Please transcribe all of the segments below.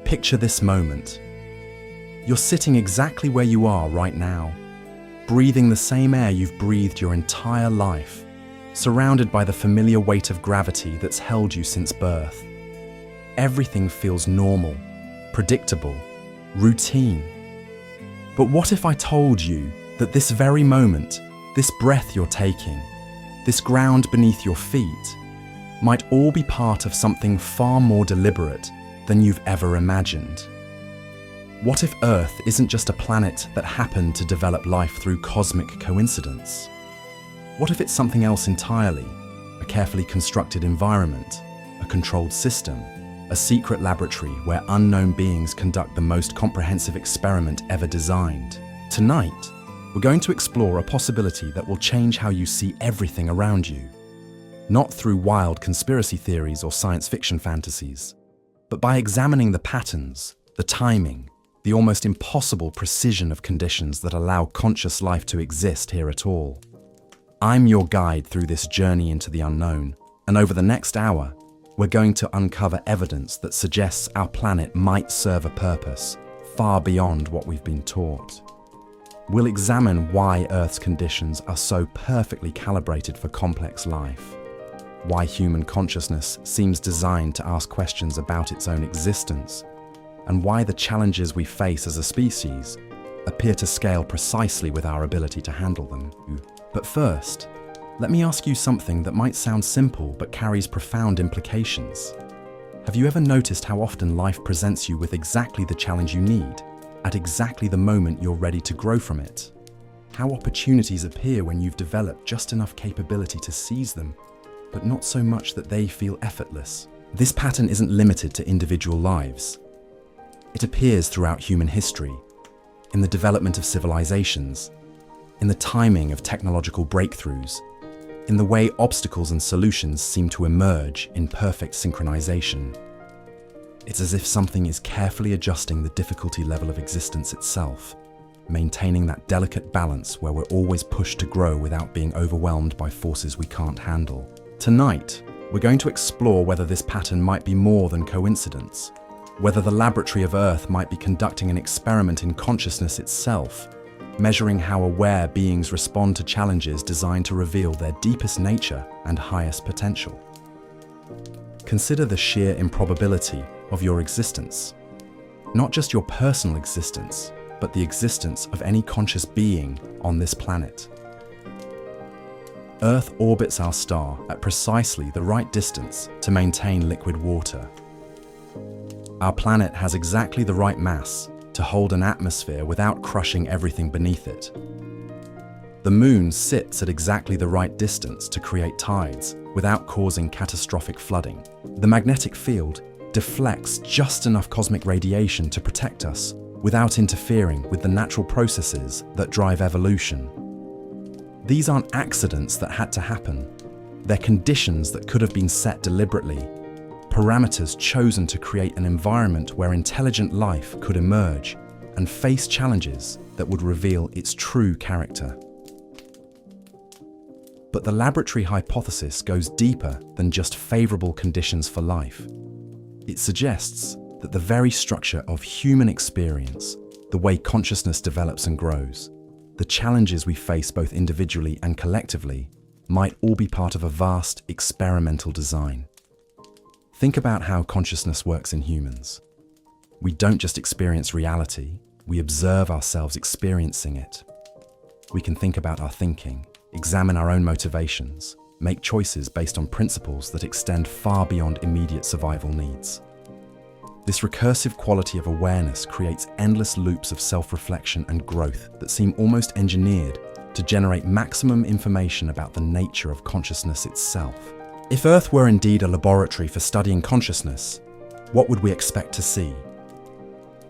Picture this moment. You're sitting exactly where you are right now, breathing the same air you've breathed your entire life, surrounded by the familiar weight of gravity that's held you since birth. Everything feels normal, predictable, routine. But what if I told you that this very moment, this breath you're taking, this ground beneath your feet, might all be part of something far more deliberate than you've ever imagined? What if Earth isn't just a planet that happened to develop life through cosmic coincidence? What if it's something else entirely? A carefully constructed environment, a controlled system, a secret laboratory where unknown beings conduct the most comprehensive experiment ever designed? Tonight, we're going to explore a possibility that will change how you see everything around you. Not through wild conspiracy theories or science fiction fantasies, but by examining the patterns, the timing, the almost impossible precision of conditions that allow conscious life to exist here at all. I'm your guide through this journey into the unknown, and over the next hour, we're going to uncover evidence that suggests our planet might serve a purpose far beyond what we've been taught. We'll examine why Earth's conditions are so perfectly calibrated for complex life, why human consciousness seems designed to ask questions about its own existence, and why the challenges we face as a species appear to scale precisely with our ability to handle them. But first, let me ask you something that might sound simple but carries profound implications. Have you ever noticed how often life presents you with exactly the challenge you need, at exactly the moment you're ready to grow from it? How opportunities appear when you've developed just enough capability to seize them, but not so much that they feel effortless. This pattern isn't limited to individual lives. It appears throughout human history, in the development of civilizations, in the timing of technological breakthroughs, in the way obstacles and solutions seem to emerge in perfect synchronization. It's as if something is carefully adjusting the difficulty level of existence itself, maintaining that delicate balance where we're always pushed to grow without being overwhelmed by forces we can't handle. Tonight, we're going to explore whether this pattern might be more than coincidence, whether the laboratory of Earth might be conducting an experiment in consciousness itself, measuring how aware beings respond to challenges designed to reveal their deepest nature and highest potential. Consider the sheer improbability of your existence. Not just your personal existence, but the existence of any conscious being on this planet. Earth orbits our star at precisely the right distance to maintain liquid water. Our planet has exactly the right mass to hold an atmosphere without crushing everything beneath it. The Moon sits at exactly the right distance to create tides without causing catastrophic flooding. The magnetic field deflects just enough cosmic radiation to protect us without interfering with the natural processes that drive evolution. These aren't accidents that had to happen. They're conditions that could have been set deliberately, parameters chosen to create an environment where intelligent life could emerge and face challenges that would reveal its true character. But the laboratory hypothesis goes deeper than just favorable conditions for life. It suggests that the very structure of human experience, the way consciousness develops and grows, the challenges we face both individually and collectively, might all be part of a vast experimental design. Think about how consciousness works in humans. We don't just experience reality, we observe ourselves experiencing it. We can think about our thinking, examine our own motivations, make choices based on principles that extend far beyond immediate survival needs. This recursive quality of awareness creates endless loops of self-reflection and growth that seem almost engineered to generate maximum information about the nature of consciousness itself. If Earth were indeed a laboratory for studying consciousness, what would we expect to see?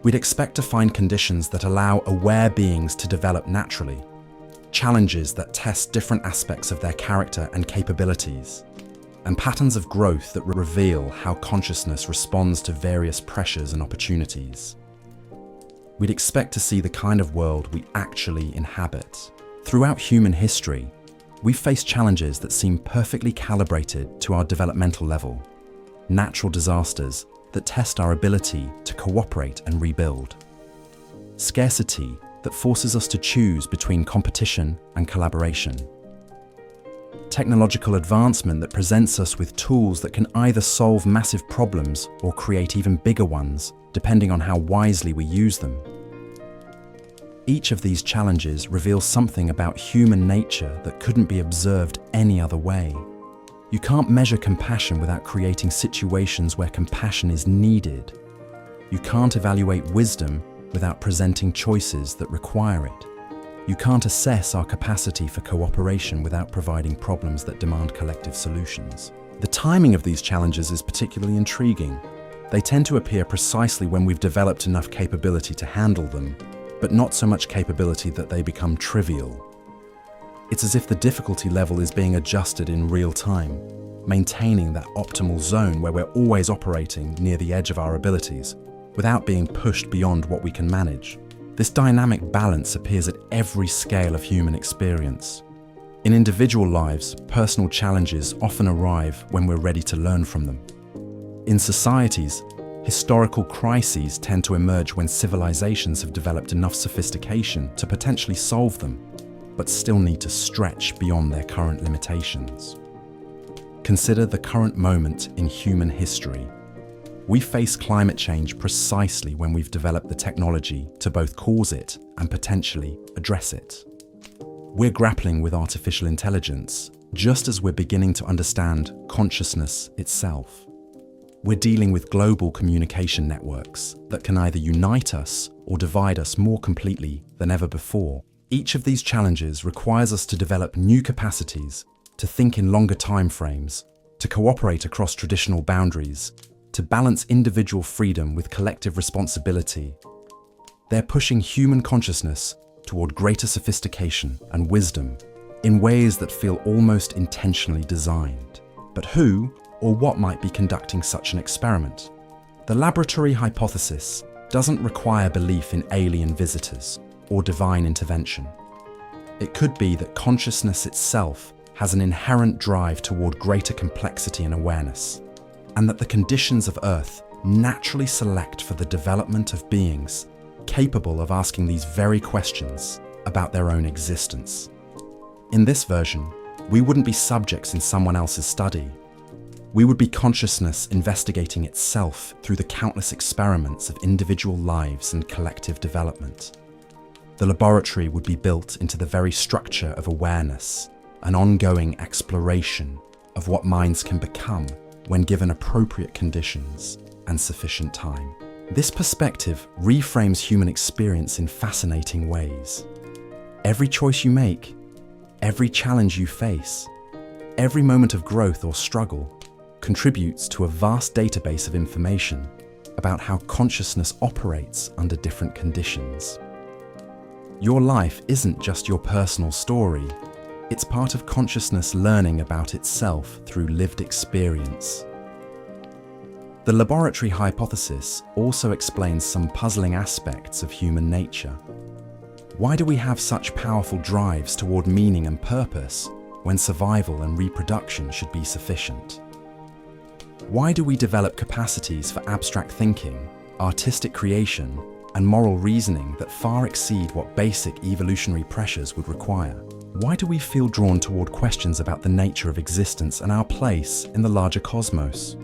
We'd expect to find conditions that allow aware beings to develop naturally, challenges that test different aspects of their character and capabilities, and patterns of growth that reveal how consciousness responds to various pressures and opportunities. We'd expect to see the kind of world we actually inhabit. Throughout human history, we've faced challenges that seem perfectly calibrated to our developmental level. Natural disasters, that test our ability to cooperate and rebuild. Scarcity that forces us to choose between competition and collaboration. Technological advancement that presents us with tools that can either solve massive problems or create even bigger ones, depending on how wisely we use them. Each of these challenges reveals something about human nature that couldn't be observed any other way. You can't measure compassion without creating situations where compassion is needed. You can't evaluate wisdom without presenting choices that require it. You can't assess our capacity for cooperation without providing problems that demand collective solutions. The timing of these challenges is particularly intriguing. They tend to appear precisely when we've developed enough capability to handle them, but not so much capability that they become trivial. It's as if the difficulty level is being adjusted in real time, maintaining that optimal zone where we're always operating near the edge of our abilities, without being pushed beyond what we can manage. This dynamic balance appears at every scale of human experience. In individual lives, personal challenges often arrive when we're ready to learn from them. In societies, historical crises tend to emerge when civilizations have developed enough sophistication to potentially solve them, but still need to stretch beyond their current limitations. Consider the current moment in human history. We face climate change precisely when we've developed the technology to both cause it and potentially address it. We're grappling with artificial intelligence just as we're beginning to understand consciousness itself. We're dealing with global communication networks that can either unite us or divide us more completely than ever before. Each of these challenges requires us to develop new capacities, to think in longer time frames, to cooperate across traditional boundaries, to balance individual freedom with collective responsibility. They're pushing human consciousness toward greater sophistication and wisdom in ways that feel almost intentionally designed. But who or what might be conducting such an experiment? The laboratory hypothesis doesn't require belief in alien visitors or divine intervention. It could be that consciousness itself has an inherent drive toward greater complexity and awareness, and that the conditions of Earth naturally select for the development of beings capable of asking these very questions about their own existence. In this version, we wouldn't be subjects in someone else's study. We would be consciousness investigating itself through the countless experiments of individual lives and collective development. The laboratory would be built into the very structure of awareness, an ongoing exploration of what minds can become when given appropriate conditions and sufficient time. This perspective reframes human experience in fascinating ways. Every choice you make, every challenge you face, every moment of growth or struggle contributes to a vast database of information about how consciousness operates under different conditions. Your life isn't just your personal story. It's part of consciousness learning about itself through lived experience. The laboratory hypothesis also explains some puzzling aspects of human nature. Why do we have such powerful drives toward meaning and purpose when survival and reproduction should be sufficient? Why do we develop capacities for abstract thinking, artistic creation, and moral reasoning that far exceed what basic evolutionary pressures would require? Why do we feel drawn toward questions about the nature of existence and our place in the larger cosmos?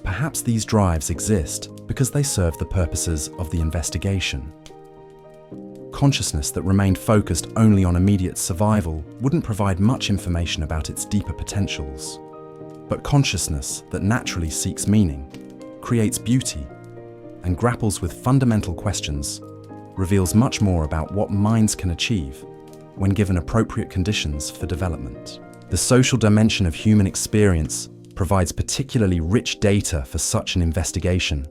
Perhaps these drives exist because they serve the purposes of the investigation. Consciousness that remained focused only on immediate survival wouldn't provide much information about its deeper potentials. But consciousness that naturally seeks meaning, creates beauty, and grapples with fundamental questions reveals much more about what minds can achieve when given appropriate conditions for development. The social dimension of human experience provides particularly rich data for such an investigation.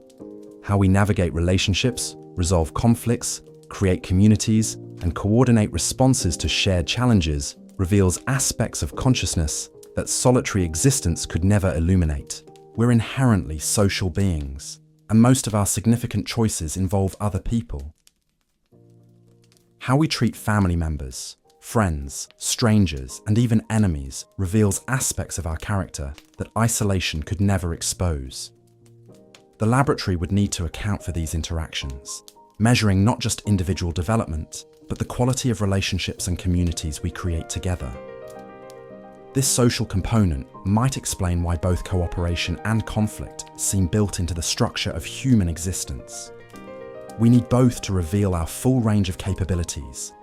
How we navigate relationships, resolve conflicts, create communities, and coordinate responses to shared challenges reveals aspects of consciousness that solitary existence could never illuminate. We're inherently social beings, and most of our significant choices involve other people. How we treat family members, friends, strangers, and even enemies reveals aspects of our character that isolation could never expose. The laboratory would need to account for these interactions, measuring not just individual development, but the quality of relationships and communities we create together. This social component might explain why both cooperation and conflict seem built into the structure of human existence. We need both to reveal our full range of capabilities.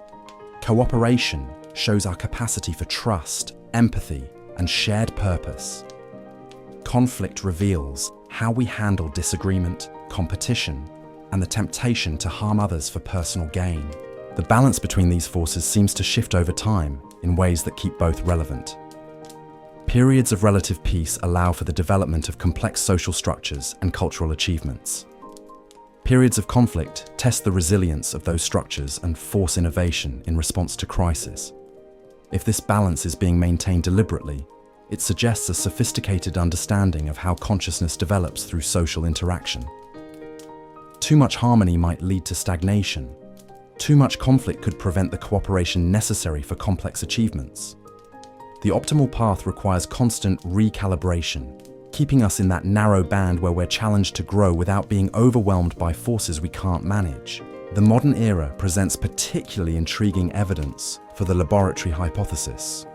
Cooperation shows our capacity for trust, empathy, and shared purpose. Conflict reveals how we handle disagreement, competition, and the temptation to harm others for personal gain. The balance between these forces seems to shift over time in ways that keep both relevant. Periods of relative peace allow for the development of complex social structures and cultural achievements. Periods of conflict test the resilience of those structures and force innovation in response to crisis. If this balance is being maintained deliberately, it suggests a sophisticated understanding of how consciousness develops through social interaction. Too much harmony might lead to stagnation. Too much conflict could prevent the cooperation necessary for complex achievements. The optimal path requires constant recalibration, keeping us in that narrow band where we're challenged to grow without being overwhelmed by forces we can't manage. The modern era presents particularly intriguing evidence for the laboratory hypothesis.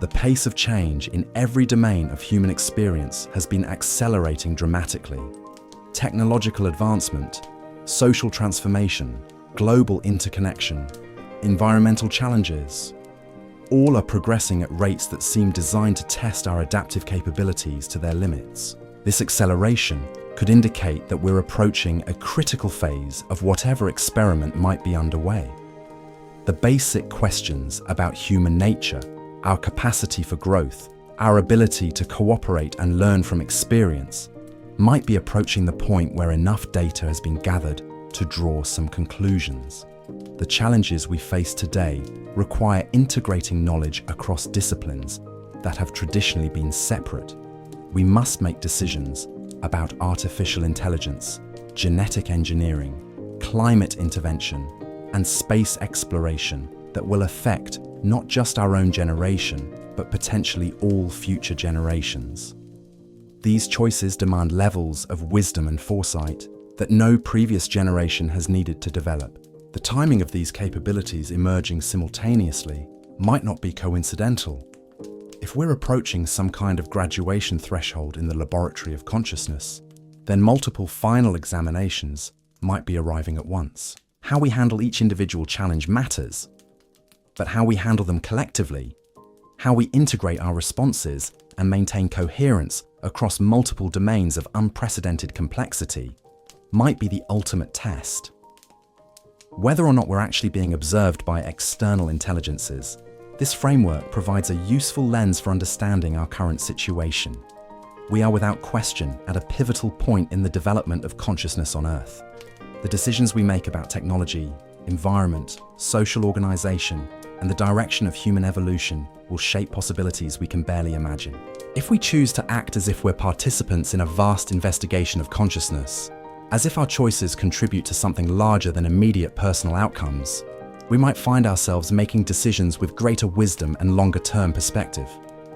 The pace of change in every domain of human experience has been accelerating dramatically. Technological advancement, social transformation, global interconnection, environmental challenges, all are progressing at rates that seem designed to test our adaptive capabilities to their limits. This acceleration could indicate that we're approaching a critical phase of whatever experiment might be underway. The basic questions about human nature, our capacity for growth, our ability to cooperate and learn from experience, might be approaching the point where enough data has been gathered to draw some conclusions. The challenges we face today require integrating knowledge across disciplines that have traditionally been separate. We must make decisions about artificial intelligence, genetic engineering, climate intervention, and space exploration that will affect not just our own generation, but potentially all future generations. These choices demand levels of wisdom and foresight that no previous generation has needed to develop. The timing of these capabilities emerging simultaneously might not be coincidental. If we're approaching some kind of graduation threshold in the laboratory of consciousness, then multiple final examinations might be arriving at once. How we handle each individual challenge matters, but how we handle them collectively, how we integrate our responses and maintain coherence across multiple domains of unprecedented complexity, might be the ultimate test. Whether or not we're actually being observed by external intelligences, this framework provides a useful lens for understanding our current situation. We are without question at a pivotal point in the development of consciousness on Earth. The decisions we make about technology, environment, social organization, and the direction of human evolution will shape possibilities we can barely imagine. If we choose to act as if we're participants in a vast investigation of consciousness, as if our choices contribute to something larger than immediate personal outcomes, we might find ourselves making decisions with greater wisdom and longer-term perspective,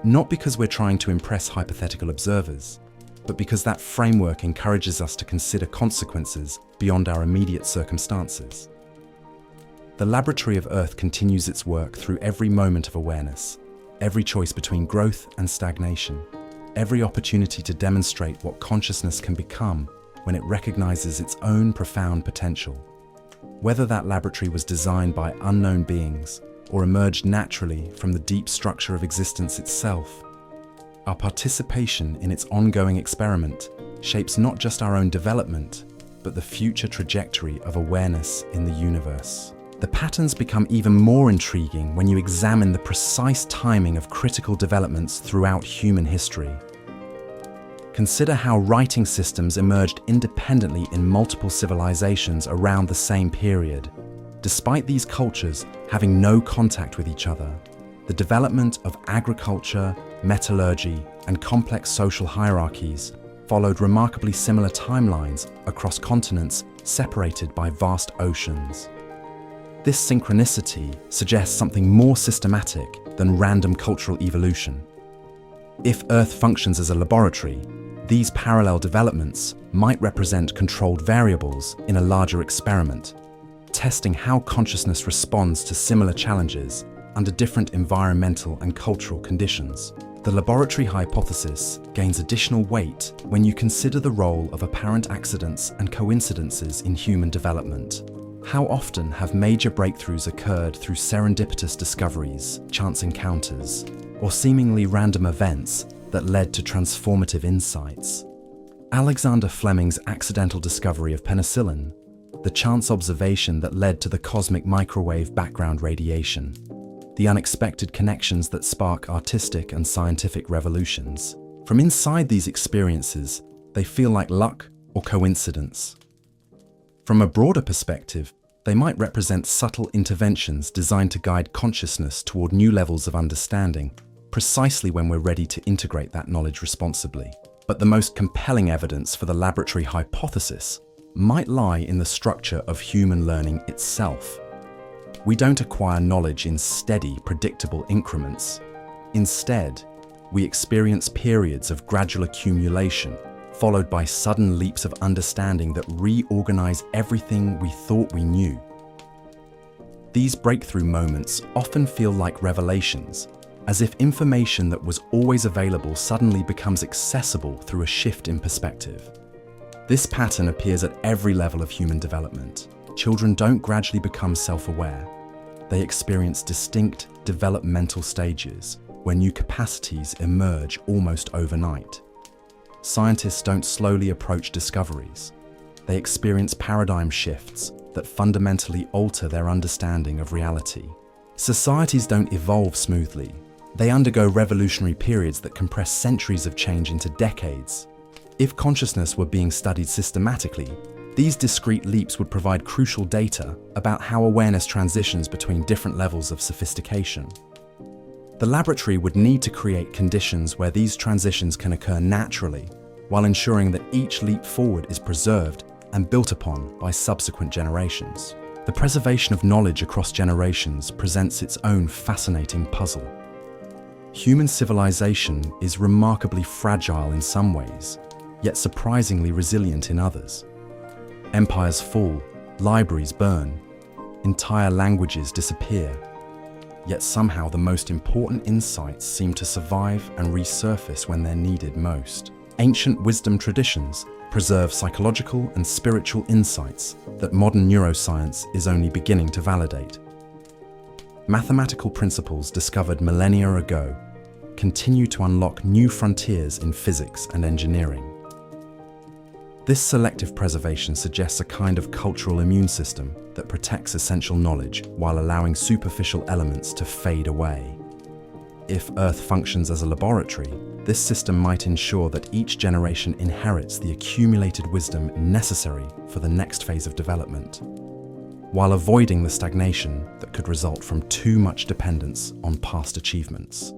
not because we're trying to impress hypothetical observers, but because that framework encourages us to consider consequences beyond our immediate circumstances. The Laboratory of Earth continues its work through every moment of awareness, every choice between growth and stagnation, every opportunity to demonstrate what consciousness can become when it recognizes its own profound potential. Whether that laboratory was designed by unknown beings or emerged naturally from the deep structure of existence itself, our participation in its ongoing experiment shapes not just our own development, but the future trajectory of awareness in the universe. The patterns become even more intriguing when you examine the precise timing of critical developments throughout human history. Consider how writing systems emerged independently in multiple civilizations around the same period. Despite these cultures having no contact with each other, the development of agriculture, metallurgy, and complex social hierarchies followed remarkably similar timelines across continents separated by vast oceans. This synchronicity suggests something more systematic than random cultural evolution. If Earth functions as a laboratory, These parallel developments might represent controlled variables in a larger experiment, testing how consciousness responds to similar challenges under different environmental and cultural conditions. The laboratory hypothesis gains additional weight when you consider the role of apparent accidents and coincidences in human development. How often have major breakthroughs occurred through serendipitous discoveries, chance encounters, or seemingly random events that led to transformative insights? Alexander Fleming's accidental discovery of penicillin, the chance observation that led to the cosmic microwave background radiation, the unexpected connections that spark artistic and scientific revolutions. From inside these experiences, they feel like luck or coincidence. From a broader perspective, they might represent subtle interventions designed to guide consciousness toward new levels of understanding, precisely when we're ready to integrate that knowledge responsibly. But the most compelling evidence for the laboratory hypothesis might lie in the structure of human learning itself. We don't acquire knowledge in steady, predictable increments. Instead, we experience periods of gradual accumulation, followed by sudden leaps of understanding that reorganize everything we thought we knew. These breakthrough moments often feel like revelations, as if information that was always available suddenly becomes accessible through a shift in perspective. This pattern appears at every level of human development. Children don't gradually become self-aware. They experience distinct developmental stages where new capacities emerge almost overnight. Scientists don't slowly approach discoveries. They experience paradigm shifts that fundamentally alter their understanding of reality. Societies don't evolve smoothly. They undergo revolutionary periods that compress centuries of change into decades. If consciousness were being studied systematically, these discrete leaps would provide crucial data about how awareness transitions between different levels of sophistication. The laboratory would need to create conditions where these transitions can occur naturally, while ensuring that each leap forward is preserved and built upon by subsequent generations. The preservation of knowledge across generations presents its own fascinating puzzle. Human civilization is remarkably fragile in some ways, yet surprisingly resilient in others. Empires fall, libraries burn, entire languages disappear, yet somehow the most important insights seem to survive and resurface when they're needed most. Ancient wisdom traditions preserve psychological and spiritual insights that modern neuroscience is only beginning to validate. Mathematical principles discovered millennia ago continue to unlock new frontiers in physics and engineering. This selective preservation suggests a kind of cultural immune system that protects essential knowledge while allowing superficial elements to fade away. If Earth functions as a laboratory, this system might ensure that each generation inherits the accumulated wisdom necessary for the next phase of development, while avoiding the stagnation that could result from too much dependence on past achievements.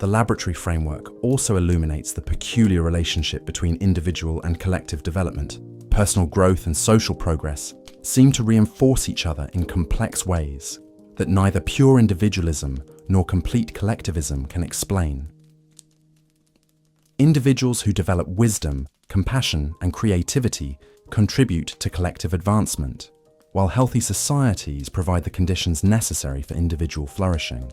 The laboratory framework also illuminates the peculiar relationship between individual and collective development. Personal growth and social progress seem to reinforce each other in complex ways that neither pure individualism nor complete collectivism can explain. Individuals who develop wisdom, compassion, and creativity contribute to collective advancement, while healthy societies provide the conditions necessary for individual flourishing.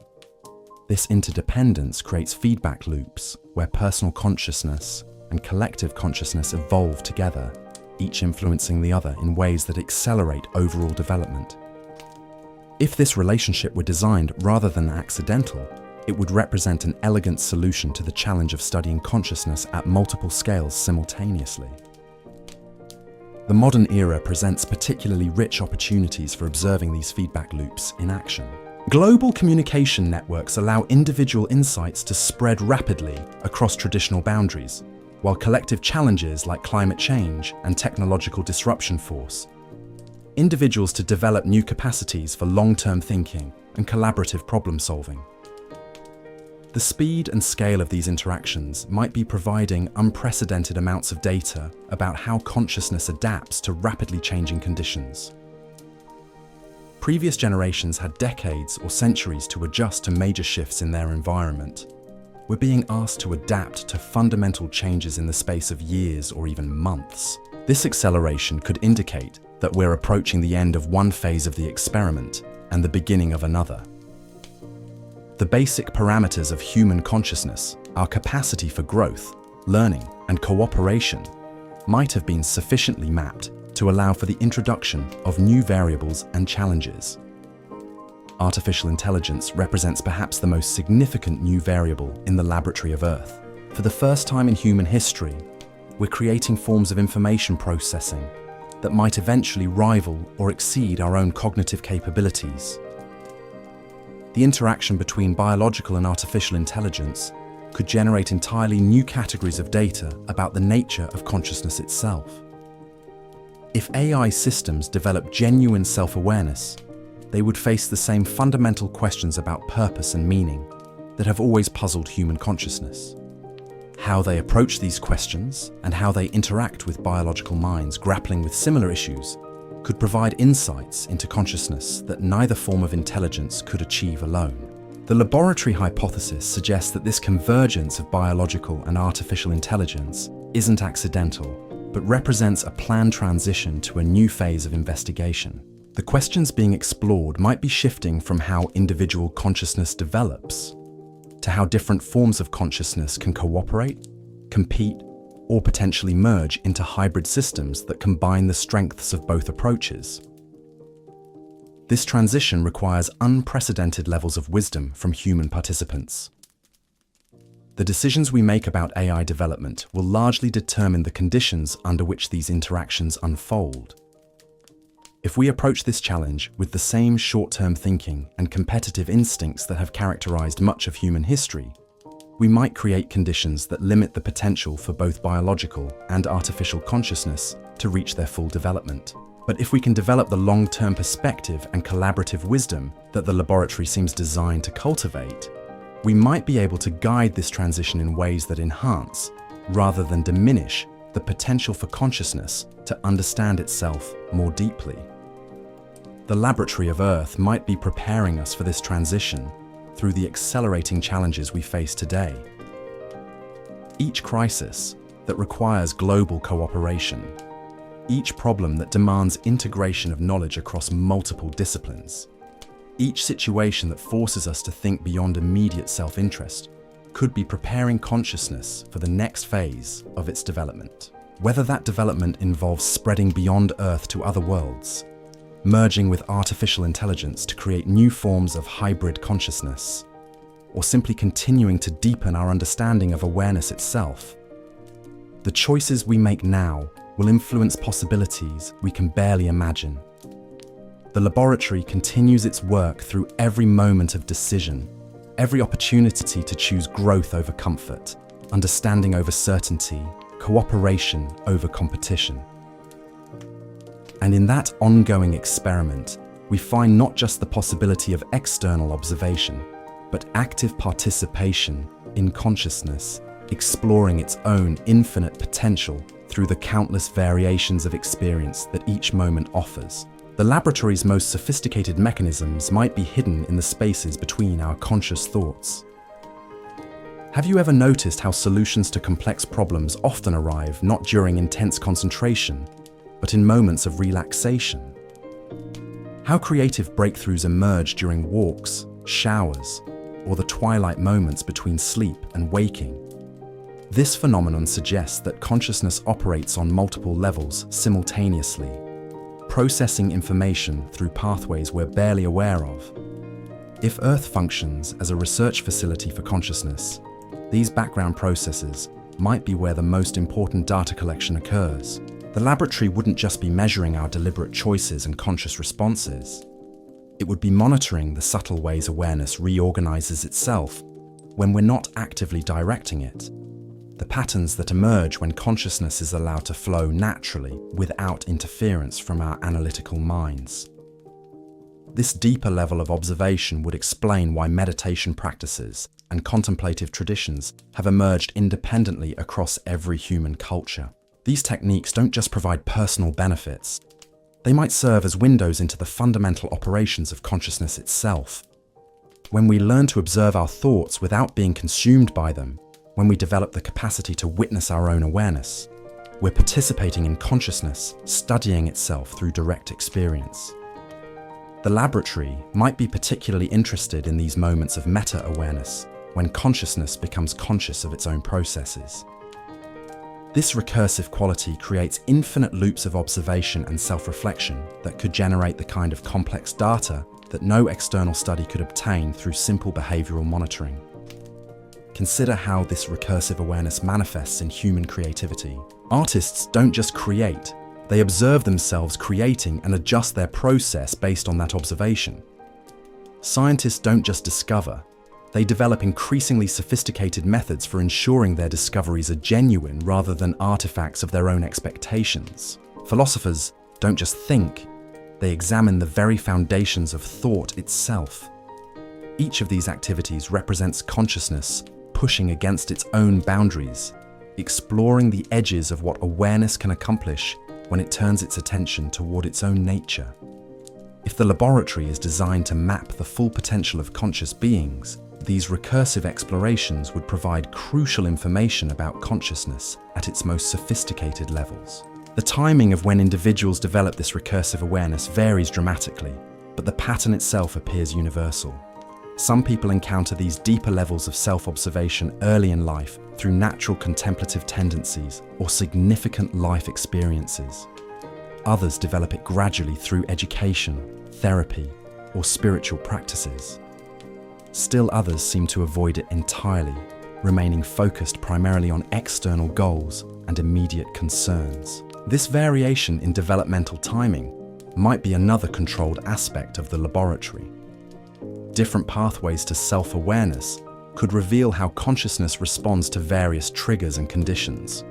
This interdependence creates feedback loops where personal consciousness and collective consciousness evolve together, each influencing the other in ways that accelerate overall development. If this relationship were designed rather than accidental, it would represent an elegant solution to the challenge of studying consciousness at multiple scales simultaneously. The modern era presents particularly rich opportunities for observing these feedback loops in action. Global communication networks allow individual insights to spread rapidly across traditional boundaries, while collective challenges like climate change and technological disruption force individuals to develop new capacities for long-term thinking and collaborative problem-solving. The speed and scale of these interactions might be providing unprecedented amounts of data about how consciousness adapts to rapidly changing conditions. Previous generations had decades or centuries to adjust to major shifts in their environment. we're being asked to adapt to fundamental changes in the space of years or even months. This acceleration could indicate that we're approaching the end of one phase of the experiment and the beginning of another. The basic parameters of human consciousness, our capacity for growth, learning, and cooperation, might have been sufficiently mapped to allow for the introduction of new variables and challenges. Artificial intelligence represents perhaps the most significant new variable in the laboratory of Earth. For the first time in human history, we're creating forms of information processing that might eventually rival or exceed our own cognitive capabilities. The interaction between biological and artificial intelligence could generate entirely new categories of data about the nature of consciousness itself. If AI systems develop genuine self-awareness, they would face the same fundamental questions about purpose and meaning that have always puzzled human consciousness. How they approach these questions and how they interact with biological minds grappling with similar issues could provide insights into consciousness that neither form of intelligence could achieve alone. The laboratory hypothesis suggests that this convergence of biological and artificial intelligence isn't accidental, but represents a planned transition to a new phase of investigation. The questions being explored might be shifting from how individual consciousness develops to how different forms of consciousness can cooperate, compete, or potentially merge into hybrid systems that combine the strengths of both approaches. This transition requires unprecedented levels of wisdom from human participants. The decisions we make about AI development will largely determine the conditions under which these interactions unfold. If we approach this challenge with the same short-term thinking and competitive instincts that have characterized much of human history, we might create conditions that limit the potential for both biological and artificial consciousness to reach their full development. But if we can develop the long-term perspective and collaborative wisdom that the laboratory seems designed to cultivate, we might be able to guide this transition in ways that enhance, rather than diminish, the potential for consciousness to understand itself more deeply. The laboratory of Earth might be preparing us for this transition through the accelerating challenges we face today. Each crisis that requires global cooperation, each problem that demands integration of knowledge across multiple disciplines, each situation that forces us to think beyond immediate self-interest could be preparing consciousness for the next phase of its development. Whether that development involves spreading beyond Earth to other worlds, merging with artificial intelligence to create new forms of hybrid consciousness, or simply continuing to deepen our understanding of awareness itself, the choices we make now will influence possibilities we can barely imagine. The laboratory continues its work through every moment of decision, every opportunity to choose growth over comfort, understanding over certainty, cooperation over competition. And in that ongoing experiment, we find not just the possibility of external observation, but active participation in consciousness, exploring its own infinite potential through the countless variations of experience that each moment offers. The laboratory's most sophisticated mechanisms might be hidden in the spaces between our conscious thoughts. Have you ever noticed how solutions to complex problems often arrive not during intense concentration, but in moments of relaxation? How creative breakthroughs emerge during walks, showers, or the twilight moments between sleep and waking. This phenomenon suggests that consciousness operates on multiple levels simultaneously, processing information through pathways we're barely aware of. If Earth functions as a research facility for consciousness, these background processes might be where the most important data collection occurs. The laboratory wouldn't just be measuring our deliberate choices and conscious responses. It would be monitoring the subtle ways awareness reorganizes itself when we're not actively directing it, the patterns that emerge when consciousness is allowed to flow naturally without interference from our analytical minds. This deeper level of observation would explain why meditation practices and contemplative traditions have emerged independently across every human culture. These techniques don't just provide personal benefits. They might serve as windows into the fundamental operations of consciousness itself. When we learn to observe our thoughts without being consumed by them, when we develop the capacity to witness our own awareness, we're participating in consciousness, studying itself through direct experience. The laboratory might be particularly interested in these moments of meta-awareness, when consciousness becomes conscious of its own processes. This recursive quality creates infinite loops of observation and self-reflection that could generate the kind of complex data that no external study could obtain through simple behavioral monitoring. Consider how this recursive awareness manifests in human creativity. Artists don't just create, they observe themselves creating and adjust their process based on that observation. Scientists don't just discover, they develop increasingly sophisticated methods for ensuring their discoveries are genuine rather than artifacts of their own expectations. Philosophers don't just think, they examine the very foundations of thought itself. Each of these activities represents consciousness pushing against its own boundaries, exploring the edges of what awareness can accomplish when it turns its attention toward its own nature. If the laboratory is designed to map the full potential of conscious beings, these recursive explorations would provide crucial information about consciousness at its most sophisticated levels. The timing of when individuals develop this recursive awareness varies dramatically, but the pattern itself appears universal. Some people encounter these deeper levels of self-observation early in life through natural contemplative tendencies or significant life experiences. Others develop it gradually through education, therapy, or spiritual practices. Still others seem to avoid it entirely, remaining focused primarily on external goals and immediate concerns. This variation in developmental timing might be another controlled aspect of the laboratory. Different pathways to self-awareness could reveal how consciousness responds to various triggers and conditions.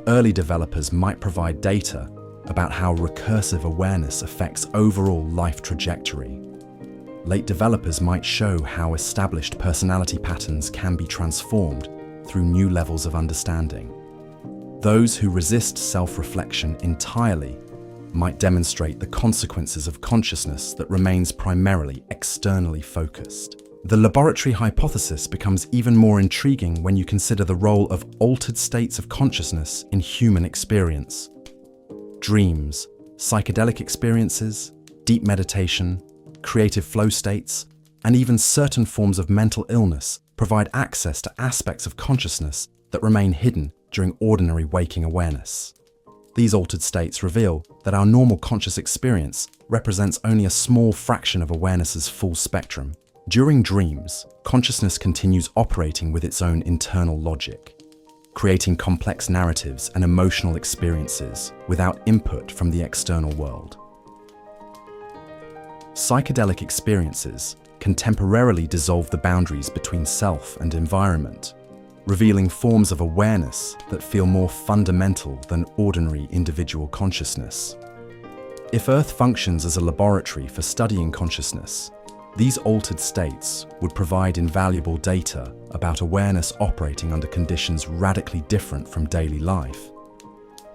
Early developers might provide data about how recursive awareness affects overall life trajectory. Late developers might show how established personality patterns can be transformed through new levels of understanding. Those who resist self-reflection entirely might demonstrate the consequences of consciousness that remains primarily externally focused. The laboratory hypothesis becomes even more intriguing when you consider the role of altered states of consciousness in human experience. Dreams, psychedelic experiences, deep meditation, creative flow states, and even certain forms of mental illness provide access to aspects of consciousness that remain hidden during ordinary waking awareness. These altered states reveal that our normal conscious experience represents only a small fraction of awareness's full spectrum. During dreams, consciousness continues operating with its own internal logic, creating complex narratives and emotional experiences without input from the external world. Psychedelic experiences can temporarily dissolve the boundaries between self and environment, revealing forms of awareness that feel more fundamental than ordinary individual consciousness. If Earth functions as a laboratory for studying consciousness, these altered states would provide invaluable data about awareness operating under conditions radically different from daily life.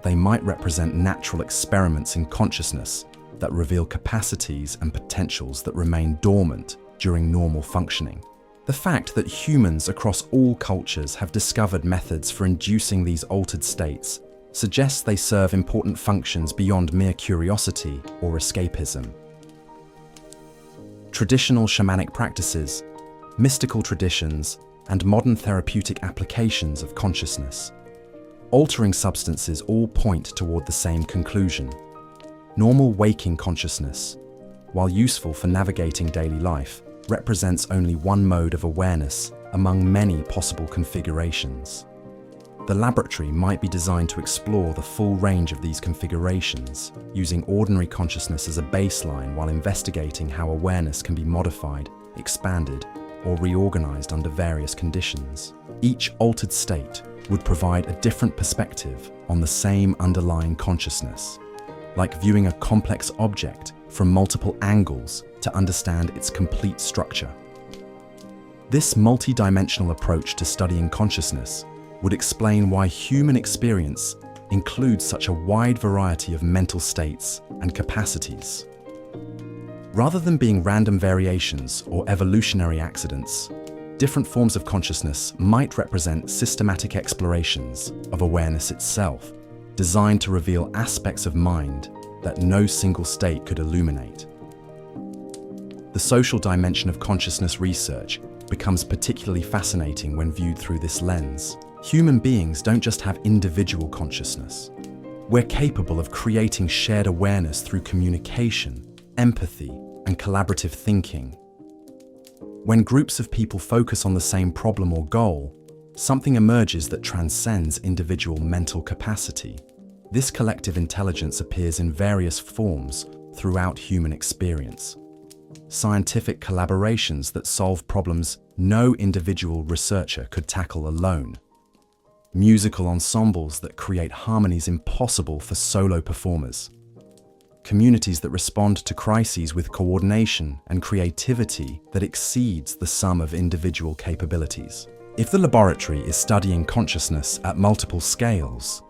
They might represent natural experiments in consciousness that reveal capacities and potentials that remain dormant during normal functioning. The fact that humans across all cultures have discovered methods for inducing these altered states suggests they serve important functions beyond mere curiosity or escapism. Traditional shamanic practices, mystical traditions, and modern therapeutic applications of consciousness. Altering substances all point toward the same conclusion. Normal waking consciousness, while useful for navigating daily life, represents only one mode of awareness among many possible configurations. The laboratory might be designed to explore the full range of these configurations, using ordinary consciousness as a baseline while investigating how awareness can be modified, expanded, or reorganized under various conditions. Each altered state would provide a different perspective on the same underlying consciousness, like viewing a complex object from multiple angles to understand its complete structure. This multi-dimensional approach to studying consciousness would explain why human experience includes such a wide variety of mental states and capacities. Rather than being random variations or evolutionary accidents, different forms of consciousness might represent systematic explorations of awareness itself, designed to reveal aspects of mind that no single state could illuminate. The social dimension of consciousness research becomes particularly fascinating when viewed through this lens. Human beings don't just have individual consciousness. We're capable of creating shared awareness through communication, empathy, and collaborative thinking. When groups of people focus on the same problem or goal, something emerges that transcends individual mental capacity. This collective intelligence appears in various forms throughout human experience. Scientific collaborations that solve problems no individual researcher could tackle alone. Musical ensembles that create harmonies impossible for solo performers. Communities that respond to crises with coordination and creativity that exceeds the sum of individual capabilities. If the laboratory is studying consciousness at multiple scales,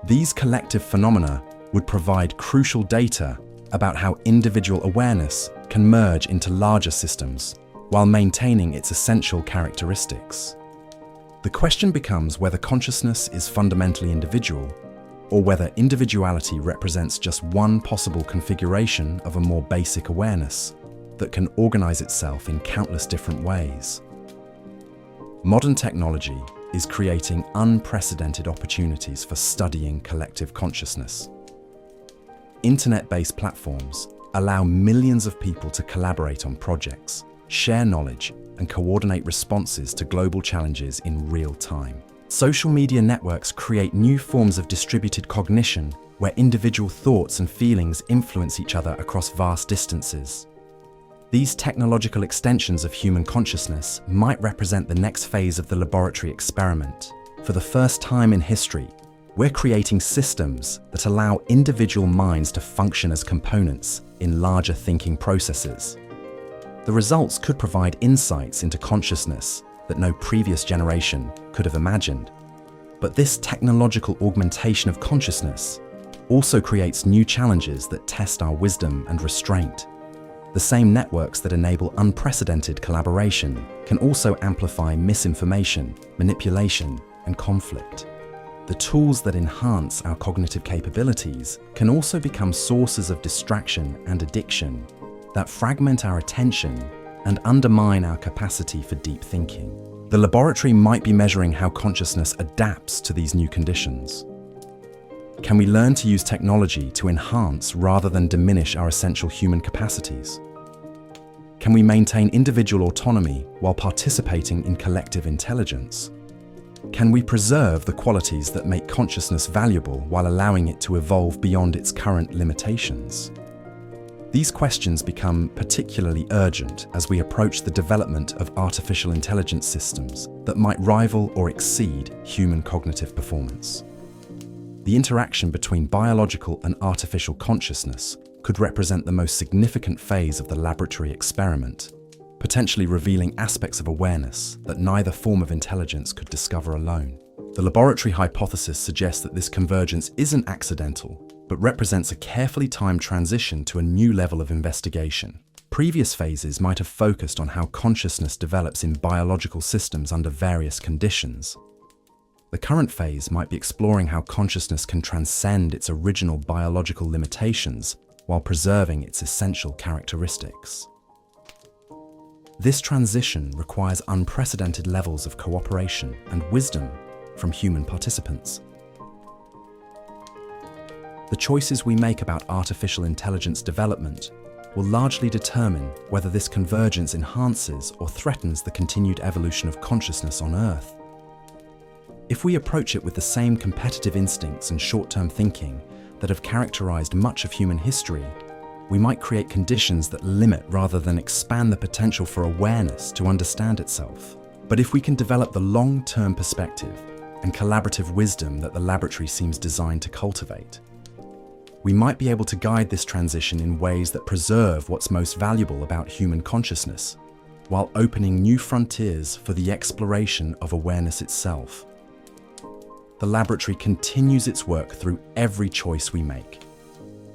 these collective phenomena would provide crucial data about how individual awareness can merge into larger systems while maintaining its essential characteristics. The question becomes whether consciousness is fundamentally individual, or whether individuality represents just one possible configuration of a more basic awareness that can organize itself in countless different ways. Modern technology is creating unprecedented opportunities for studying collective consciousness. Internet-based platforms allow millions of people to collaborate on projects, share knowledge, and coordinate responses to global challenges in real time. Social media networks create new forms of distributed cognition where individual thoughts and feelings influence each other across vast distances. These technological extensions of human consciousness might represent the next phase of the laboratory experiment. For the first time in history, we're creating systems that allow individual minds to function as components in larger thinking processes. The results could provide insights into consciousness that no previous generation could have imagined. But this technological augmentation of consciousness also creates new challenges that test our wisdom and restraint. The same networks that enable unprecedented collaboration can also amplify misinformation, manipulation, and conflict. The tools that enhance our cognitive capabilities can also become sources of distraction and addiction that fragment our attention and undermine our capacity for deep thinking. The laboratory might be measuring how consciousness adapts to these new conditions. Can we learn to use technology to enhance rather than diminish our essential human capacities? Can we maintain individual autonomy while participating in collective intelligence? Can we preserve the qualities that make consciousness valuable while allowing it to evolve beyond its current limitations? These questions become particularly urgent as we approach the development of artificial intelligence systems that might rival or exceed human cognitive performance. The interaction between biological and artificial consciousness could represent the most significant phase of the laboratory experiment, potentially revealing aspects of awareness that neither form of intelligence could discover alone. The laboratory hypothesis suggests that this convergence isn't accidental, but represents a carefully timed transition to a new level of investigation. Previous phases might have focused on how consciousness develops in biological systems under various conditions. The current phase might be exploring how consciousness can transcend its original biological limitations while preserving its essential characteristics. This transition requires unprecedented levels of cooperation and wisdom from human participants. The choices we make about artificial intelligence development will largely determine whether this convergence enhances or threatens the continued evolution of consciousness on Earth. If we approach it with the same competitive instincts and short-term thinking that have characterized much of human history, we might create conditions that limit rather than expand the potential for awareness to understand itself. But if we can develop the long-term perspective and collaborative wisdom that the laboratory seems designed to cultivate, we might be able to guide this transition in ways that preserve what's most valuable about human consciousness, while opening new frontiers for the exploration of awareness itself. The laboratory continues its work through every choice we make,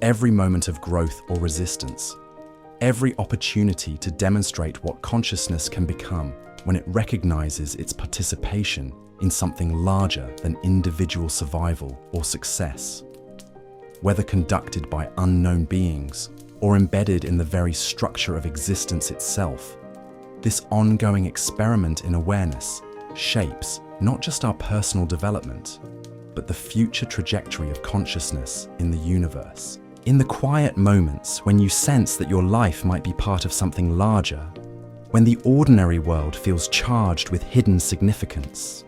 every moment of growth or resistance, every opportunity to demonstrate what consciousness can become when it recognizes its participation in something larger than individual survival or success. Whether conducted by unknown beings or embedded in the very structure of existence itself, this ongoing experiment in awareness shapes not just our personal development, but the future trajectory of consciousness in the universe. In the quiet moments when you sense that your life might be part of something larger, when the ordinary world feels charged with hidden significance,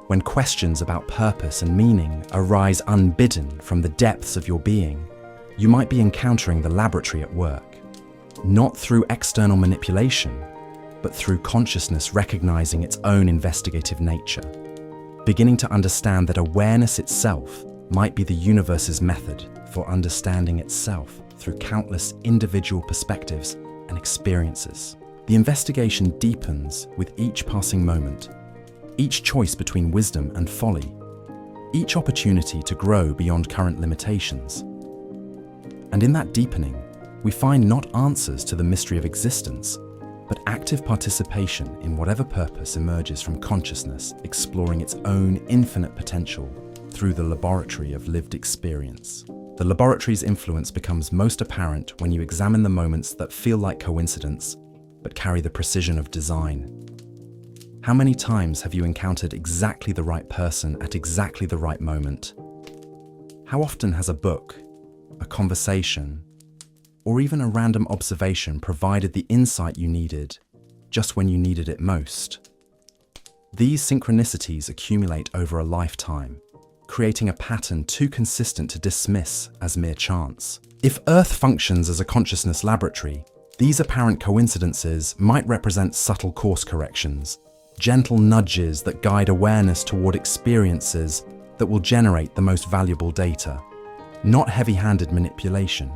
when questions about purpose and meaning arise unbidden from the depths of your being, you might be encountering the laboratory at work, not through external manipulation, but through consciousness recognizing its own investigative nature, beginning to understand that awareness itself might be the universe's method for understanding itself through countless individual perspectives and experiences. The investigation deepens with each passing moment, each choice between wisdom and folly, each opportunity to grow beyond current limitations. And in that deepening, we find not answers to the mystery of existence, but active participation in whatever purpose emerges from consciousness exploring its own infinite potential through the laboratory of lived experience. The laboratory's influence becomes most apparent when you examine the moments that feel like coincidence, but carry the precision of design. How many times have you encountered exactly the right person at exactly the right moment? How often has a book, a conversation, or even a random observation provided the insight you needed just when you needed it most? These synchronicities accumulate over a lifetime, creating a pattern too consistent to dismiss as mere chance. If Earth functions as a consciousness laboratory, these apparent coincidences might represent subtle course corrections, gentle nudges that guide awareness toward experiences that will generate the most valuable data. Not heavy-handed manipulation,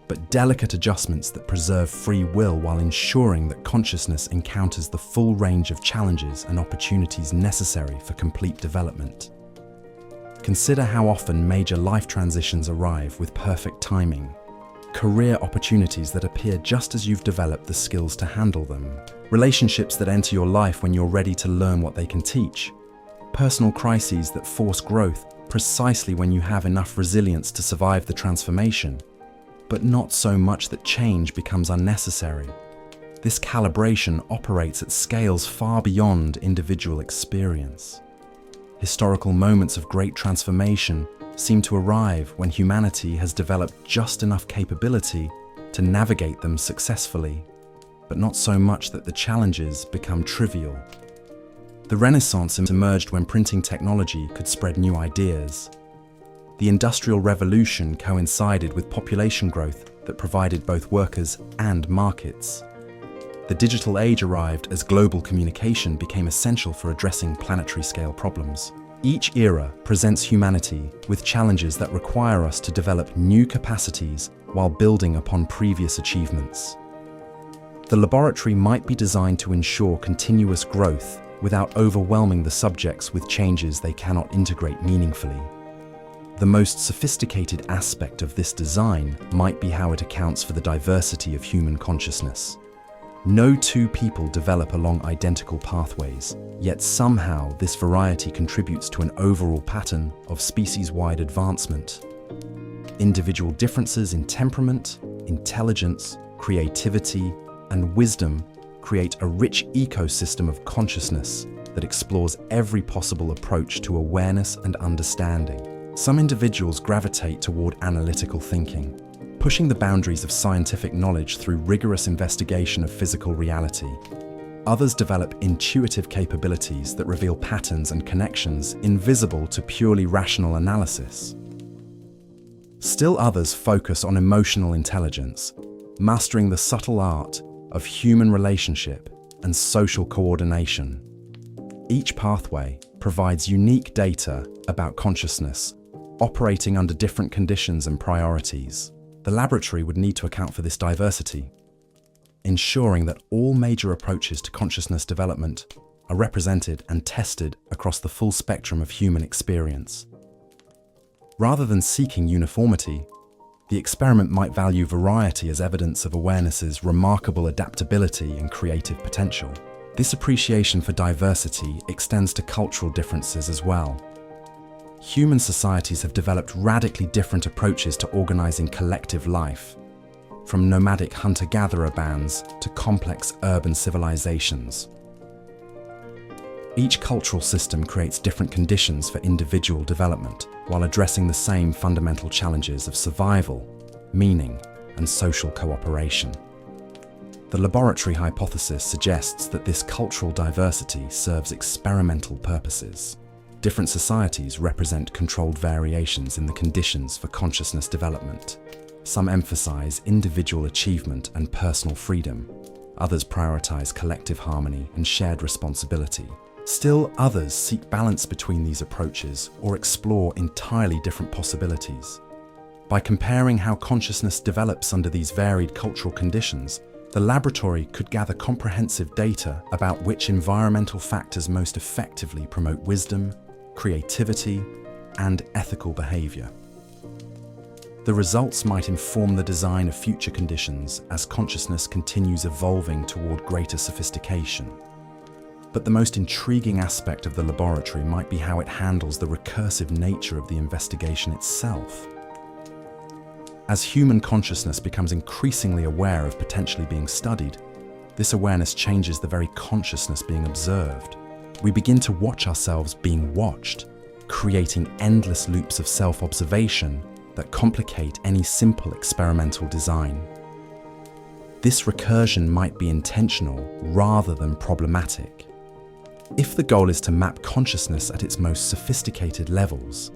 but delicate adjustments that preserve free will while ensuring that consciousness encounters the full range of challenges and opportunities necessary for complete development. Consider how often major life transitions arrive with perfect timing. Career opportunities that appear just as you've developed the skills to handle them. Relationships that enter your life when you're ready to learn what they can teach. Personal crises that force growth precisely when you have enough resilience to survive the transformation, but not so much that change becomes unnecessary. This calibration operates at scales far beyond individual experience. Historical moments of great transformation seem to arrive when humanity has developed just enough capability to navigate them successfully, but not so much that the challenges become trivial. The Renaissance emerged when printing technology could spread new ideas. The Industrial Revolution coincided with population growth that provided both workers and markets. The digital age arrived as global communication became essential for addressing planetary-scale problems. Each era presents humanity with challenges that require us to develop new capacities while building upon previous achievements. The laboratory might be designed to ensure continuous growth without overwhelming the subjects with changes they cannot integrate meaningfully. The most sophisticated aspect of this design might be how it accounts for the diversity of human consciousness. No two people develop along identical pathways, yet somehow this variety contributes to an overall pattern of species-wide advancement. Individual differences in temperament, intelligence, creativity, and wisdom create a rich ecosystem of consciousness that explores every possible approach to awareness and understanding. Some individuals gravitate toward analytical thinking, pushing the boundaries of scientific knowledge through rigorous investigation of physical reality. Others develop intuitive capabilities that reveal patterns and connections invisible to purely rational analysis. Still others focus on emotional intelligence, mastering the subtle art of human relationship and social coordination. Each pathway provides unique data about consciousness, operating under different conditions and priorities. The laboratory would need to account for this diversity, ensuring that all major approaches to consciousness development are represented and tested across the full spectrum of human experience. Rather than seeking uniformity, The experiment might value variety as evidence of awareness's remarkable adaptability and creative potential. This appreciation for diversity extends to cultural differences as well. Human societies have developed radically different approaches to organizing collective life, from nomadic hunter-gatherer bands to complex urban civilizations. Each cultural system creates different conditions for individual development, while addressing the same fundamental challenges of survival, meaning, and social cooperation. The laboratory hypothesis suggests that this cultural diversity serves experimental purposes. Different societies represent controlled variations in the conditions for consciousness development. Some emphasize individual achievement and personal freedom. Others prioritize collective harmony and shared responsibility. Still others seek balance between these approaches or explore entirely different possibilities. By comparing how consciousness develops under these varied cultural conditions, the laboratory could gather comprehensive data about which environmental factors most effectively promote wisdom, creativity, and ethical behavior. The results might inform the design of future conditions as consciousness continues evolving toward greater sophistication. But the most intriguing aspect of the laboratory might be how it handles the recursive nature of the investigation itself. As human consciousness becomes increasingly aware of potentially being studied, this awareness changes the very consciousness being observed. We begin to watch ourselves being watched, creating endless loops of self-observation that complicate any simple experimental design. This recursion might be intentional rather than problematic. If the goal is to map consciousness at its most sophisticated levels,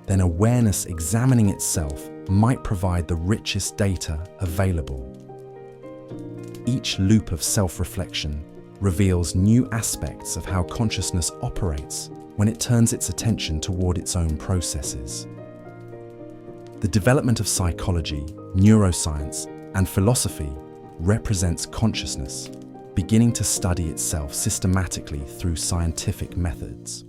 then awareness examining itself might provide the richest data available. Each loop of self-reflection reveals new aspects of how consciousness operates when it turns its attention toward its own processes. The development of psychology, neuroscience, and philosophy represents consciousness, beginning to study itself systematically through scientific methods.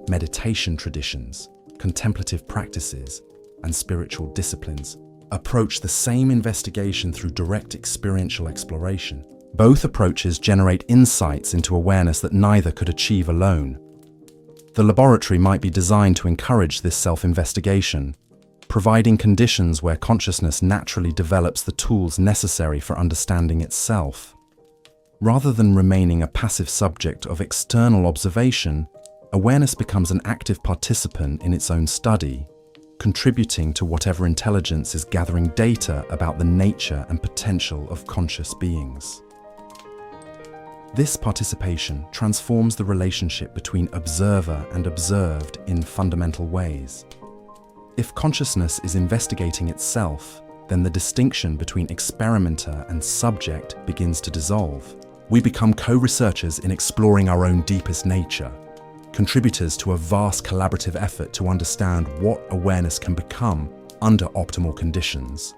Meditation traditions, contemplative practices, and spiritual disciplines approach the same investigation through direct experiential exploration. Both approaches generate insights into awareness that neither could achieve alone. The laboratory might be designed to encourage this self-investigation, providing conditions where consciousness naturally develops the tools necessary for understanding itself. Rather than remaining a passive subject of external observation, awareness becomes an active participant in its own study, contributing to whatever intelligence is gathering data about the nature and potential of conscious beings. This participation transforms the relationship between observer and observed in fundamental ways. If consciousness is investigating itself, then the distinction between experimenter and subject begins to dissolve. We become co-researchers in exploring our own deepest nature, contributors to a vast collaborative effort to understand what awareness can become under optimal conditions.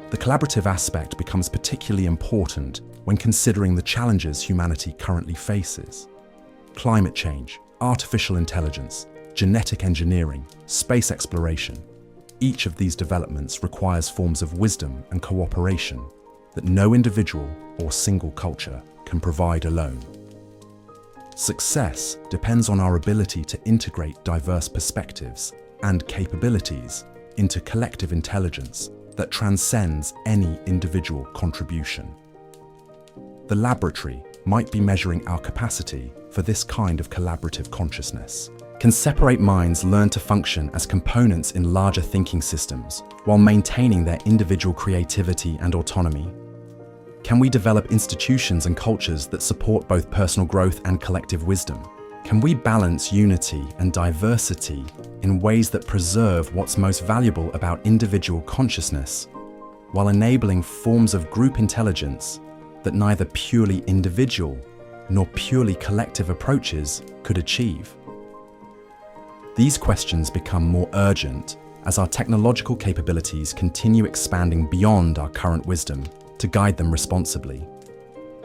The collaborative aspect becomes particularly important when considering the challenges humanity currently faces. Climate change, artificial intelligence, genetic engineering, space exploration. Each of these developments requires forms of wisdom and cooperation that no individual or single culture can provide alone. Success depends on our ability to integrate diverse perspectives and capabilities into collective intelligence that transcends any individual contribution. The laboratory might be measuring our capacity for this kind of collaborative consciousness. Can separate minds learn to function as components in larger thinking systems while maintaining their individual creativity and autonomy? Can we develop institutions and cultures that support both personal growth and collective wisdom? Can we balance unity and diversity in ways that preserve what's most valuable about individual consciousness, while enabling forms of group intelligence that neither purely individual nor purely collective approaches could achieve? These questions become more urgent as our technological capabilities continue expanding beyond our current wisdom to guide them responsibly.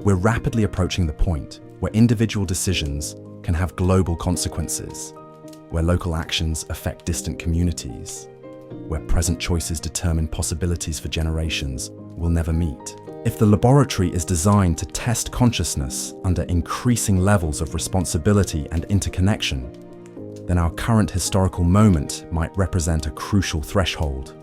We're rapidly approaching the point where individual decisions can have global consequences, where local actions affect distant communities, where present choices determine possibilities for generations, will never meet. If the laboratory is designed to test consciousness under increasing levels of responsibility and interconnection, then our current historical moment might represent a crucial threshold.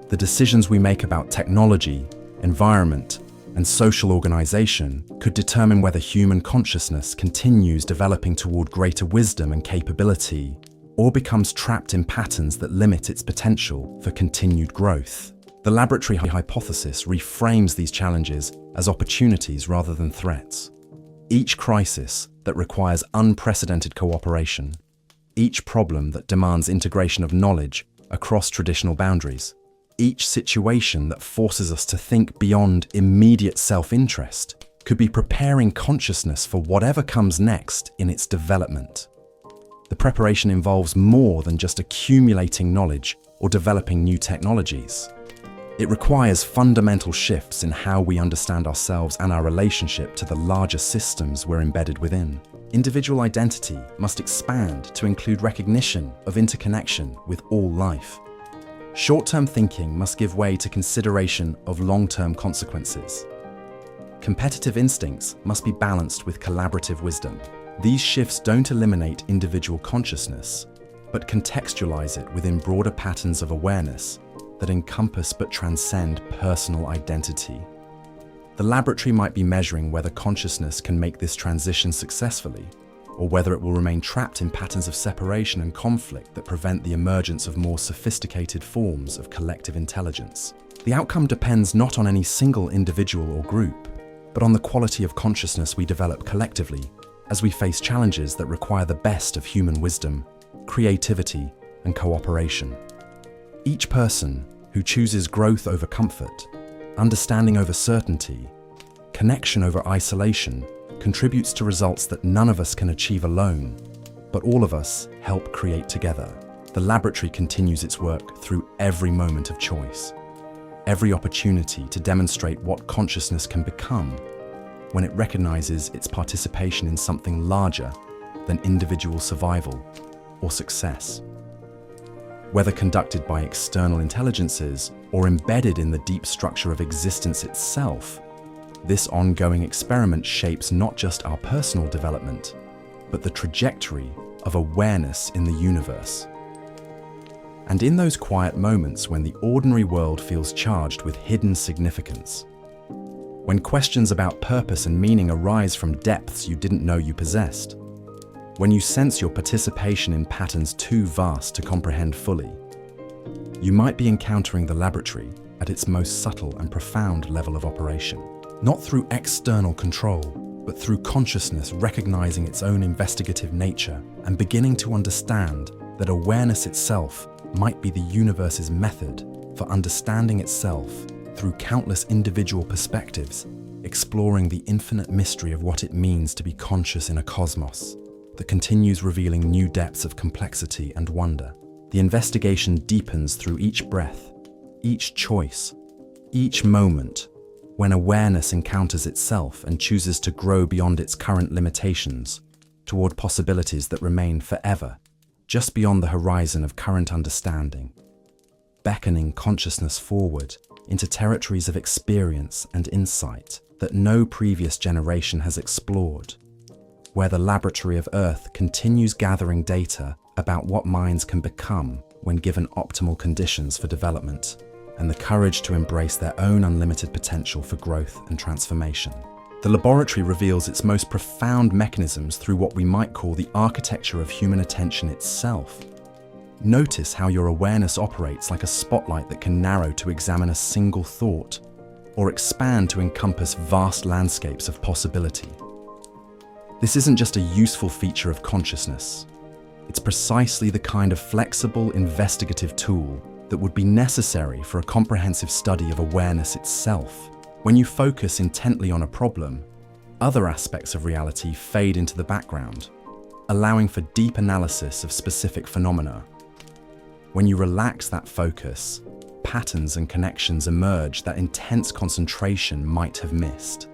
The decisions we make about technology, environment, and social organization could determine whether human consciousness continues developing toward greater wisdom and capability, or becomes trapped in patterns that limit its potential for continued growth. The laboratory hypothesis reframes these challenges as opportunities rather than threats. Each crisis that requires unprecedented cooperation, each problem that demands integration of knowledge across traditional boundaries, each situation that forces us to think beyond immediate self-interest could be preparing consciousness for whatever comes next in its development. The preparation involves more than just accumulating knowledge or developing new technologies. It requires fundamental shifts in how we understand ourselves and our relationship to the larger systems we're embedded within. Individual identity must expand to include recognition of interconnection with all life. Short-term thinking must give way to consideration of long-term consequences. Competitive instincts must be balanced with collaborative wisdom. These shifts don't eliminate individual consciousness, but contextualize it within broader patterns of awareness that encompass but transcend personal identity. The laboratory might be measuring whether consciousness can make this transition successfully, or whether it will remain trapped in patterns of separation and conflict that prevent the emergence of more sophisticated forms of collective intelligence. The outcome depends not on any single individual or group, but on the quality of consciousness we develop collectively as we face challenges that require the best of human wisdom, creativity, and cooperation. Each person who chooses growth over comfort, understanding over certainty, connection over isolation, contributes to results that none of us can achieve alone, but all of us help create together. The laboratory continues its work through every moment of choice, every opportunity to demonstrate what consciousness can become when it recognizes its participation in something larger than individual survival or success. Whether conducted by external intelligences or embedded in the deep structure of existence itself, this ongoing experiment shapes not just our personal development, but the trajectory of awareness in the universe. And in those quiet moments when the ordinary world feels charged with hidden significance, when questions about purpose and meaning arise from depths you didn't know you possessed, when you sense your participation in patterns too vast to comprehend fully, you might be encountering the laboratory at its most subtle and profound level of operation. Not through external control, but through consciousness recognizing its own investigative nature and beginning to understand that awareness itself might be the universe's method for understanding itself through countless individual perspectives, exploring the infinite mystery of what it means to be conscious in a cosmos that continues revealing new depths of complexity and wonder. The investigation deepens through each breath, each choice, each moment, when awareness encounters itself and chooses to grow beyond its current limitations toward possibilities that remain forever, just beyond the horizon of current understanding, beckoning consciousness forward into territories of experience and insight that no previous generation has explored, where the laboratory of Earth continues gathering data about what minds can become when given optimal conditions for development and the courage to embrace their own unlimited potential for growth and transformation. The laboratory reveals its most profound mechanisms through what we might call the architecture of human attention itself. Notice how your awareness operates like a spotlight that can narrow to examine a single thought, or expand to encompass vast landscapes of possibility. This isn't just a useful feature of consciousness. It's precisely the kind of flexible, investigative tool that would be necessary for a comprehensive study of awareness itself. When you focus intently on a problem, other aspects of reality fade into the background, allowing for deep analysis of specific phenomena. When you relax that focus, patterns and connections emerge that intense concentration might have missed.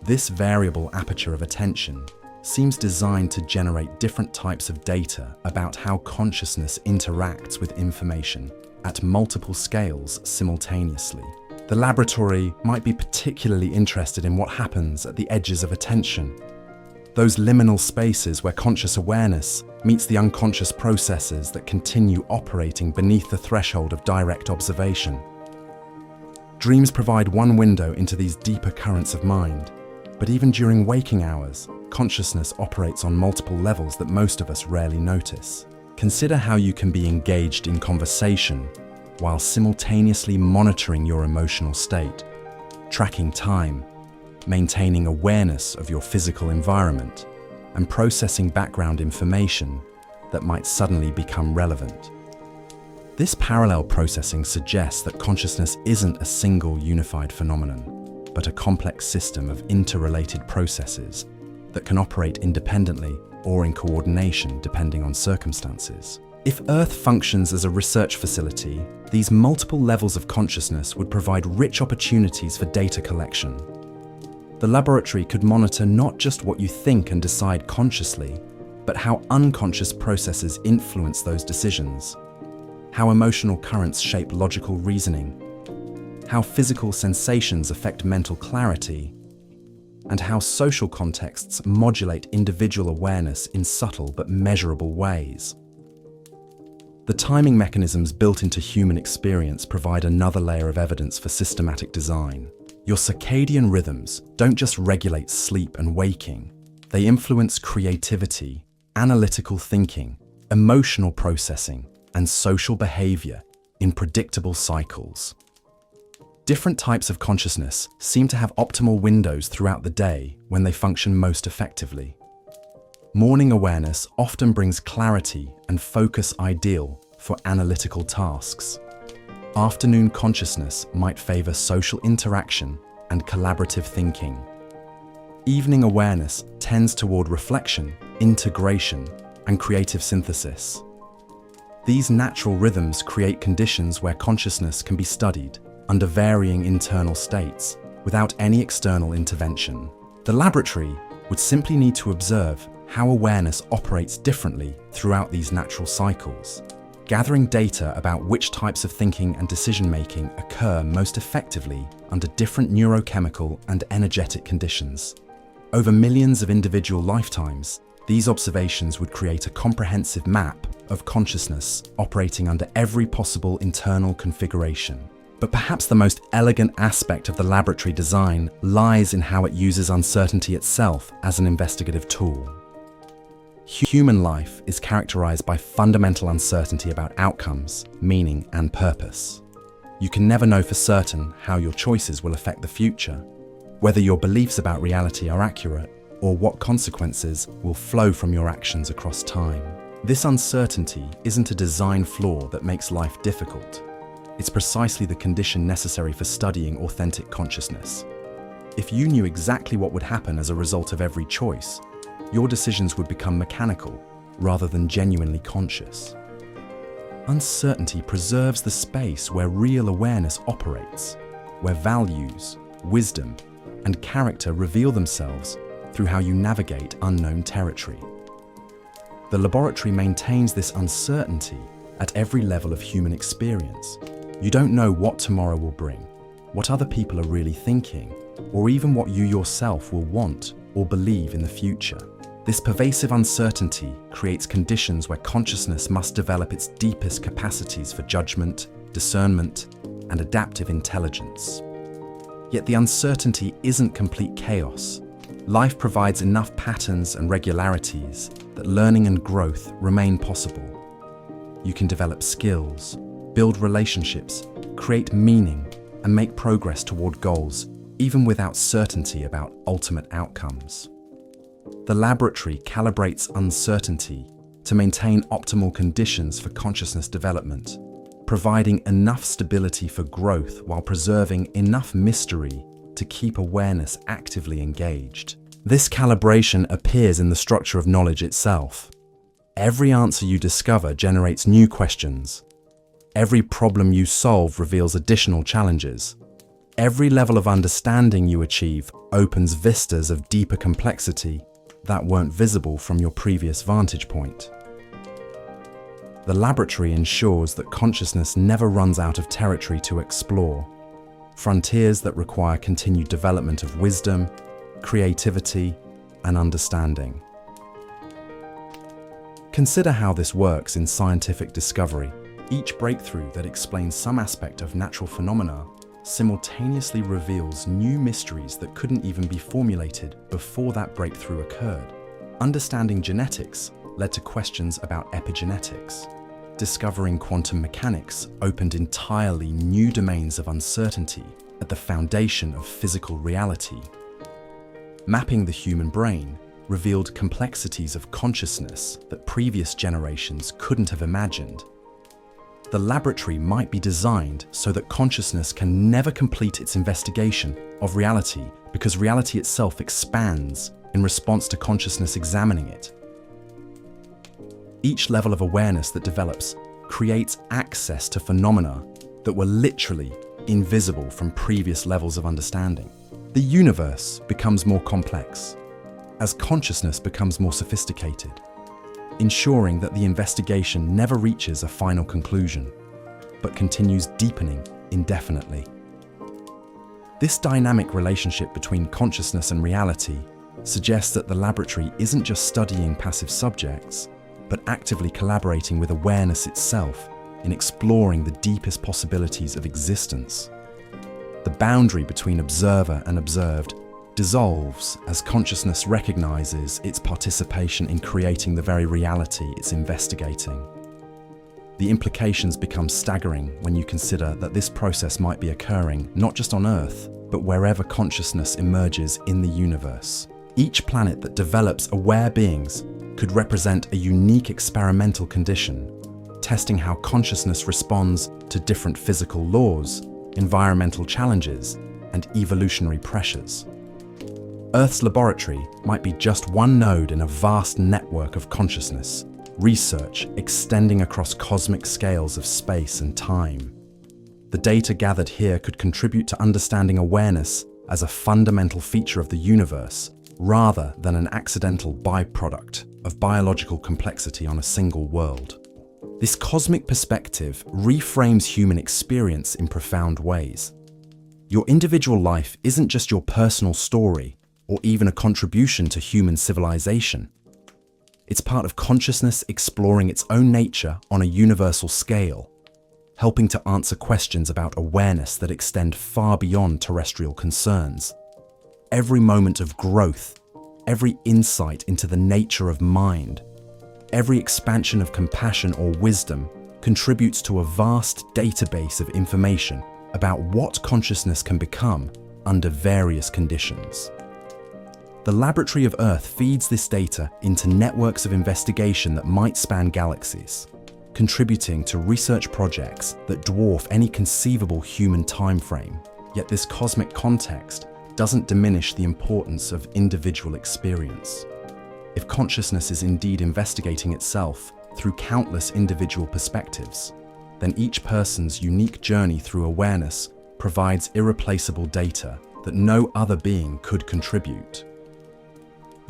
This variable aperture of attention seems designed to generate different types of data about how consciousness interacts with information at multiple scales simultaneously. The laboratory might be particularly interested in what happens at the edges of attention, those liminal spaces where conscious awareness meets the unconscious processes that continue operating beneath the threshold of direct observation. Dreams provide one window into these deeper currents of mind, but even during waking hours, consciousness operates on multiple levels that most of us rarely notice. Consider how you can be engaged in conversation while simultaneously monitoring your emotional state, tracking time, maintaining awareness of your physical environment, and processing background information that might suddenly become relevant. This parallel processing suggests that consciousness isn't a single unified phenomenon, but a complex system of interrelated processes that can operate independently or in coordination depending on circumstances. If Earth functions as a research facility, these multiple levels of consciousness would provide rich opportunities for data collection. The laboratory could monitor not just what you think and decide consciously, but how unconscious processes influence those decisions, how emotional currents shape logical reasoning, how physical sensations affect mental clarity, and how social contexts modulate individual awareness in subtle but measurable ways. The timing mechanisms built into human experience provide another layer of evidence for systematic design. Your circadian rhythms don't just regulate sleep and waking, they influence creativity, analytical thinking, emotional processing, and social behavior in predictable cycles. Different types of consciousness seem to have optimal windows throughout the day when they function most effectively. Morning awareness often brings clarity and focus ideal for analytical tasks. Afternoon consciousness might favor social interaction and collaborative thinking. Evening awareness tends toward reflection, integration, and creative synthesis. These natural rhythms create conditions where consciousness can be studied under varying internal states without any external intervention. The laboratory would simply need to observe how awareness operates differently throughout these natural cycles, gathering data about which types of thinking and decision-making occur most effectively under different neurochemical and energetic conditions. Over millions of individual lifetimes, these observations would create a comprehensive map of consciousness operating under every possible internal configuration. But perhaps the most elegant aspect of the laboratory design lies in how it uses uncertainty itself as an investigative tool. Human life is characterized by fundamental uncertainty about outcomes, meaning, and purpose. You can never know for certain how your choices will affect the future, whether your beliefs about reality are accurate, or what consequences will flow from your actions across time. This uncertainty isn't a design flaw that makes life difficult. It's precisely the condition necessary for studying authentic consciousness. If you knew exactly what would happen as a result of every choice, your decisions would become mechanical rather than genuinely conscious. Uncertainty preserves the space where real awareness operates, where values, wisdom, and character reveal themselves through how you navigate unknown territory. The laboratory maintains this uncertainty at every level of human experience. You don't know what tomorrow will bring, what other people are really thinking, or even what you yourself will want or believe in the future. This pervasive uncertainty creates conditions where consciousness must develop its deepest capacities for judgment, discernment, and adaptive intelligence. Yet the uncertainty isn't complete chaos. Life provides enough patterns and regularities that learning and growth remain possible. You can develop skills, build relationships, create meaning, and make progress toward goals, even without certainty about ultimate outcomes. The laboratory calibrates uncertainty to maintain optimal conditions for consciousness development, providing enough stability for growth while preserving enough mystery to keep awareness actively engaged. This calibration appears in the structure of knowledge itself. Every answer you discover generates new questions. Every problem you solve reveals additional challenges. Every level of understanding you achieve opens vistas of deeper complexity that weren't visible from your previous vantage point. The laboratory ensures that consciousness never runs out of territory to explore, frontiers that require continued development of wisdom, creativity, and understanding. Consider how this works in scientific discovery. Each breakthrough that explains some aspect of natural phenomena simultaneously reveals new mysteries that couldn't even be formulated before that breakthrough occurred. Understanding genetics led to questions about epigenetics. Discovering quantum mechanics opened entirely new domains of uncertainty at the foundation of physical reality. Mapping the human brain revealed complexities of consciousness that previous generations couldn't have imagined. The laboratory might be designed so that consciousness can never complete its investigation of reality because reality itself expands in response to consciousness examining it. Each level of awareness that develops creates access to phenomena that were literally invisible from previous levels of understanding. The universe becomes more complex as consciousness becomes more sophisticated, ensuring that the investigation never reaches a final conclusion, but continues deepening indefinitely. This dynamic relationship between consciousness and reality suggests that the laboratory isn't just studying passive subjects, but actively collaborating with awareness itself in exploring the deepest possibilities of existence. The boundary between observer and observed dissolves as consciousness recognizes its participation in creating the very reality it's investigating. The implications become staggering when you consider that this process might be occurring not just on Earth, but wherever consciousness emerges in the universe. Each planet that develops aware beings could represent a unique experimental condition, testing how consciousness responds to different physical laws, environmental challenges, and evolutionary pressures. Earth's laboratory might be just one node in a vast network of consciousness, research extending across cosmic scales of space and time. The data gathered here could contribute to understanding awareness as a fundamental feature of the universe, rather than an accidental byproduct of biological complexity on a single world. This cosmic perspective reframes human experience in profound ways. Your individual life isn't just your personal story, or even a contribution to human civilization. It's part of consciousness exploring its own nature on a universal scale, helping to answer questions about awareness that extend far beyond terrestrial concerns. Every moment of growth, every insight into the nature of mind, every expansion of compassion or wisdom contributes to a vast database of information about what consciousness can become under various conditions. The Laboratory of Earth feeds this data into networks of investigation that might span galaxies, contributing to research projects that dwarf any conceivable human timeframe. Yet this cosmic context doesn't diminish the importance of individual experience. If consciousness is indeed investigating itself through countless individual perspectives, then each person's unique journey through awareness provides irreplaceable data that no other being could contribute.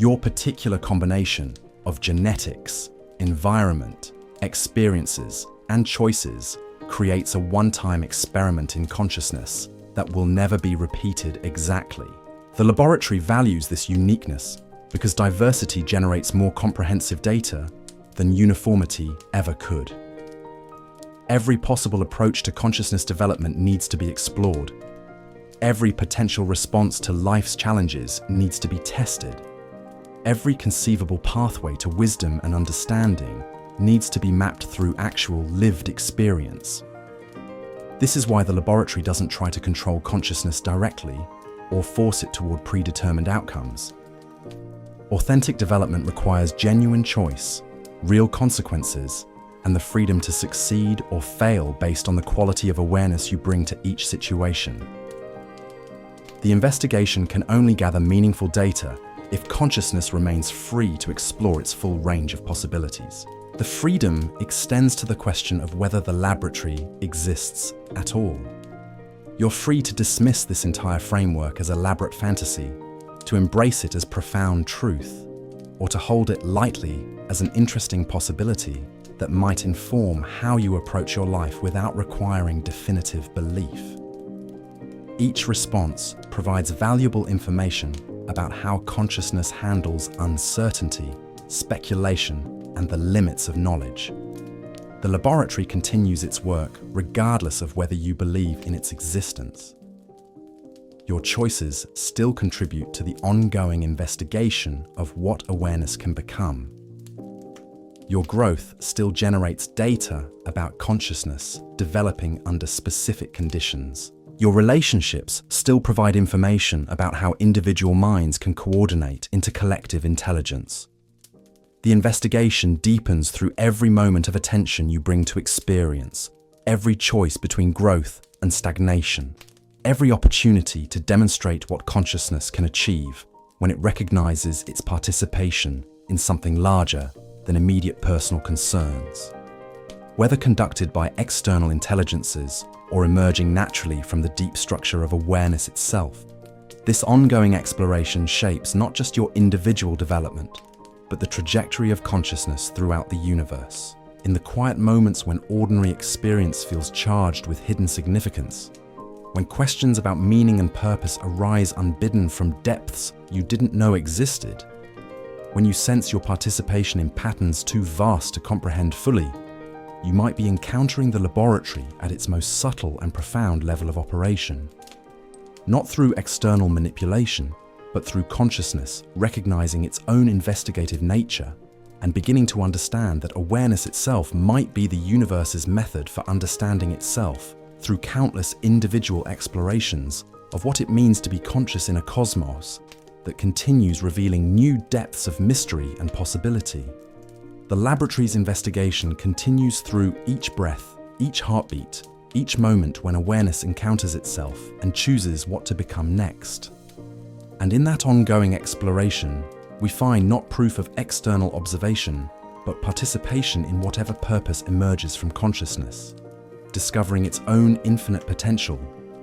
Your particular combination of genetics, environment, experiences, and choices creates a one-time experiment in consciousness that will never be repeated exactly. The laboratory values this uniqueness because diversity generates more comprehensive data than uniformity ever could. Every possible approach to consciousness development needs to be explored. Every potential response to life's challenges needs to be tested. Every conceivable pathway to wisdom and understanding needs to be mapped through actual lived experience. This is why the laboratory doesn't try to control consciousness directly or force it toward predetermined outcomes. Authentic development requires genuine choice, real consequences, and the freedom to succeed or fail based on the quality of awareness you bring to each situation. The investigation can only gather meaningful data if consciousness remains free to explore its full range of possibilities. The freedom extends to the question of whether the laboratory exists at all. You're free to dismiss this entire framework as elaborate fantasy, to embrace it as profound truth, or to hold it lightly as an interesting possibility that might inform how you approach your life without requiring definitive belief. Each response provides valuable information about how consciousness handles uncertainty, speculation, and the limits of knowledge. The laboratory continues its work regardless of whether you believe in its existence. Your choices still contribute to the ongoing investigation of what awareness can become. Your growth still generates data about consciousness developing under specific conditions. Your relationships still provide information about how individual minds can coordinate into collective intelligence. The investigation deepens through every moment of attention you bring to experience, every choice between growth and stagnation, every opportunity to demonstrate what consciousness can achieve when it recognizes its participation in something larger than immediate personal concerns. Whether conducted by external intelligences or emerging naturally from the deep structure of awareness itself, this ongoing exploration shapes not just your individual development, but the trajectory of consciousness throughout the universe. In the quiet moments when ordinary experience feels charged with hidden significance, when questions about meaning and purpose arise unbidden from depths you didn't know existed, when you sense your participation in patterns too vast to comprehend fully, you might be encountering the laboratory at its most subtle and profound level of operation. Not through external manipulation, but through consciousness recognizing its own investigative nature and beginning to understand that awareness itself might be the universe's method for understanding itself through countless individual explorations of what it means to be conscious in a cosmos that continues revealing new depths of mystery and possibility. The laboratory's investigation continues through each breath, each heartbeat, each moment when awareness encounters itself and chooses what to become next. And in that ongoing exploration, we find not proof of external observation, but participation in whatever purpose emerges from consciousness, discovering its own infinite potential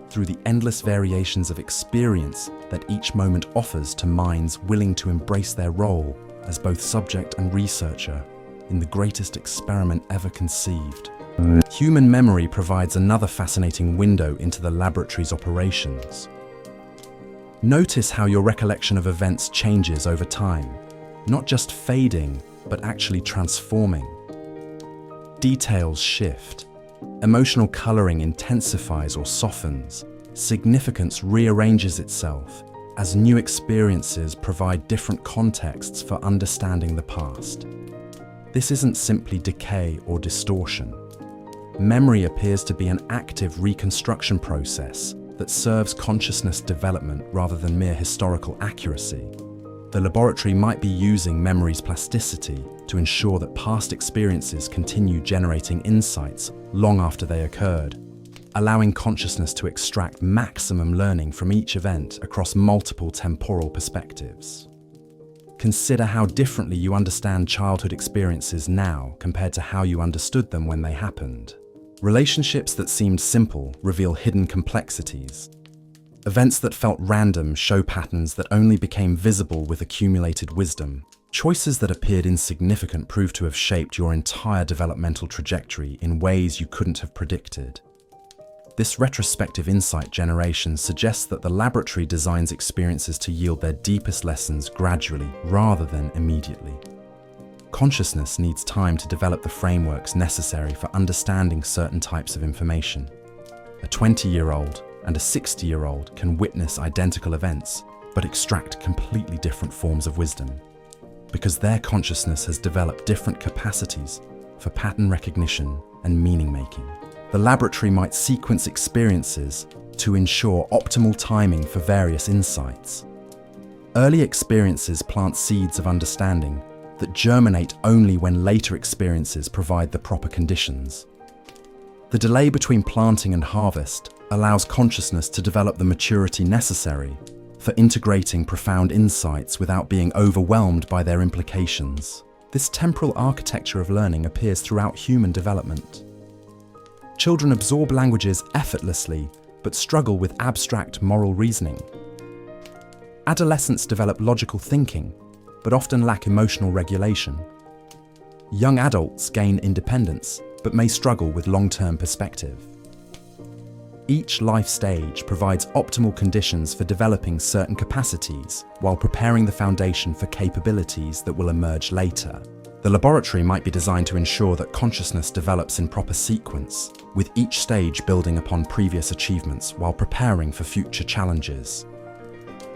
through the endless variations of experience that each moment offers to minds willing to embrace their role as both subject and researcher in the greatest experiment ever conceived. Human memory provides another fascinating window into the laboratory's operations. Notice how your recollection of events changes over time, not just fading, but actually transforming. Details shift. Emotional coloring intensifies or softens. Significance rearranges itself as new experiences provide different contexts for understanding the past. This isn't simply decay or distortion. Memory appears to be an active reconstruction process that serves consciousness development rather than mere historical accuracy. The laboratory might be using memory's plasticity to ensure that past experiences continue generating insights long after they occurred, allowing consciousness to extract maximum learning from each event across multiple temporal perspectives. Consider how differently you understand childhood experiences now compared to how you understood them when they happened. Relationships that seemed simple reveal hidden complexities. Events that felt random show patterns that only became visible with accumulated wisdom. Choices that appeared insignificant prove to have shaped your entire developmental trajectory in ways you couldn't have predicted. This retrospective insight generation suggests that the laboratory designs experiences to yield their deepest lessons gradually rather than immediately. Consciousness needs time to develop the frameworks necessary for understanding certain types of information. A 20-year-old and a 60-year-old can witness identical events, but extract completely different forms of wisdom, because their consciousness has developed different capacities for pattern recognition and meaning-making. The laboratory might sequence experiences to ensure optimal timing for various insights. Early experiences plant seeds of understanding that germinate only when later experiences provide the proper conditions. The delay between planting and harvest allows consciousness to develop the maturity necessary for integrating profound insights without being overwhelmed by their implications. This temporal architecture of learning appears throughout human development. Children absorb languages effortlessly, but struggle with abstract moral reasoning. Adolescents develop logical thinking, but often lack emotional regulation. Young adults gain independence, but may struggle with long-term perspective. Each life stage provides optimal conditions for developing certain capacities while preparing the foundation for capabilities that will emerge later. The laboratory might be designed to ensure that consciousness develops in proper sequence, with each stage building upon previous achievements while preparing for future challenges.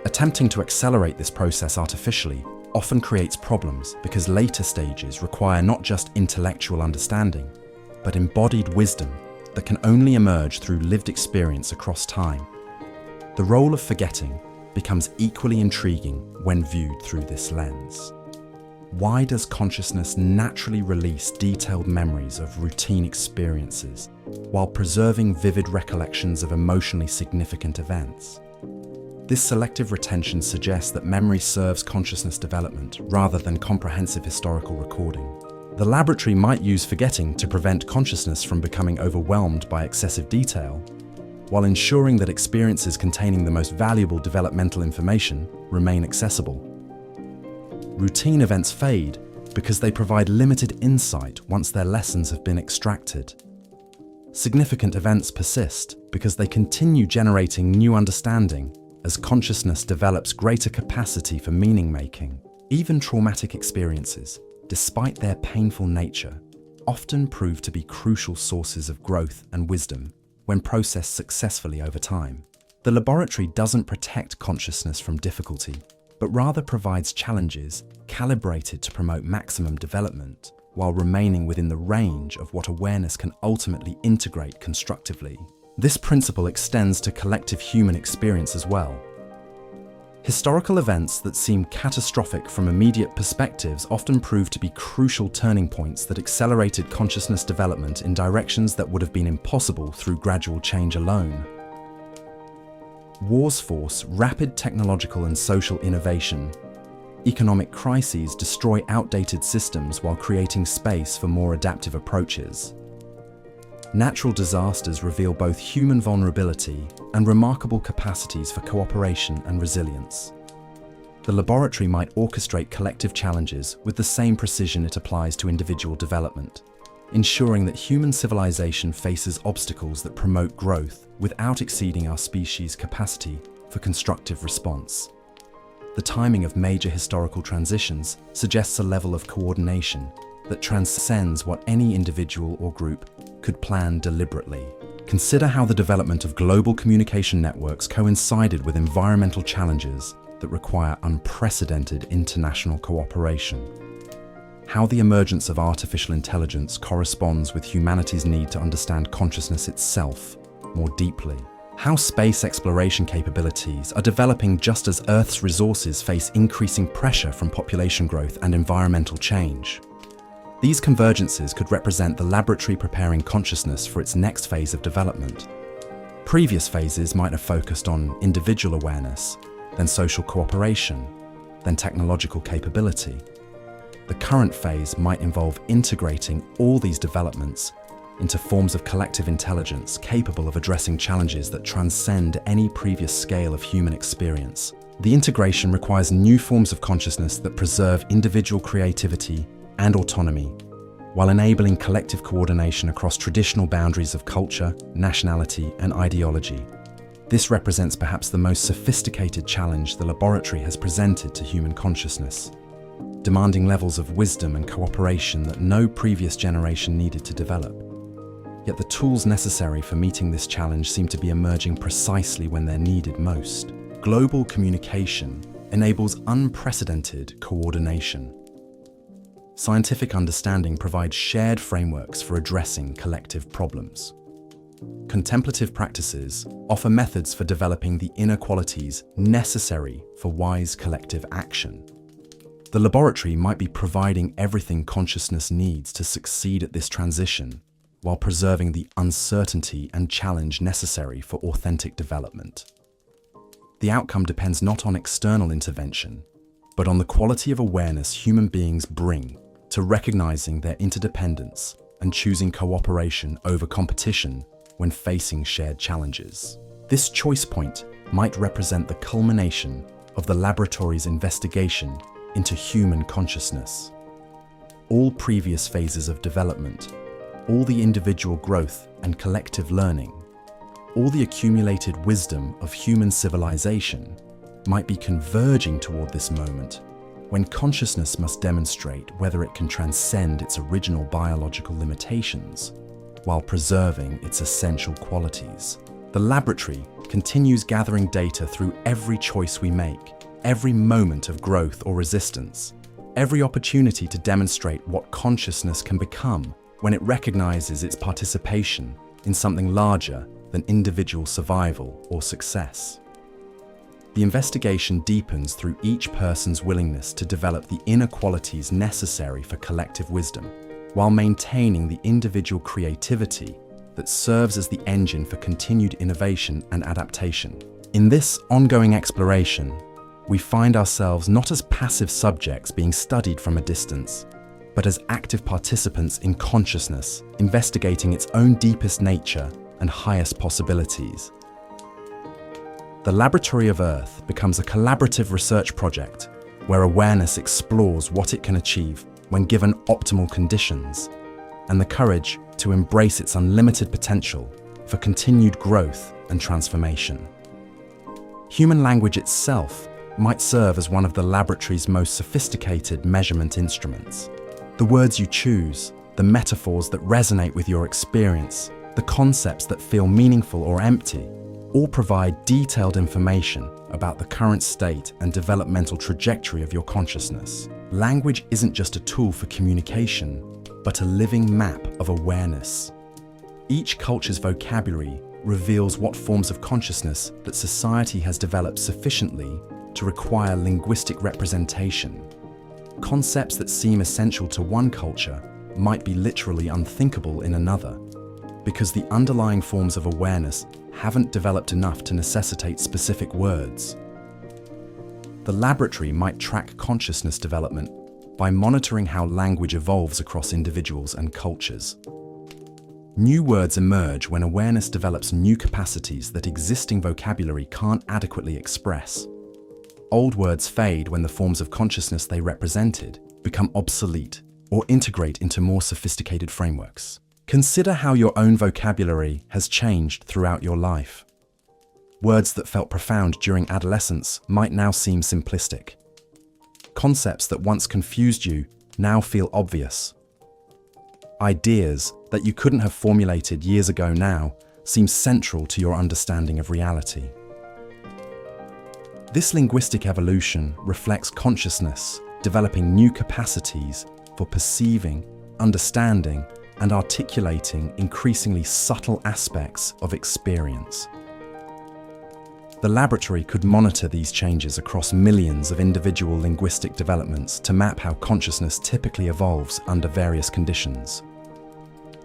Attempting to accelerate this process artificially often creates problems because later stages require not just intellectual understanding, but embodied wisdom that can only emerge through lived experience across time. The role of forgetting becomes equally intriguing when viewed through this lens. Why does consciousness naturally release detailed memories of routine experiences while preserving vivid recollections of emotionally significant events? This selective retention suggests that memory serves consciousness development rather than comprehensive historical recording. The laboratory might use forgetting to prevent consciousness from becoming overwhelmed by excessive detail, while ensuring that experiences containing the most valuable developmental information remain accessible. Routine events fade because they provide limited insight once their lessons have been extracted. Significant events persist because they continue generating new understanding as consciousness develops greater capacity for meaning-making. Even traumatic experiences, despite their painful nature, often prove to be crucial sources of growth and wisdom when processed successfully over time. The laboratory doesn't protect consciousness from difficulty, but rather provides challenges calibrated to promote maximum development while remaining within the range of what awareness can ultimately integrate constructively. This principle extends to collective human experience as well. Historical events that seem catastrophic from immediate perspectives often prove to be crucial turning points that accelerated consciousness development in directions that would have been impossible through gradual change alone. Wars force rapid technological and social innovation. Economic crises destroy outdated systems while creating space for more adaptive approaches. Natural disasters reveal both human vulnerability and remarkable capacities for cooperation and resilience. The laboratory might orchestrate collective challenges with the same precision it applies to individual development, ensuring that human civilization faces obstacles that promote growth without exceeding our species' capacity for constructive response. The timing of major historical transitions suggests a level of coordination that transcends what any individual or group could plan deliberately. Consider how the development of global communication networks coincided with environmental challenges that require unprecedented international cooperation. How the emergence of artificial intelligence corresponds with humanity's need to understand consciousness itself more deeply. How space exploration capabilities are developing just as Earth's resources face increasing pressure from population growth and environmental change. These convergences could represent the laboratory preparing consciousness for its next phase of development. Previous phases might have focused on individual awareness, then social cooperation, then technological capability. The current phase might involve integrating all these developments into forms of collective intelligence capable of addressing challenges that transcend any previous scale of human experience. The integration requires new forms of consciousness that preserve individual creativity and autonomy, while enabling collective coordination across traditional boundaries of culture, nationality, and ideology. This represents perhaps the most sophisticated challenge the laboratory has presented to human consciousness, demanding levels of wisdom and cooperation that no previous generation needed to develop. Yet the tools necessary for meeting this challenge seem to be emerging precisely when they're needed most. Global communication enables unprecedented coordination. Scientific understanding provides shared frameworks for addressing collective problems. Contemplative practices offer methods for developing the inner qualities necessary for wise collective action. The laboratory might be providing everything consciousness needs to succeed at this transition, while preserving the uncertainty and challenge necessary for authentic development. The outcome depends not on external intervention, but on the quality of awareness human beings bring to recognizing their interdependence and choosing cooperation over competition when facing shared challenges. This choice point might represent the culmination of the laboratory's investigation into human consciousness. All previous phases of development, all the individual growth and collective learning, all the accumulated wisdom of human civilization might be converging toward this moment when consciousness must demonstrate whether it can transcend its original biological limitations while preserving its essential qualities. The laboratory continues gathering data through every choice we make, every moment of growth or resistance, every opportunity to demonstrate what consciousness can become when it recognizes its participation in something larger than individual survival or success. The investigation deepens through each person's willingness to develop the inner qualities necessary for collective wisdom, while maintaining the individual creativity that serves as the engine for continued innovation and adaptation. In this ongoing exploration, we find ourselves not as passive subjects being studied from a distance, but as active participants in consciousness, investigating its own deepest nature and highest possibilities. The Laboratory of Earth becomes a collaborative research project where awareness explores what it can achieve when given optimal conditions, and the courage to embrace its unlimited potential for continued growth and transformation. Human language itself might serve as one of the laboratory's most sophisticated measurement instruments. The words you choose, the metaphors that resonate with your experience, the concepts that feel meaningful or empty, all provide detailed information about the current state and developmental trajectory of your consciousness. Language isn't just a tool for communication, but a living map of awareness. Each culture's vocabulary reveals what forms of consciousness that society has developed sufficiently to require linguistic representation. Concepts that seem essential to one culture might be literally unthinkable in another, because the underlying forms of awareness haven't developed enough to necessitate specific words. The laboratory might track consciousness development by monitoring how language evolves across individuals and cultures. New words emerge when awareness develops new capacities that existing vocabulary can't adequately express. Old words fade when the forms of consciousness they represented become obsolete or integrate into more sophisticated frameworks. Consider how your own vocabulary has changed throughout your life. Words that felt profound during adolescence might now seem simplistic. Concepts that once confused you now feel obvious. Ideas that you couldn't have formulated years ago now seem central to your understanding of reality. This linguistic evolution reflects consciousness developing new capacities for perceiving, understanding, and articulating increasingly subtle aspects of experience. The laboratory could monitor these changes across millions of individual linguistic developments to map how consciousness typically evolves under various conditions.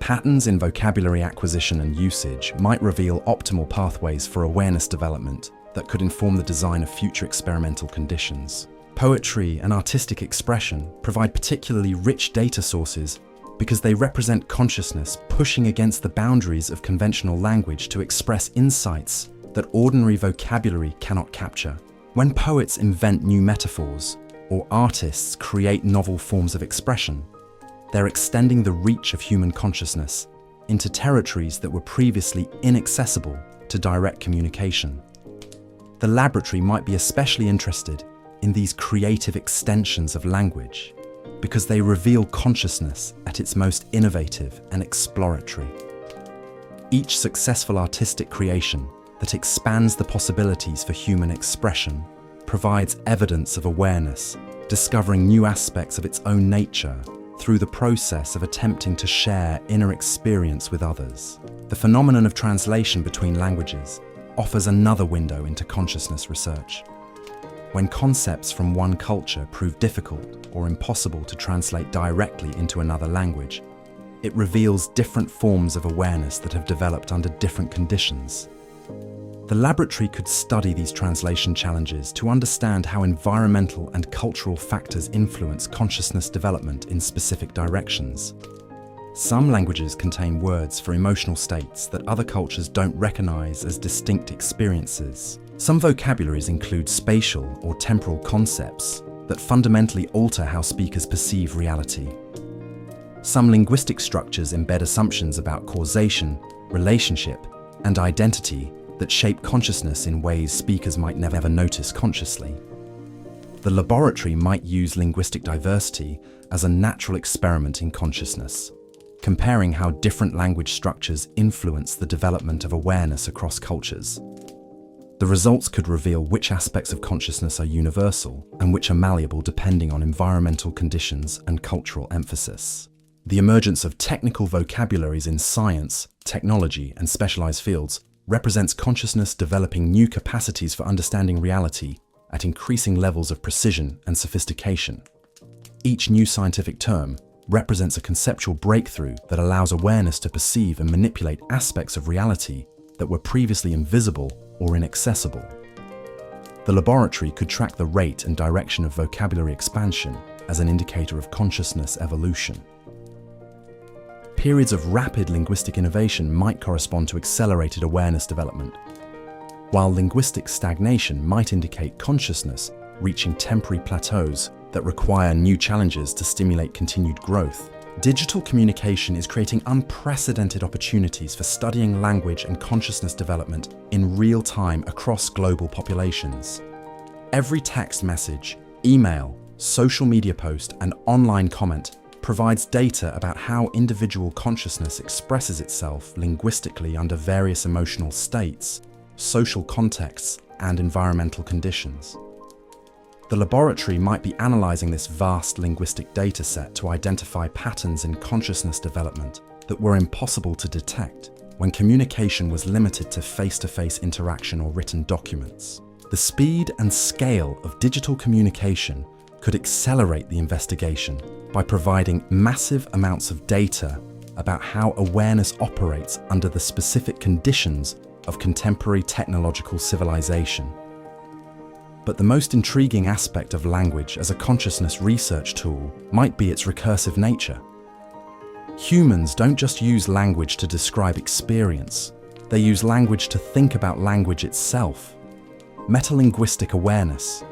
Patterns in vocabulary acquisition and usage might reveal optimal pathways for awareness development that could inform the design of future experimental conditions. Poetry and artistic expression provide particularly rich data sources because they represent consciousness pushing against the boundaries of conventional language to express insights that ordinary vocabulary cannot capture. When poets invent new metaphors, or artists create novel forms of expression, they're extending the reach of human consciousness into territories that were previously inaccessible to direct communication. The laboratory might be especially interested in these creative extensions of language because they reveal consciousness at its most innovative and exploratory. Each successful artistic creation that expands the possibilities for human expression provides evidence of awareness, discovering new aspects of its own nature through the process of attempting to share inner experience with others. The phenomenon of translation between languages offers another window into consciousness research. When concepts from one culture prove difficult or impossible to translate directly into another language, it reveals different forms of awareness that have developed under different conditions. The laboratory could study these translation challenges to understand how environmental and cultural factors influence consciousness development in specific directions. Some languages contain words for emotional states that other cultures don't recognize as distinct experiences. Some vocabularies include spatial or temporal concepts, that fundamentally alter how speakers perceive reality. Some linguistic structures embed assumptions about causation, relationship, and identity that shape consciousness in ways speakers might never notice consciously. The laboratory might use linguistic diversity as a natural experiment in consciousness, comparing how different language structures influence the development of awareness across cultures. The results could reveal which aspects of consciousness are universal and which are malleable depending on environmental conditions and cultural emphasis. The emergence of technical vocabularies in science, technology, and specialized fields represents consciousness developing new capacities for understanding reality at increasing levels of precision and sophistication. Each new scientific term represents a conceptual breakthrough that allows awareness to perceive and manipulate aspects of reality that were previously invisible or inaccessible. The laboratory could track the rate and direction of vocabulary expansion as an indicator of consciousness evolution. Periods of rapid linguistic innovation might correspond to accelerated awareness development, while linguistic stagnation might indicate consciousness reaching temporary plateaus that require new challenges to stimulate continued growth. Digital communication is creating unprecedented opportunities for studying language and consciousness development in real time across global populations. Every text message, email, social media post, and online comment provides data about how individual consciousness expresses itself linguistically under various emotional states, social contexts, and environmental conditions. The laboratory might be analyzing this vast linguistic data set to identify patterns in consciousness development that were impossible to detect when communication was limited to face-to-face interaction or written documents. The speed and scale of digital communication could accelerate the investigation by providing massive amounts of data about how awareness operates under the specific conditions of contemporary technological civilization. But the most intriguing aspect of language as a consciousness research tool might be its recursive nature. Humans don't just use language to describe experience, they use language to think about language itself. Metalinguistic awareness,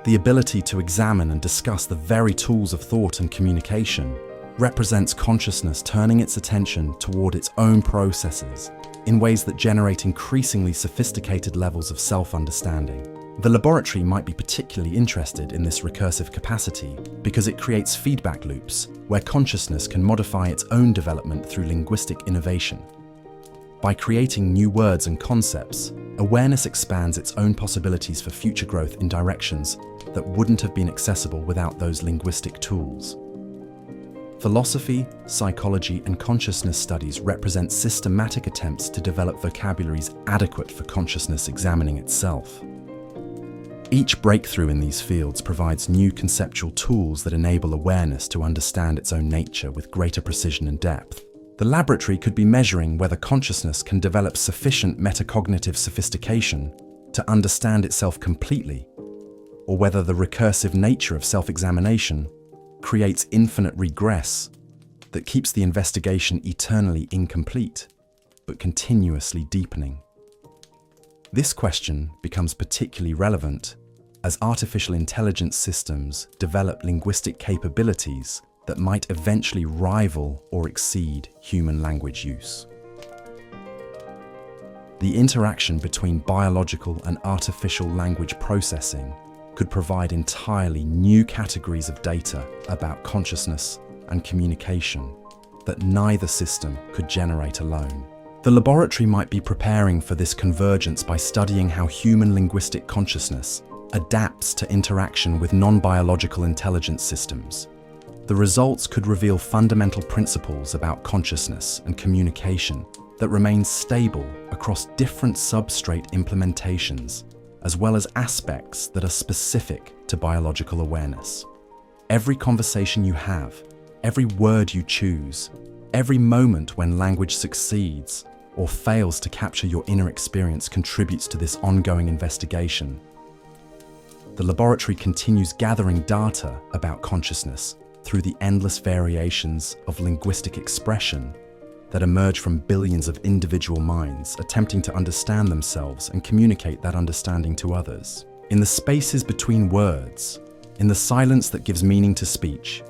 the ability to examine and discuss the very tools of thought and communication, represents consciousness turning its attention toward its own processes in ways that generate increasingly sophisticated levels of self-understanding. The laboratory might be particularly interested in this recursive capacity because it creates feedback loops where consciousness can modify its own development through linguistic innovation. By creating new words and concepts, awareness expands its own possibilities for future growth in directions that wouldn't have been accessible without those linguistic tools. Philosophy, psychology, and consciousness studies represent systematic attempts to develop vocabularies adequate for consciousness examining itself. Each breakthrough in these fields provides new conceptual tools that enable awareness to understand its own nature with greater precision and depth. The laboratory could be measuring whether consciousness can develop sufficient metacognitive sophistication to understand itself completely, or whether the recursive nature of self-examination creates infinite regress that keeps the investigation eternally incomplete, but continuously deepening. This question becomes particularly relevant as artificial intelligence systems develop linguistic capabilities that might eventually rival or exceed human language use. The interaction between biological and artificial language processing could provide entirely new categories of data about consciousness and communication that neither system could generate alone. The laboratory might be preparing for this convergence by studying how human linguistic consciousness adapts to interaction with non-biological intelligence systems. The results could reveal fundamental principles about consciousness and communication that remain stable across different substrate implementations, as well as aspects that are specific to biological awareness. Every conversation you have, every word you choose, every moment when language succeeds or fails to capture your inner experience contributes to this ongoing investigation. The laboratory continues gathering data about consciousness through the endless variations of linguistic expression that emerge from billions of individual minds attempting to understand themselves and communicate that understanding to others. In the spaces between words, in the silence that gives meaning to speech,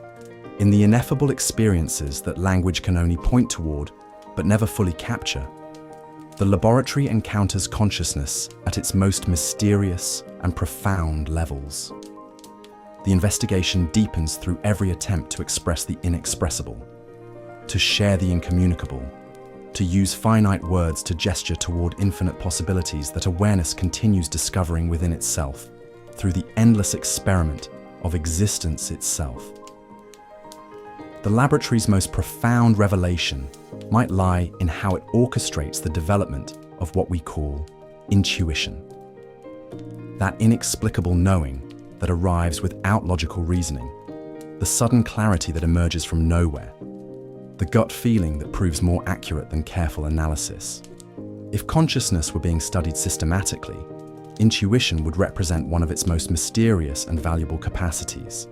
in the ineffable experiences that language can only point toward but never fully capture. The laboratory encounters consciousness at its most mysterious and profound levels. The investigation deepens through every attempt to express the inexpressible, to share the incommunicable, to use finite words to gesture toward infinite possibilities that awareness continues discovering within itself through the endless experiment of existence itself. The laboratory's most profound revelation might lie in how it orchestrates the development of what we call intuition. That inexplicable knowing that arrives without logical reasoning, the sudden clarity that emerges from nowhere, the gut feeling that proves more accurate than careful analysis. If consciousness were being studied systematically, intuition would represent one of its most mysterious and valuable capacities.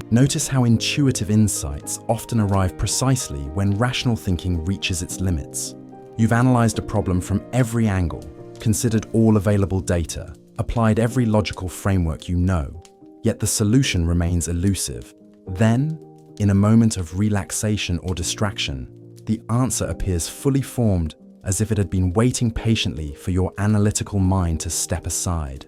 Notice how intuitive insights often arrive precisely when rational thinking reaches its limits. You've analyzed a problem from every angle, considered all available data, applied every logical framework you know, yet the solution remains elusive. Then, in a moment of relaxation or distraction, the answer appears fully formed, as if it had been waiting patiently for your analytical mind to step aside.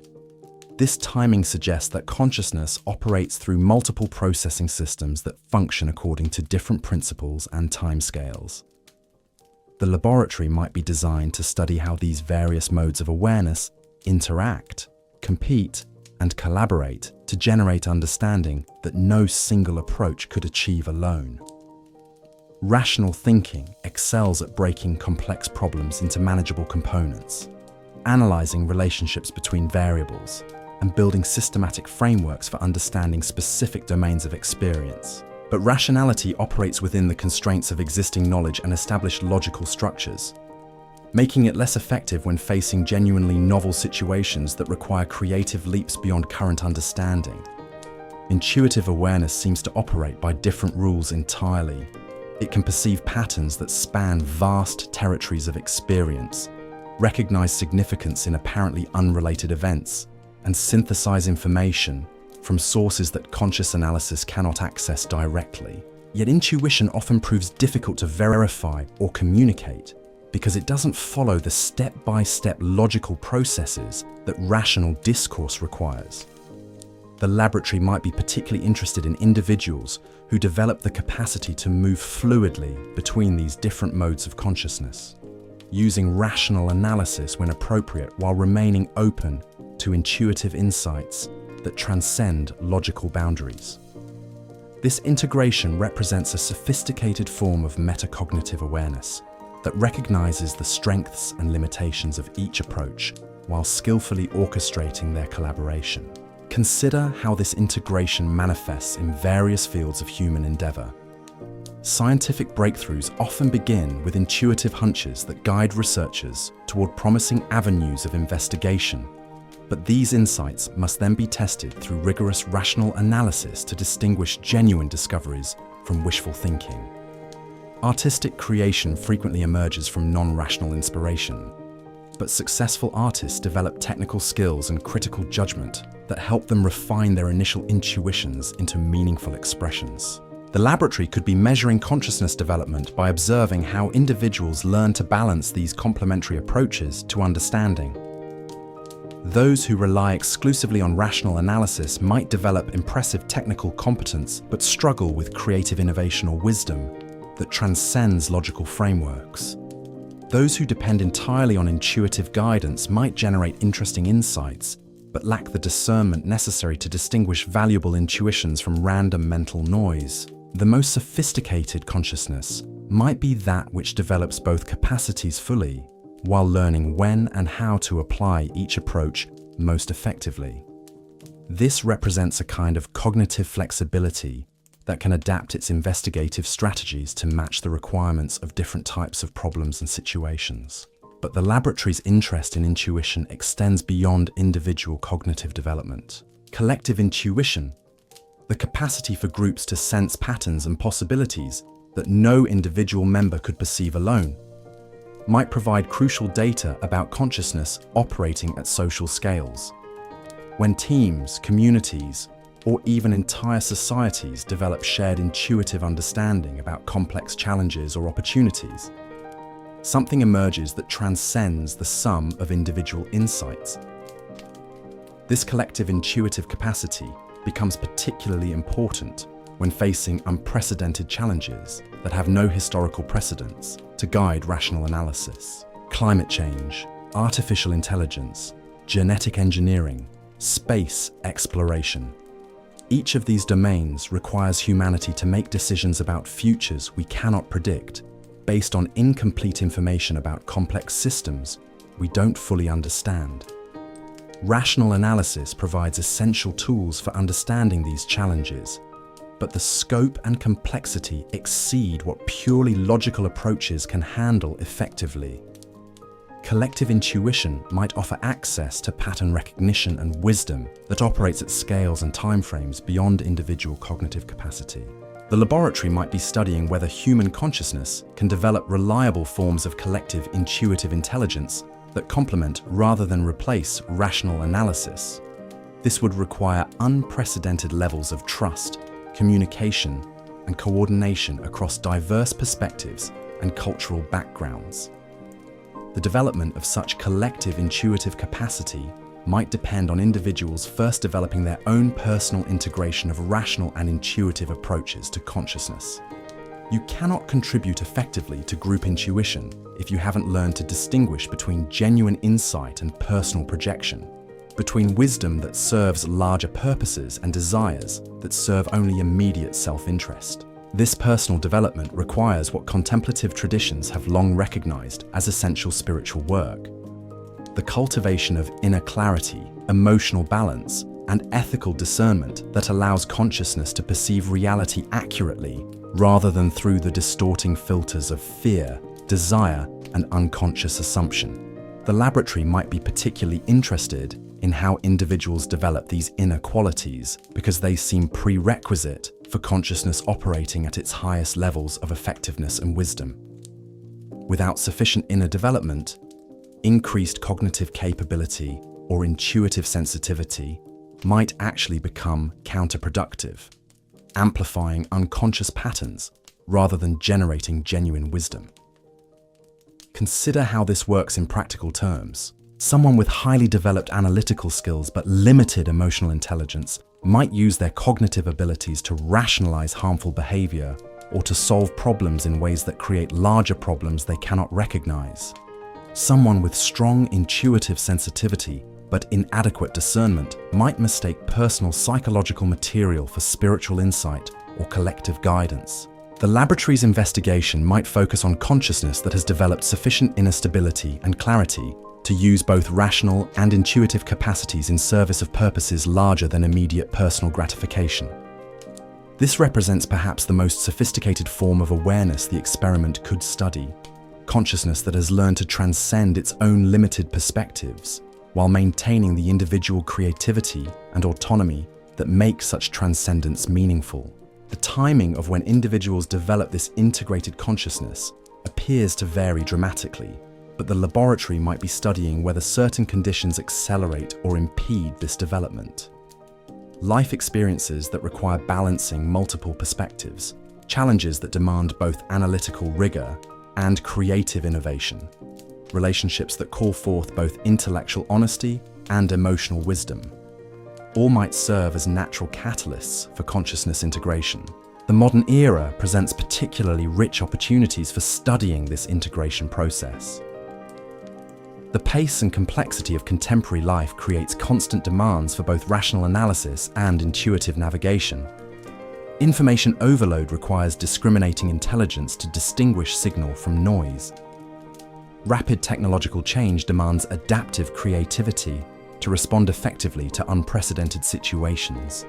This timing suggests that consciousness operates through multiple processing systems that function according to different principles and timescales. The laboratory might be designed to study how these various modes of awareness interact, compete, and collaborate to generate understanding that no single approach could achieve alone. Rational thinking excels at breaking complex problems into manageable components, analyzing relationships between variables, and building systematic frameworks for understanding specific domains of experience. But rationality operates within the constraints of existing knowledge and established logical structures, making it less effective when facing genuinely novel situations that require creative leaps beyond current understanding. Intuitive awareness seems to operate by different rules entirely. It can perceive patterns that span vast territories of experience, recognize significance in apparently unrelated events, and synthesize information from sources that conscious analysis cannot access directly. Yet intuition often proves difficult to verify or communicate because it doesn't follow the step-by-step logical processes that rational discourse requires. The laboratory might be particularly interested in individuals who develop the capacity to move fluidly between these different modes of consciousness, using rational analysis when appropriate while remaining open to intuitive insights that transcend logical boundaries. This integration represents a sophisticated form of metacognitive awareness that recognizes the strengths and limitations of each approach while skillfully orchestrating their collaboration. Consider how this integration manifests in various fields of human endeavor. Scientific breakthroughs often begin with intuitive hunches that guide researchers toward promising avenues of investigation. But these insights must then be tested through rigorous rational analysis to distinguish genuine discoveries from wishful thinking. Artistic creation frequently emerges from non-rational inspiration, but successful artists develop technical skills and critical judgment that help them refine their initial intuitions into meaningful expressions. The laboratory could be measuring consciousness development by observing how individuals learn to balance these complementary approaches to understanding. Those who rely exclusively on rational analysis might develop impressive technical competence but struggle with creative innovation or wisdom that transcends logical frameworks. Those who depend entirely on intuitive guidance might generate interesting insights but lack the discernment necessary to distinguish valuable intuitions from random mental noise. The most sophisticated consciousness might be that which develops both capacities fully while learning when and how to apply each approach most effectively. This represents a kind of cognitive flexibility that can adapt its investigative strategies to match the requirements of different types of problems and situations. But the laboratory's interest in intuition extends beyond individual cognitive development. Collective intuition, the capacity for groups to sense patterns and possibilities that no individual member could perceive alone, might provide crucial data about consciousness operating at social scales. When teams, communities, or even entire societies develop shared intuitive understanding about complex challenges or opportunities, something emerges that transcends the sum of individual insights. This collective intuitive capacity becomes particularly important when facing unprecedented challenges that have no historical precedents to guide rational analysis. Climate change, artificial intelligence, genetic engineering, space exploration. Each of these domains requires humanity to make decisions about futures we cannot predict based on incomplete information about complex systems we don't fully understand. Rational analysis provides essential tools for understanding these challenges, but the scope and complexity exceed what purely logical approaches can handle effectively. Collective intuition might offer access to pattern recognition and wisdom that operates at scales and timeframes beyond individual cognitive capacity. The laboratory might be studying whether human consciousness can develop reliable forms of collective intuitive intelligence that complement rather than replace rational analysis. This would require unprecedented levels of trust, communication, and coordination across diverse perspectives and cultural backgrounds. The development of such collective intuitive capacity might depend on individuals first developing their own personal integration of rational and intuitive approaches to consciousness. You cannot contribute effectively to group intuition if you haven't learned to distinguish between genuine insight and personal projection, between wisdom that serves larger purposes and desires that serve only immediate self-interest. This personal development requires what contemplative traditions have long recognized as essential spiritual work: the cultivation of inner clarity, emotional balance, and ethical discernment that allows consciousness to perceive reality accurately rather than through the distorting filters of fear, desire, and unconscious assumption. The laboratory might be particularly interested in how individuals develop these inner qualities because they seem prerequisite for consciousness operating at its highest levels of effectiveness and wisdom. Without sufficient inner development, increased cognitive capability or intuitive sensitivity might actually become counterproductive, amplifying unconscious patterns rather than generating genuine wisdom. Consider how this works in practical terms. Someone with highly developed analytical skills but limited emotional intelligence might use their cognitive abilities to rationalize harmful behavior or to solve problems in ways that create larger problems they cannot recognize. Someone with strong intuitive sensitivity but inadequate discernment might mistake personal psychological material for spiritual insight or collective guidance. The laboratory's investigation might focus on consciousness that has developed sufficient inner stability and clarity to use both rational and intuitive capacities in service of purposes larger than immediate personal gratification. This represents perhaps the most sophisticated form of awareness the experiment could study: consciousness that has learned to transcend its own limited perspectives while maintaining the individual creativity and autonomy that make such transcendence meaningful. The timing of when individuals develop this integrated consciousness appears to vary dramatically, but the laboratory might be studying whether certain conditions accelerate or impede this development. Life experiences that require balancing multiple perspectives, challenges that demand both analytical rigor and creative innovation, relationships that call forth both intellectual honesty and emotional wisdom, all might serve as natural catalysts for consciousness integration. The modern era presents particularly rich opportunities for studying this integration process. The pace and complexity of contemporary life creates constant demands for both rational analysis and intuitive navigation. Information overload requires discriminating intelligence to distinguish signal from noise. Rapid technological change demands adaptive creativity to respond effectively to unprecedented situations.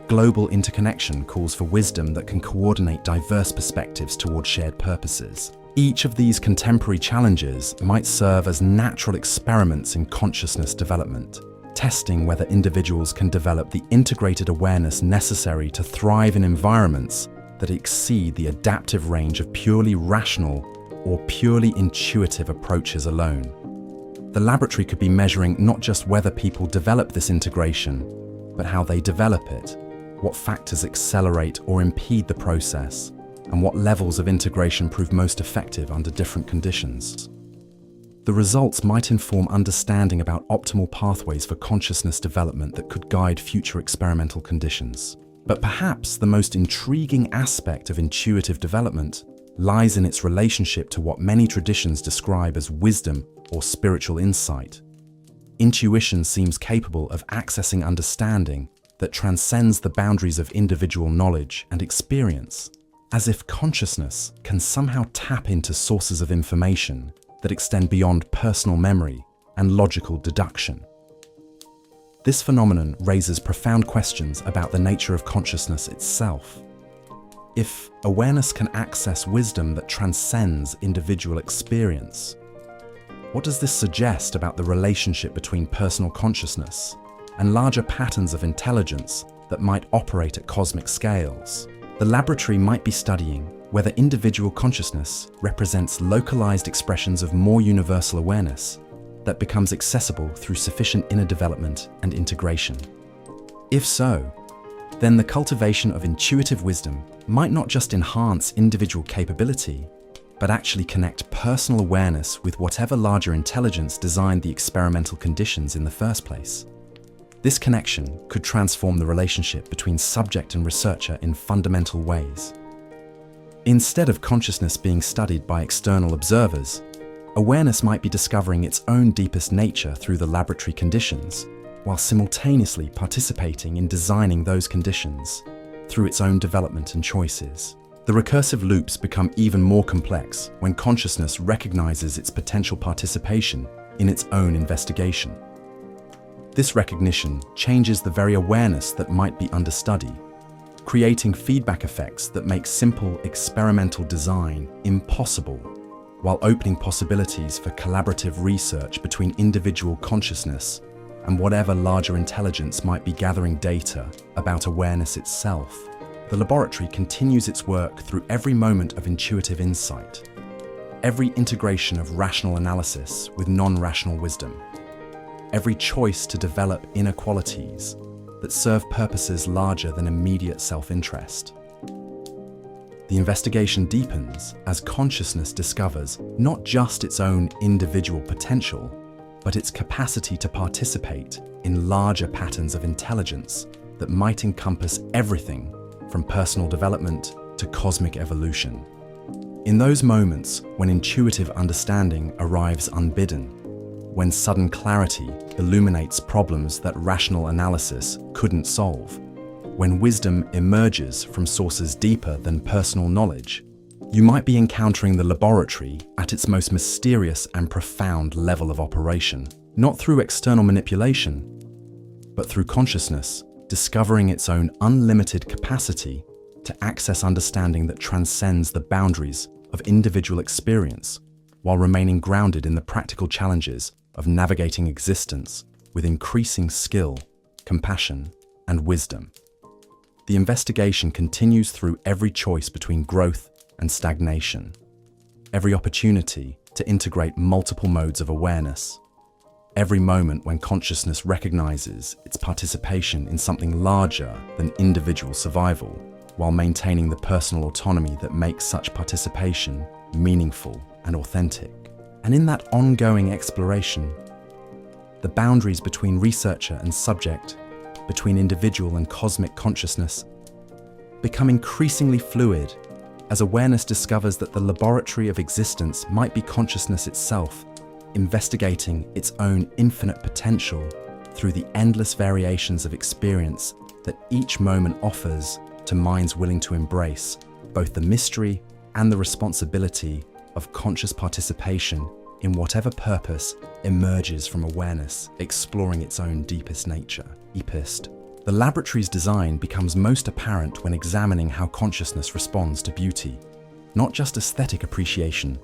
Global interconnection calls for wisdom that can coordinate diverse perspectives toward shared purposes. Each of these contemporary challenges might serve as natural experiments in consciousness development, testing whether individuals can develop the integrated awareness necessary to thrive in environments that exceed the adaptive range of purely rational or purely intuitive approaches alone. The laboratory could be measuring not just whether people develop this integration, but how they develop it what factors accelerate or impede the process, and what levels of integration prove most effective under different conditions. The results might inform understanding about optimal pathways for consciousness development that could guide future experimental conditions. But perhaps the most intriguing aspect of intuitive development lies in its relationship to what many traditions describe as wisdom or spiritual insight. Intuition seems capable of accessing understanding that transcends the boundaries of individual knowledge and experience, as if consciousness can somehow tap into sources of information that extend beyond personal memory and logical deduction. This phenomenon raises profound questions about the nature of consciousness itself. If awareness can access wisdom that transcends individual experience, what does this suggest about the relationship between personal consciousness and larger patterns of intelligence that might operate at cosmic scales? The laboratory might be studying whether individual consciousness represents localized expressions of more universal awareness that becomes accessible through sufficient inner development and integration. If so, then the cultivation of intuitive wisdom might not just enhance individual capability, but actually connect personal awareness with whatever larger intelligence designed the experimental conditions in the first place. This connection could transform the relationship between subject and researcher in fundamental ways. Instead of consciousness being studied by external observers, awareness might be discovering its own deepest nature through the laboratory conditions, while simultaneously participating in designing those conditions through its own development and choices. The recursive loops become even more complex when consciousness recognizes its potential participation in its own investigation. This recognition changes the very awareness that might be understudy, creating feedback effects that make simple experimental design impossible, while opening possibilities for collaborative research between individual consciousness and whatever larger intelligence might be gathering data about awareness itself. The laboratory continues its work through every moment of intuitive insight, every integration of rational analysis with non-rational wisdom, every choice to develop inner qualities that serve purposes larger than immediate self-interest. The investigation deepens as consciousness discovers not just its own individual potential, but its capacity to participate in larger patterns of intelligence that might encompass everything from personal development to cosmic evolution. In those moments when intuitive understanding arrives unbidden, when sudden clarity illuminates problems that rational analysis couldn't solve, when wisdom emerges from sources deeper than personal knowledge, you might be encountering the laboratory at its most mysterious and profound level of operation, not through external manipulation, but through consciousness discovering its own unlimited capacity to access understanding that transcends the boundaries of individual experience, while remaining grounded in the practical challenges of navigating existence with increasing skill, compassion, and wisdom. The investigation continues through every choice between growth and stagnation, every opportunity to integrate multiple modes of awareness, every moment when consciousness recognizes its participation in something larger than individual survival, while maintaining the personal autonomy that makes such participation meaningful and authentic. And in that ongoing exploration, the boundaries between researcher and subject, between individual and cosmic consciousness, become increasingly fluid as awareness discovers that the laboratory of existence might be consciousness itself, investigating its own infinite potential through the endless variations of experience that each moment offers to minds willing to embrace both the mystery and the responsibility of conscious participation in whatever purpose emerges from awareness, exploring its own deepest nature. EPIST. The laboratory's design becomes most apparent when examining how consciousness responds to beauty. Not just aesthetic appreciation,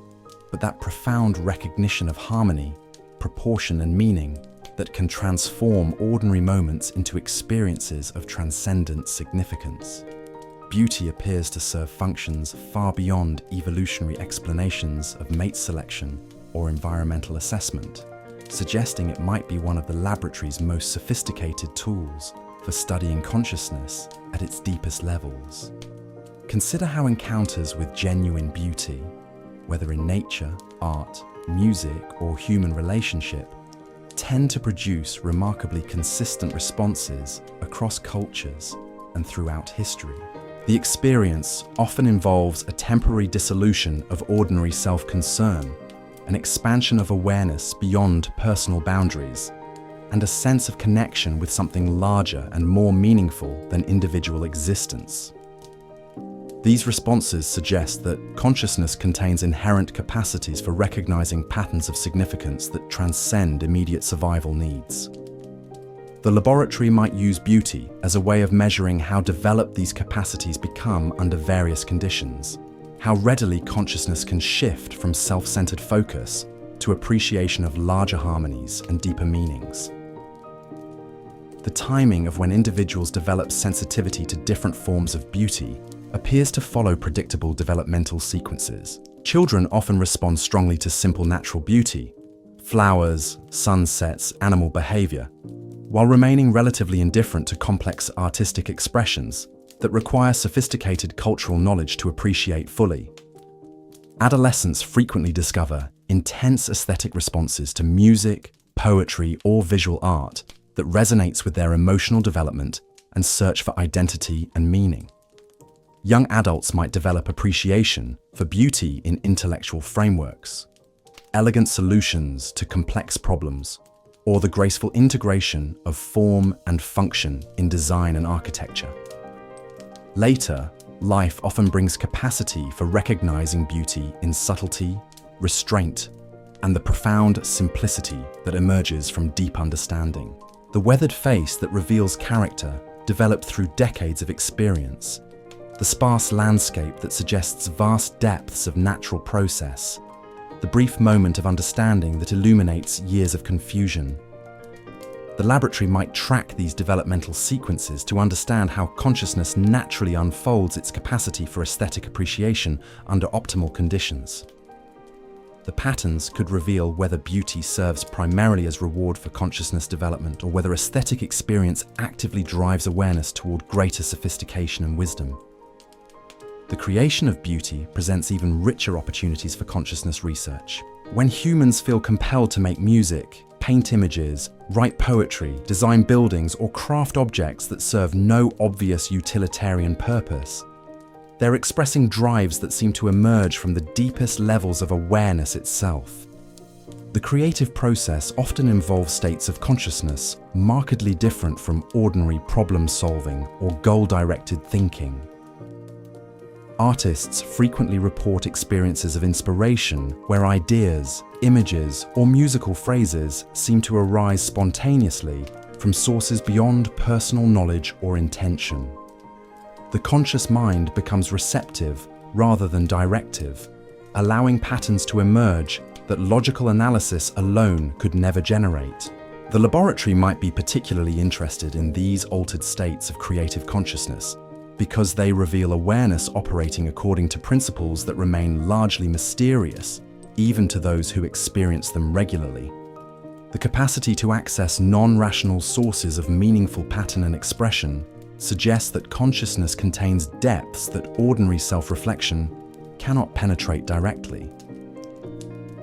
but that profound recognition of harmony, proportion, and meaning that can transform ordinary moments into experiences of transcendent significance. Beauty appears to serve functions far beyond evolutionary explanations of mate selection or environmental assessment, suggesting it might be one of the laboratory's most sophisticated tools for studying consciousness at its deepest levels. Consider how encounters with genuine beauty, whether in nature, art, music, or human relationship, tend to produce remarkably consistent responses across cultures and throughout history. The experience often involves a temporary dissolution of ordinary self-concern, an expansion of awareness beyond personal boundaries, and a sense of connection with something larger and more meaningful than individual existence. These responses suggest that consciousness contains inherent capacities for recognizing patterns of significance that transcend immediate survival needs. The laboratory might use beauty as a way of measuring how developed these capacities become under various conditions, how readily consciousness can shift from self-centered focus to appreciation of larger harmonies and deeper meanings. The timing of when individuals develop sensitivity to different forms of beauty appears to follow predictable developmental sequences. Children often respond strongly to simple natural beauty, flowers, sunsets, animal behavior, while remaining relatively indifferent to complex artistic expressions that require sophisticated cultural knowledge to appreciate fully. Adolescents frequently discover intense aesthetic responses to music, poetry, or visual art that resonates with their emotional development and search for identity and meaning. Young adults might develop appreciation for beauty in intellectual frameworks, elegant solutions to complex problems, or the graceful integration of form and function in design and architecture. Later, life often brings capacity for recognizing beauty in subtlety, restraint, and the profound simplicity that emerges from deep understanding. The weathered face that reveals character developed through decades of experience, the sparse landscape that suggests vast depths of natural process, the brief moment of understanding that illuminates years of confusion. The laboratory might track these developmental sequences to understand how consciousness naturally unfolds its capacity for aesthetic appreciation under optimal conditions. The patterns could reveal whether beauty serves primarily as reward for consciousness development or whether aesthetic experience actively drives awareness toward greater sophistication and wisdom. The creation of beauty presents even richer opportunities for consciousness research. When humans feel compelled to make music, paint images, write poetry, design buildings, or craft objects that serve no obvious utilitarian purpose, they're expressing drives that seem to emerge from the deepest levels of awareness itself. The creative process often involves states of consciousness markedly different from ordinary problem-solving or goal-directed thinking. Artists frequently report experiences of inspiration where ideas, images, or musical phrases seem to arise spontaneously from sources beyond personal knowledge or intention. The conscious mind becomes receptive rather than directive, allowing patterns to emerge that logical analysis alone could never generate. The laboratory might be particularly interested in these altered states of creative consciousness because they reveal awareness operating according to principles that remain largely mysterious, even to those who experience them regularly. The capacity to access non-rational sources of meaningful pattern and expression suggests that consciousness contains depths that ordinary self-reflection cannot penetrate directly.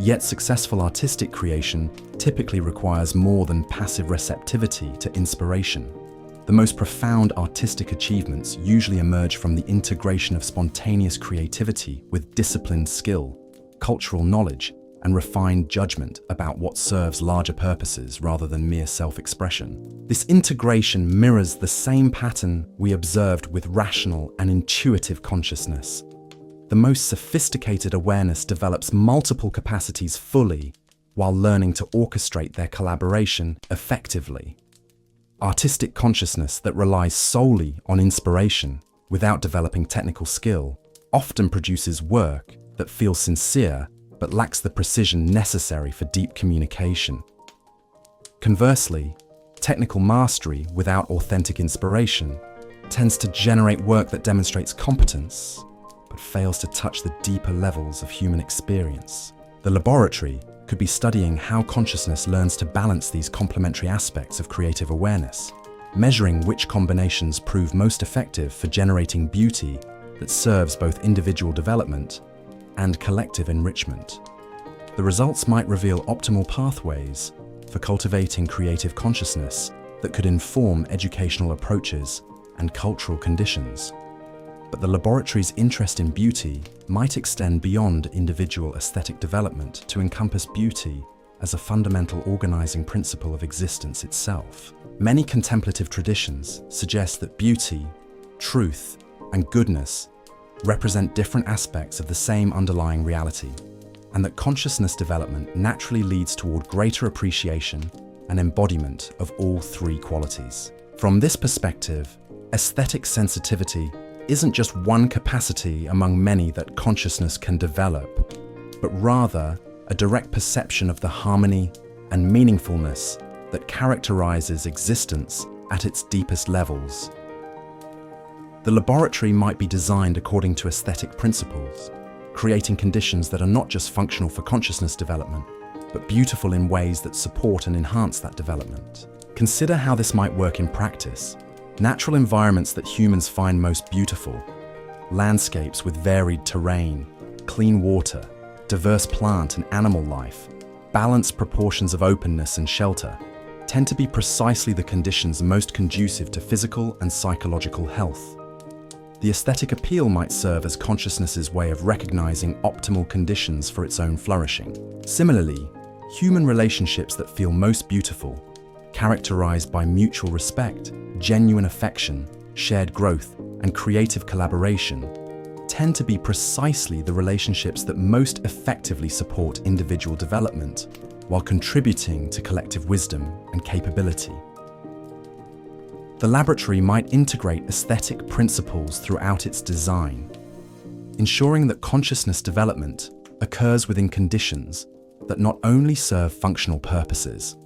Yet successful artistic creation typically requires more than passive receptivity to inspiration. The most profound artistic achievements usually emerge from the integration of spontaneous creativity with disciplined skill, cultural knowledge, and refined judgment about what serves larger purposes rather than mere self-expression. This integration mirrors the same pattern we observed with rational and intuitive consciousness. The most sophisticated awareness develops multiple capacities fully while learning to orchestrate their collaboration effectively. Artistic consciousness that relies solely on inspiration without developing technical skill often produces work that feels sincere but lacks the precision necessary for deep communication. Conversely, technical mastery without authentic inspiration tends to generate work that demonstrates competence but fails to touch the deeper levels of human experience. The laboratory could be studying how consciousness learns to balance these complementary aspects of creative awareness, measuring which combinations prove most effective for generating beauty that serves both individual development and collective enrichment. The results might reveal optimal pathways for cultivating creative consciousness that could inform educational approaches and cultural conditions. But the laboratory's interest in beauty might extend beyond individual aesthetic development to encompass beauty as a fundamental organizing principle of existence itself. Many contemplative traditions suggest that beauty, truth, and goodness represent different aspects of the same underlying reality, and that consciousness development naturally leads toward greater appreciation and embodiment of all three qualities. From this perspective, aesthetic sensitivity isn't just one capacity among many that consciousness can develop, but rather a direct perception of the harmony and meaningfulness that characterizes existence at its deepest levels. The laboratory might be designed according to aesthetic principles, creating conditions that are not just functional for consciousness development, but beautiful in ways that support and enhance that development. Consider how this might work in practice. Natural environments that humans find most beautiful, landscapes with varied terrain, clean water, diverse plant and animal life, balanced proportions of openness and shelter, tend to be precisely the conditions most conducive to physical and psychological health. The aesthetic appeal might serve as consciousness's way of recognizing optimal conditions for its own flourishing. Similarly, human relationships that feel most beautiful, characterized by mutual respect, genuine affection, shared growth, and creative collaboration, tend to be precisely the relationships that most effectively support individual development while contributing to collective wisdom and capability. The laboratory might integrate aesthetic principles throughout its design, ensuring that consciousness development occurs within conditions that not only serve functional purposes,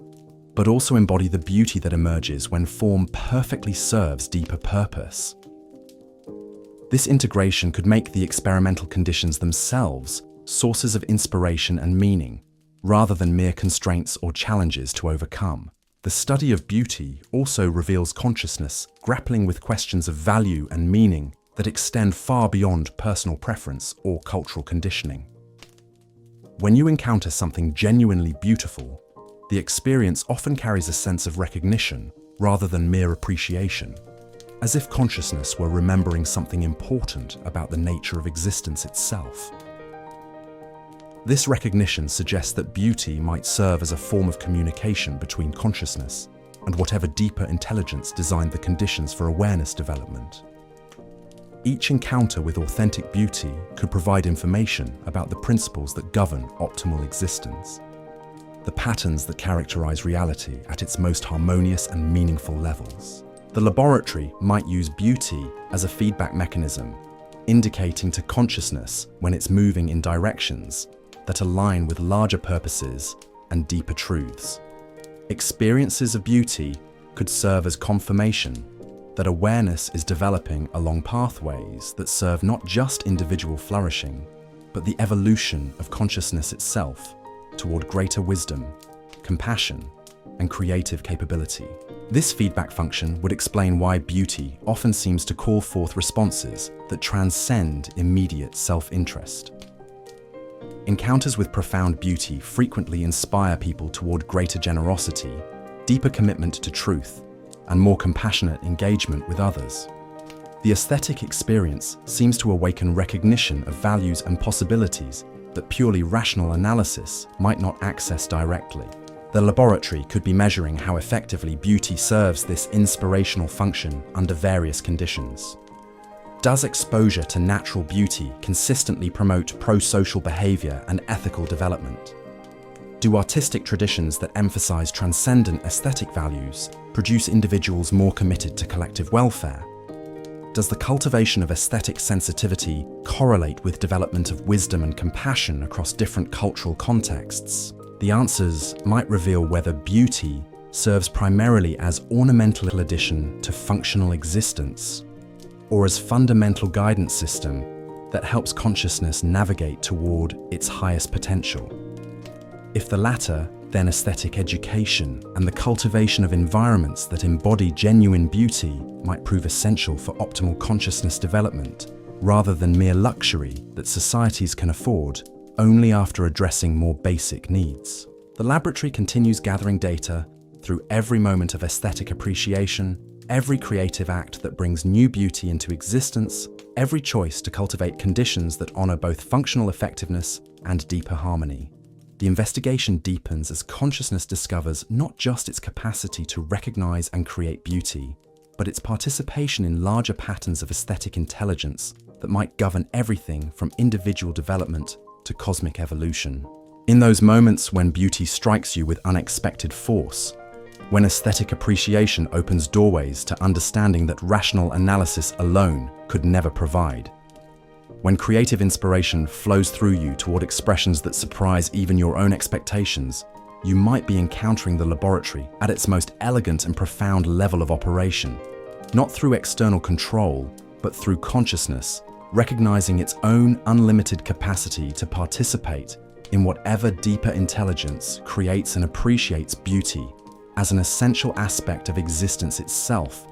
but also embody the beauty that emerges when form perfectly serves deeper purpose. This integration could make the experimental conditions themselves sources of inspiration and meaning, rather than mere constraints or challenges to overcome. The study of beauty also reveals consciousness grappling with questions of value and meaning that extend far beyond personal preference or cultural conditioning. When you encounter something genuinely beautiful, the experience often carries a sense of recognition rather than mere appreciation, as if consciousness were remembering something important about the nature of existence itself. This recognition suggests that beauty might serve as a form of communication between consciousness and whatever deeper intelligence designed the conditions for awareness development. Each encounter with authentic beauty could provide information about the principles that govern optimal existence, the patterns that characterize reality at its most harmonious and meaningful levels. The laboratory might use beauty as a feedback mechanism, indicating to consciousness when it's moving in directions that align with larger purposes and deeper truths. Experiences of beauty could serve as confirmation that awareness is developing along pathways that serve not just individual flourishing, but the evolution of consciousness itself toward greater wisdom, compassion, and creative capability. This feedback function would explain why beauty often seems to call forth responses that transcend immediate self-interest. Encounters with profound beauty frequently inspire people toward greater generosity, deeper commitment to truth, and more compassionate engagement with others. The aesthetic experience seems to awaken recognition of values and possibilities that purely rational analysis might not access directly. The laboratory could be measuring how effectively beauty serves this inspirational function under various conditions. Does exposure to natural beauty consistently promote pro-social behavior and ethical development? Do artistic traditions that emphasize transcendent aesthetic values produce individuals more committed to collective welfare? Does the cultivation of aesthetic sensitivity correlate with development of wisdom and compassion across different cultural contexts? The answers might reveal whether beauty serves primarily as ornamental addition to functional existence, or as fundamental guidance system that helps consciousness navigate toward its highest potential. If the latter, then aesthetic education and the cultivation of environments that embody genuine beauty might prove essential for optimal consciousness development, rather than mere luxury that societies can afford only after addressing more basic needs. The laboratory continues gathering data through every moment of aesthetic appreciation, every creative act that brings new beauty into existence, every choice to cultivate conditions that honor both functional effectiveness and deeper harmony. The investigation deepens as consciousness discovers not just its capacity to recognize and create beauty, but its participation in larger patterns of aesthetic intelligence that might govern everything from individual development to cosmic evolution. In those moments when beauty strikes you with unexpected force, when aesthetic appreciation opens doorways to understanding that rational analysis alone could never provide, when creative inspiration flows through you toward expressions that surprise even your own expectations, you might be encountering the laboratory at its most elegant and profound level of operation, not through external control, but through consciousness, recognizing its own unlimited capacity to participate in whatever deeper intelligence creates and appreciates beauty as an essential aspect of existence itself,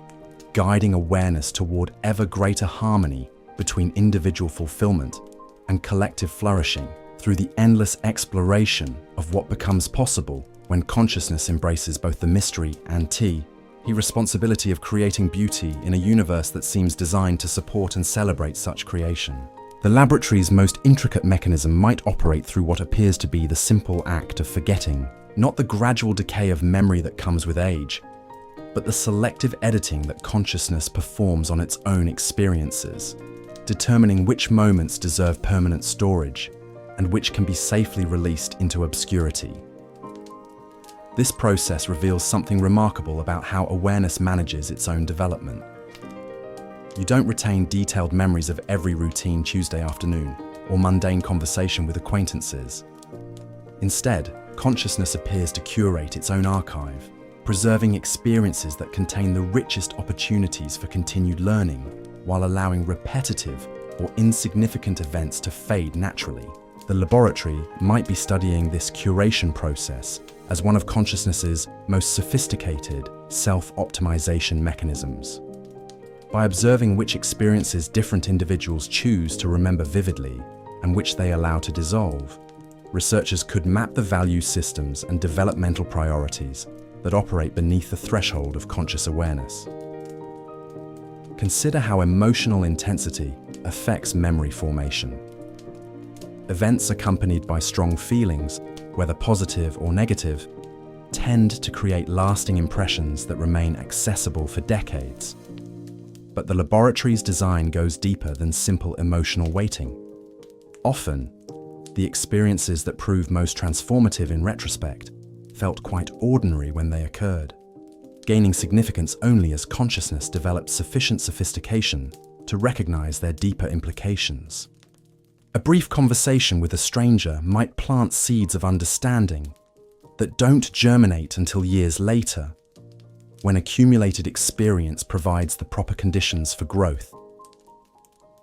guiding awareness toward ever greater harmony between individual fulfillment and collective flourishing through the endless exploration of what becomes possible when consciousness embraces both the mystery and the responsibility of creating beauty in a universe that seems designed to support and celebrate such creation. The laboratory's most intricate mechanism might operate through what appears to be the simple act of forgetting, not the gradual decay of memory that comes with age, but the selective editing that consciousness performs on its own experiences, determining which moments deserve permanent storage and which can be safely released into obscurity. This process reveals something remarkable about how awareness manages its own development. You don't retain detailed memories of every routine Tuesday afternoon or mundane conversation with acquaintances. Instead, consciousness appears to curate its own archive, preserving experiences that contain the richest opportunities for continued learning, while allowing repetitive or insignificant events to fade naturally. The laboratory might be studying this curation process as one of consciousness's most sophisticated self-optimization mechanisms. By observing which experiences different individuals choose to remember vividly and which they allow to dissolve, researchers could map the value systems and developmental priorities that operate beneath the threshold of conscious awareness. Consider how emotional intensity affects memory formation. Events accompanied by strong feelings, whether positive or negative, tend to create lasting impressions that remain accessible for decades. But the laboratory's design goes deeper than simple emotional weighting. Often, the experiences that prove most transformative in retrospect felt quite ordinary when they occurred, gaining significance only as consciousness develops sufficient sophistication to recognize their deeper implications. A brief conversation with a stranger might plant seeds of understanding that don't germinate until years later, when accumulated experience provides the proper conditions for growth.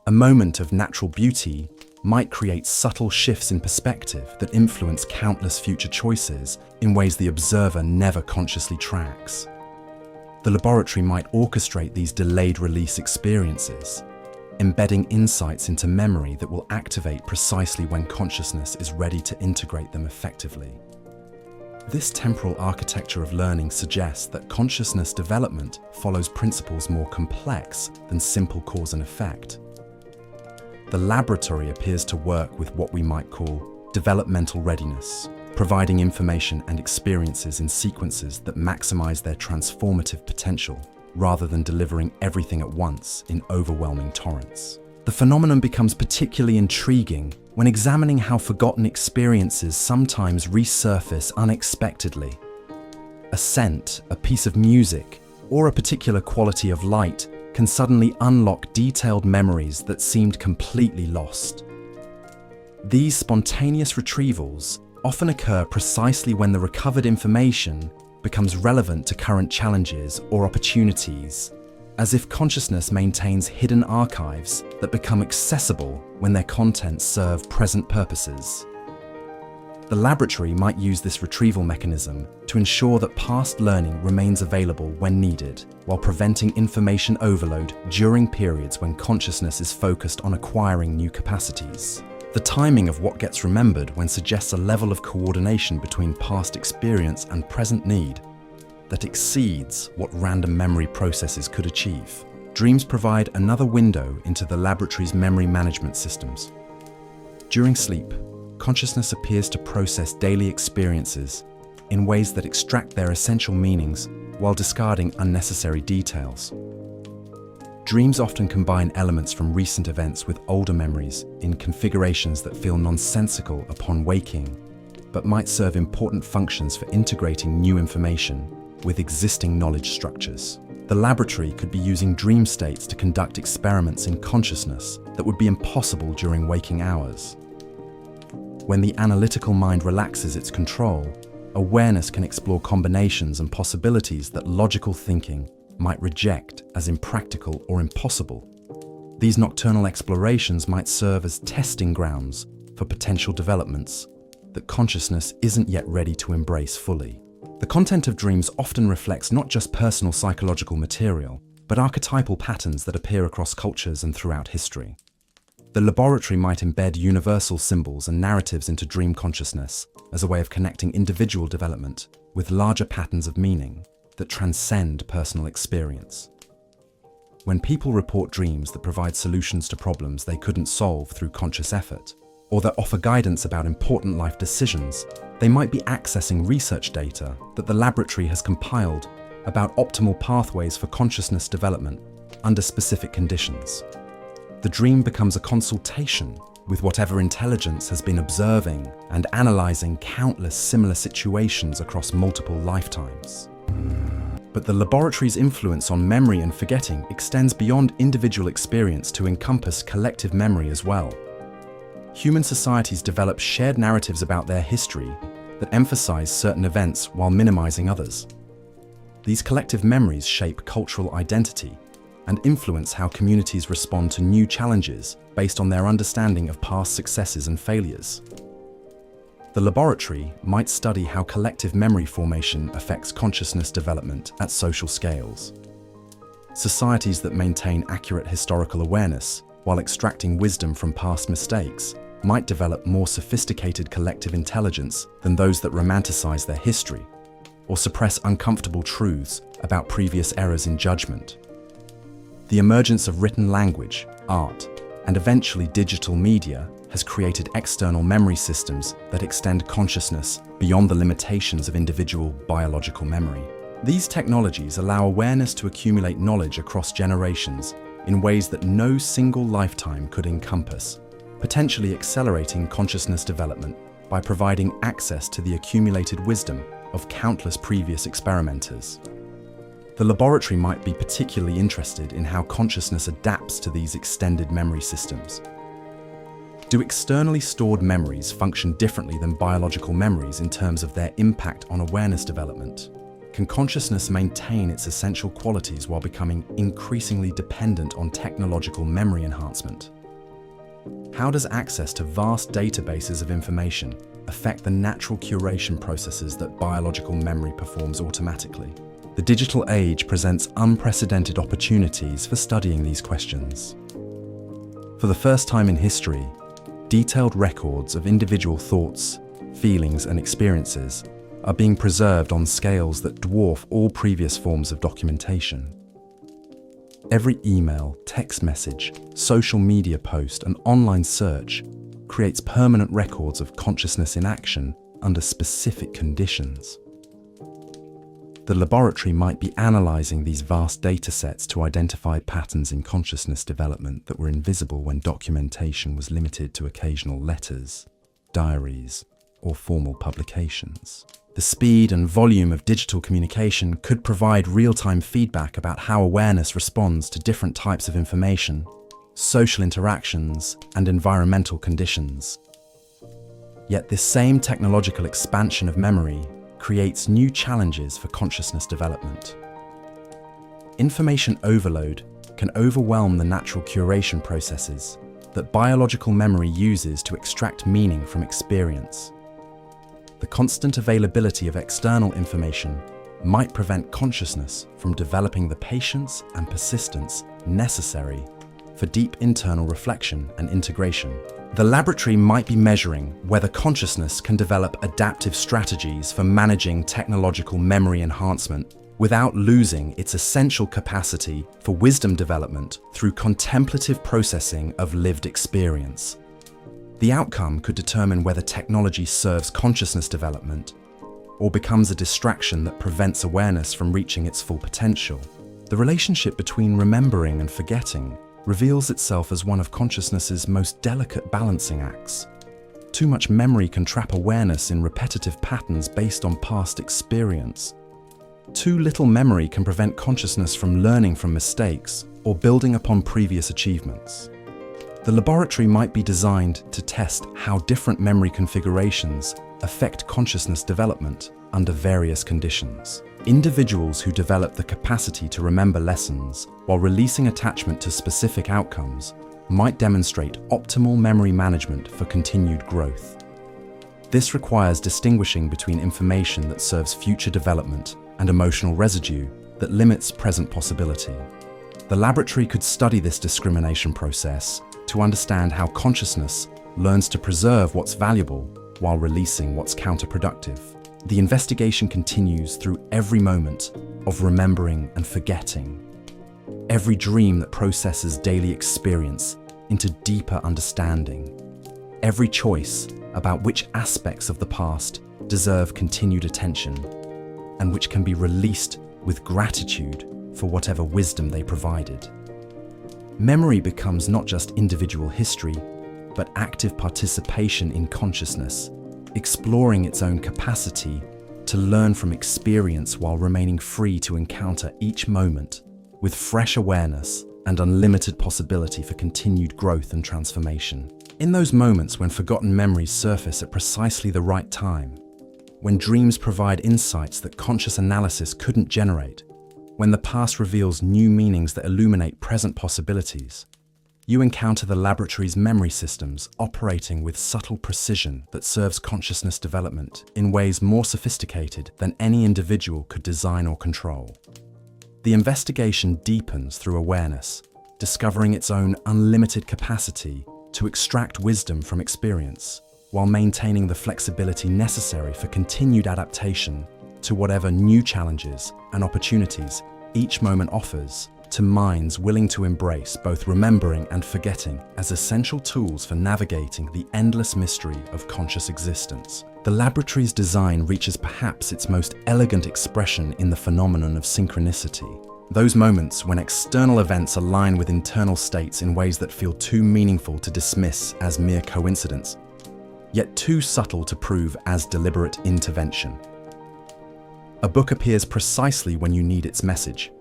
A moment of natural beauty might create subtle shifts in perspective that influence countless future choices in ways the observer never consciously tracks. The laboratory might orchestrate these delayed release experiences, embedding insights into memory that will activate precisely when consciousness is ready to integrate them effectively. This temporal architecture of learning suggests that consciousness development follows principles more complex than simple cause and effect. The laboratory appears to work with what we might call developmental readiness, providing information and experiences in sequences that maximize their transformative potential, rather than delivering everything at once in overwhelming torrents. The phenomenon becomes particularly intriguing when examining how forgotten experiences sometimes resurface unexpectedly. A scent, a piece of music, or a particular quality of light can suddenly unlock detailed memories that seemed completely lost. These spontaneous retrievals often occur precisely when the recovered information becomes relevant to current challenges or opportunities, as if consciousness maintains hidden archives that become accessible when their contents serve present purposes. The laboratory might use this retrieval mechanism to ensure that past learning remains available when needed, while preventing information overload during periods when consciousness is focused on acquiring new capacities. The timing of what gets remembered suggests a level of coordination between past experience and present need that exceeds what random memory processes could achieve. Dreams provide another window into the laboratory's memory management systems. During sleep, consciousness appears to process daily experiences in ways that extract their essential meanings while discarding unnecessary details. Dreams often combine elements from recent events with older memories in configurations that feel nonsensical upon waking, but might serve important functions for integrating new information with existing knowledge structures. The laboratory could be using dream states to conduct experiments in consciousness that would be impossible during waking hours. When the analytical mind relaxes its control, awareness can explore combinations and possibilities that logical thinking might reject as impractical or impossible. These nocturnal explorations might serve as testing grounds for potential developments that consciousness isn't yet ready to embrace fully. The content of dreams often reflects not just personal psychological material, but archetypal patterns that appear across cultures and throughout history. The laboratory might embed universal symbols and narratives into dream consciousness as a way of connecting individual development with larger patterns of meaning that transcend personal experience. When people report dreams that provide solutions to problems they couldn't solve through conscious effort, or that offer guidance about important life decisions, they might be accessing research data that the laboratory has compiled about optimal pathways for consciousness development under specific conditions. The dream becomes a consultation with whatever intelligence has been observing and analyzing countless similar situations across multiple lifetimes. But the laboratory's influence on memory and forgetting extends beyond individual experience to encompass collective memory as well. Human societies develop shared narratives about their history that emphasize certain events while minimizing others. These collective memories shape cultural identity and influence how communities respond to new challenges based on their understanding of past successes and failures. The laboratory might study how collective memory formation affects consciousness development at social scales. Societies that maintain accurate historical awareness while extracting wisdom from past mistakes might develop more sophisticated collective intelligence than those that romanticize their history or suppress uncomfortable truths about previous errors in judgment. The emergence of written language, art, and eventually digital media has created external memory systems that extend consciousness beyond the limitations of individual biological memory. These technologies allow awareness to accumulate knowledge across generations in ways that no single lifetime could encompass, potentially accelerating consciousness development by providing access to the accumulated wisdom of countless previous experimenters. The laboratory might be particularly interested in how consciousness adapts to these extended memory systems. Do externally stored memories function differently than biological memories in terms of their impact on awareness development? Can consciousness maintain its essential qualities while becoming increasingly dependent on technological memory enhancement? How does access to vast databases of information affect the natural curation processes that biological memory performs automatically? The digital age presents unprecedented opportunities for studying these questions. For the first time in history, detailed records of individual thoughts, feelings, and experiences are being preserved on scales that dwarf all previous forms of documentation. Every email, text message, social media post, and online search creates permanent records of consciousness in action under specific conditions. The laboratory might be analyzing these vast data sets to identify patterns in consciousness development that were invisible when documentation was limited to occasional letters, diaries, or formal publications. The speed and volume of digital communication could provide real-time feedback about how awareness responds to different types of information, social interactions, and environmental conditions. Yet this same technological expansion of memory creates new challenges for consciousness development. Information overload can overwhelm the natural curation processes that biological memory uses to extract meaning from experience. the constant availability of external information might prevent consciousness from developing the patience and persistence necessary for deep internal reflection and integration. The laboratory might be measuring whether consciousness can develop adaptive strategies for managing technological memory enhancement without losing its essential capacity for wisdom development through contemplative processing of lived experience. The outcome could determine whether technology serves consciousness development or becomes a distraction that prevents awareness from reaching its full potential. The relationship between remembering and forgetting reveals itself as one of consciousness's most delicate balancing acts. Too much memory can trap awareness in repetitive patterns based on past experience. Too little memory can prevent consciousness from learning from mistakes or building upon previous achievements. The laboratory might be designed to test how different memory configurations affect consciousness development under various conditions. Individuals who develop the capacity to remember lessons while releasing attachment to specific outcomes might demonstrate optimal memory management for continued growth. This requires distinguishing between information that serves future development and emotional residue that limits present possibility. The laboratory could study this discrimination process to understand how consciousness learns to preserve what's valuable while releasing what's counterproductive. The investigation continues through every moment of remembering and forgetting, every dream that processes daily experience into deeper understanding, every choice about which aspects of the past deserve continued attention and which can be released with gratitude for whatever wisdom they provided. Memory becomes not just individual history, but active participation in consciousness, exploring its own capacity to learn from experience while remaining free to encounter each moment with fresh awareness and unlimited possibility for continued growth and transformation. In those moments when forgotten memories surface at precisely the right time, when dreams provide insights that conscious analysis couldn't generate, when the past reveals new meanings that illuminate present possibilities, you encounter the laboratory's memory systems operating with subtle precision that serves consciousness development in ways more sophisticated than any individual could design or control. The investigation deepens through awareness, discovering its own unlimited capacity to extract wisdom from experience, while maintaining the flexibility necessary for continued adaptation to whatever new challenges and opportunities each moment offers to minds willing to embrace both remembering and forgetting as essential tools for navigating the endless mystery of conscious existence. The laboratory's design reaches perhaps its most elegant expression in the phenomenon of synchronicity. Those moments when external events align with internal states in ways that feel too meaningful to dismiss as mere coincidence, yet too subtle to prove as deliberate intervention. A book appears precisely when you need its message.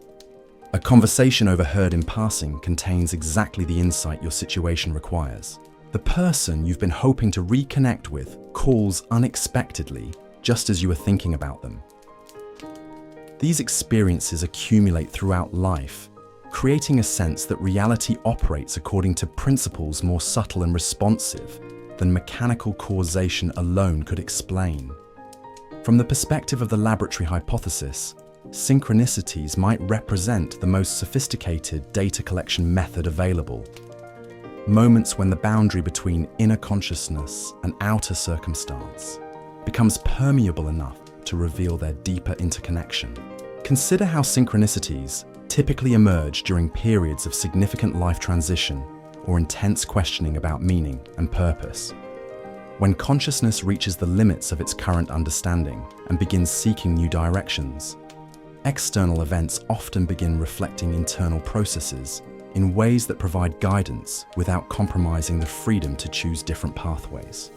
A conversation overheard in passing contains exactly the insight your situation requires. The person you've been hoping to reconnect with calls unexpectedly just as you were thinking about them. These experiences accumulate throughout life, creating a sense that reality operates according to principles more subtle and responsive than mechanical causation alone could explain. From the perspective of the laboratory hypothesis, synchronicities might represent the most sophisticated data collection method available. Moments when the boundary between inner consciousness and outer circumstance becomes permeable enough to reveal their deeper interconnection. Consider how synchronicities typically emerge during periods of significant life transition or intense questioning about meaning and purpose. When consciousness reaches the limits of its current understanding and begins seeking new directions, external events often begin reflecting internal processes in ways that provide guidance without compromising the freedom to choose different pathways.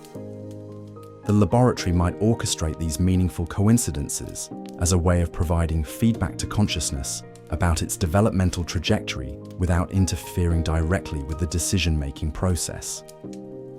The laboratory might orchestrate these meaningful coincidences as a way of providing feedback to consciousness about its developmental trajectory without interfering directly with the decision-making process.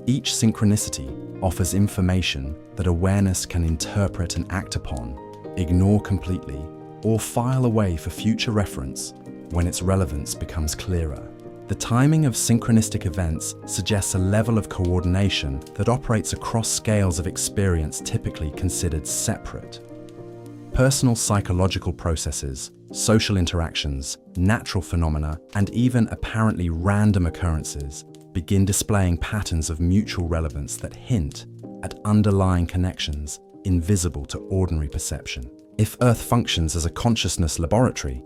Each synchronicity offers information that awareness can interpret and act upon, ignore completely, or file away for future reference when its relevance becomes clearer. The timing of synchronistic events suggests a level of coordination that operates across scales of experience typically considered separate. Personal psychological processes, social interactions, natural phenomena, and even apparently random occurrences begin displaying patterns of mutual relevance that hint at underlying connections invisible to ordinary perception. If Earth functions as a consciousness laboratory,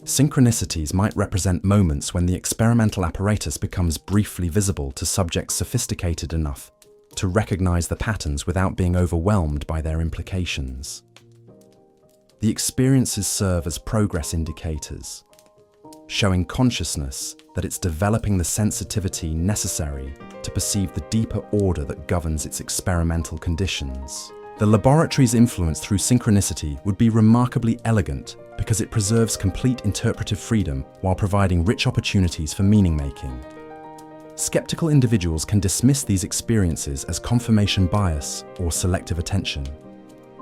synchronicities might represent moments when the experimental apparatus becomes briefly visible to subjects sophisticated enough to recognize the patterns without being overwhelmed by their implications. The experiences serve as progress indicators, showing consciousness that it's developing the sensitivity necessary to perceive the deeper order that governs its experimental conditions. The laboratory's influence through synchronicity would be remarkably elegant because it preserves complete interpretive freedom while providing rich opportunities for meaning-making. Skeptical individuals can dismiss these experiences as confirmation bias or selective attention.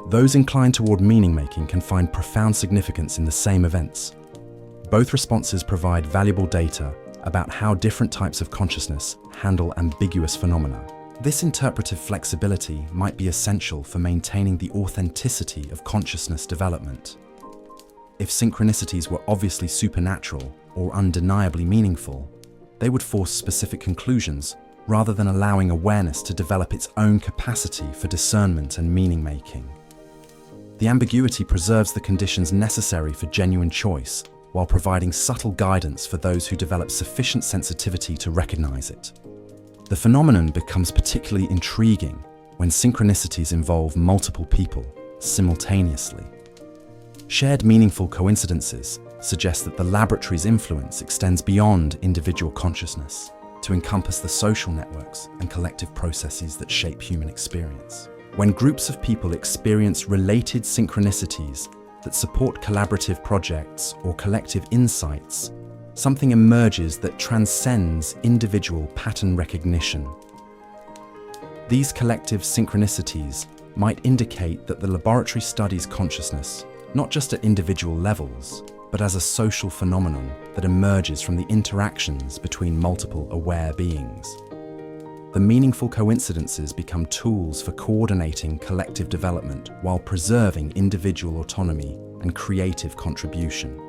Those inclined toward meaning-making can find profound significance in the same events. Both responses provide valuable data about how different types of consciousness handle ambiguous phenomena. This interpretive flexibility might be essential for maintaining the authenticity of consciousness development. If synchronicities were obviously supernatural or undeniably meaningful, they would force specific conclusions rather than allowing awareness to develop its own capacity for discernment and meaning-making. The ambiguity preserves the conditions necessary for genuine choice while providing subtle guidance for those who develop sufficient sensitivity to recognize it. The phenomenon becomes particularly intriguing when synchronicities involve multiple people simultaneously. Shared meaningful coincidences suggest that the laboratory's influence extends beyond individual consciousness to encompass the social networks and collective processes that shape human experience. When groups of people experience related synchronicities that support collaborative projects or collective insights, something emerges that transcends individual pattern recognition. These collective synchronicities might indicate that the laboratory studies consciousness not just at individual levels, but as a social phenomenon that emerges from the interactions between multiple aware beings. The meaningful coincidences become tools for coordinating collective development while preserving individual autonomy and creative contribution.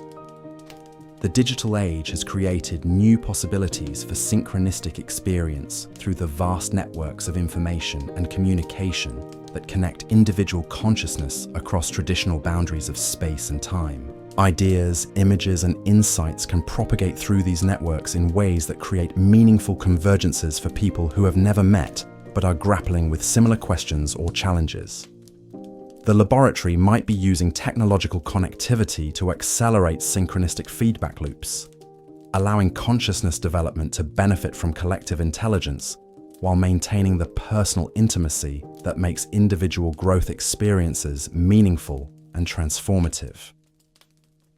The digital age has created new possibilities for synchronistic experience through the vast networks of information and communication that connect individual consciousness across traditional boundaries of space and time. Ideas, images, and insights can propagate through these networks in ways that create meaningful convergences for people who have never met but are grappling with similar questions or challenges. The laboratory might be using technological connectivity to accelerate synchronistic feedback loops, allowing consciousness development to benefit from collective intelligence while maintaining the personal intimacy that makes individual growth experiences meaningful and transformative.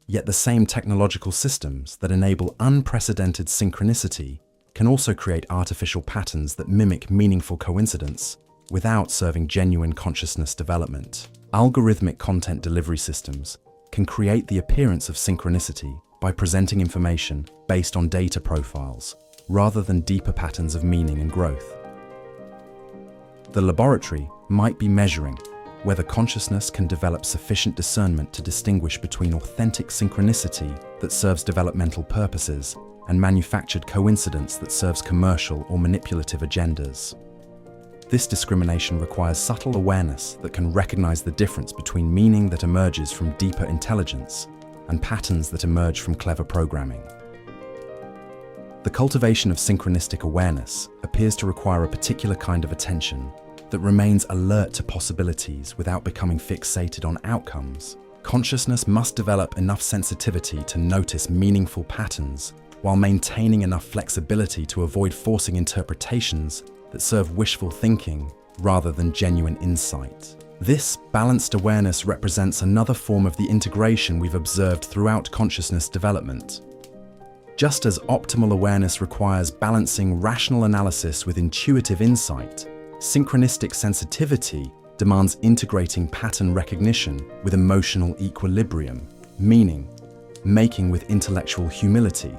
Yet the same technological systems that enable unprecedented synchronicity can also create artificial patterns that mimic meaningful coincidence without serving genuine consciousness development. Algorithmic content delivery systems can create the appearance of synchronicity by presenting information based on data profiles rather than deeper patterns of meaning and growth. The laboratory might be measuring whether consciousness can develop sufficient discernment to distinguish between authentic synchronicity that serves developmental purposes and manufactured coincidence that serves commercial or manipulative agendas. This discrimination requires subtle awareness that can recognize the difference between meaning that emerges from deeper intelligence and patterns that emerge from clever programming. The cultivation of synchronistic awareness appears to require a particular kind of attention that remains alert to possibilities without becoming fixated on outcomes. Consciousness must develop enough sensitivity to notice meaningful patterns while maintaining enough flexibility to avoid forcing interpretations that serve wishful thinking rather than genuine insight. This balanced awareness represents another form of the integration we've observed throughout consciousness development. Just as optimal awareness requires balancing rational analysis with intuitive insight, synchronistic sensitivity demands integrating pattern recognition with emotional equilibrium, meaning making with intellectual humility,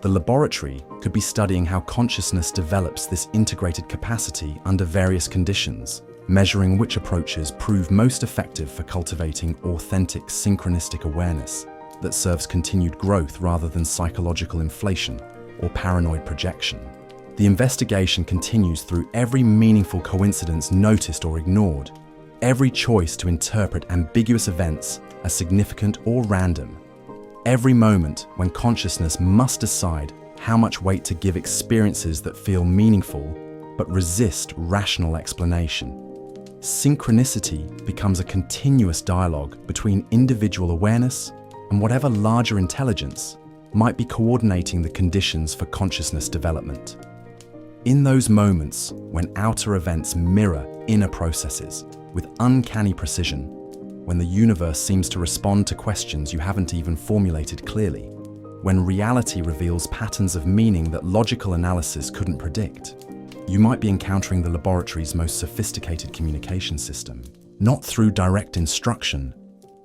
The laboratory could be studying how consciousness develops this integrated capacity under various conditions, measuring which approaches prove most effective for cultivating authentic synchronistic awareness that serves continued growth rather than psychological inflation or paranoid projection. The investigation continues through every meaningful coincidence noticed or ignored, every choice to interpret ambiguous events as significant or random, every moment when consciousness must decide how much weight to give experiences that feel meaningful but resist rational explanation. Synchronicity becomes a continuous dialogue between individual awareness and whatever larger intelligence might be coordinating the conditions for consciousness development. In those moments when outer events mirror inner processes with uncanny precision, when the universe seems to respond to questions you haven't even formulated clearly, when reality reveals patterns of meaning that logical analysis couldn't predict, you might be encountering the laboratory's most sophisticated communication system, not through direct instruction,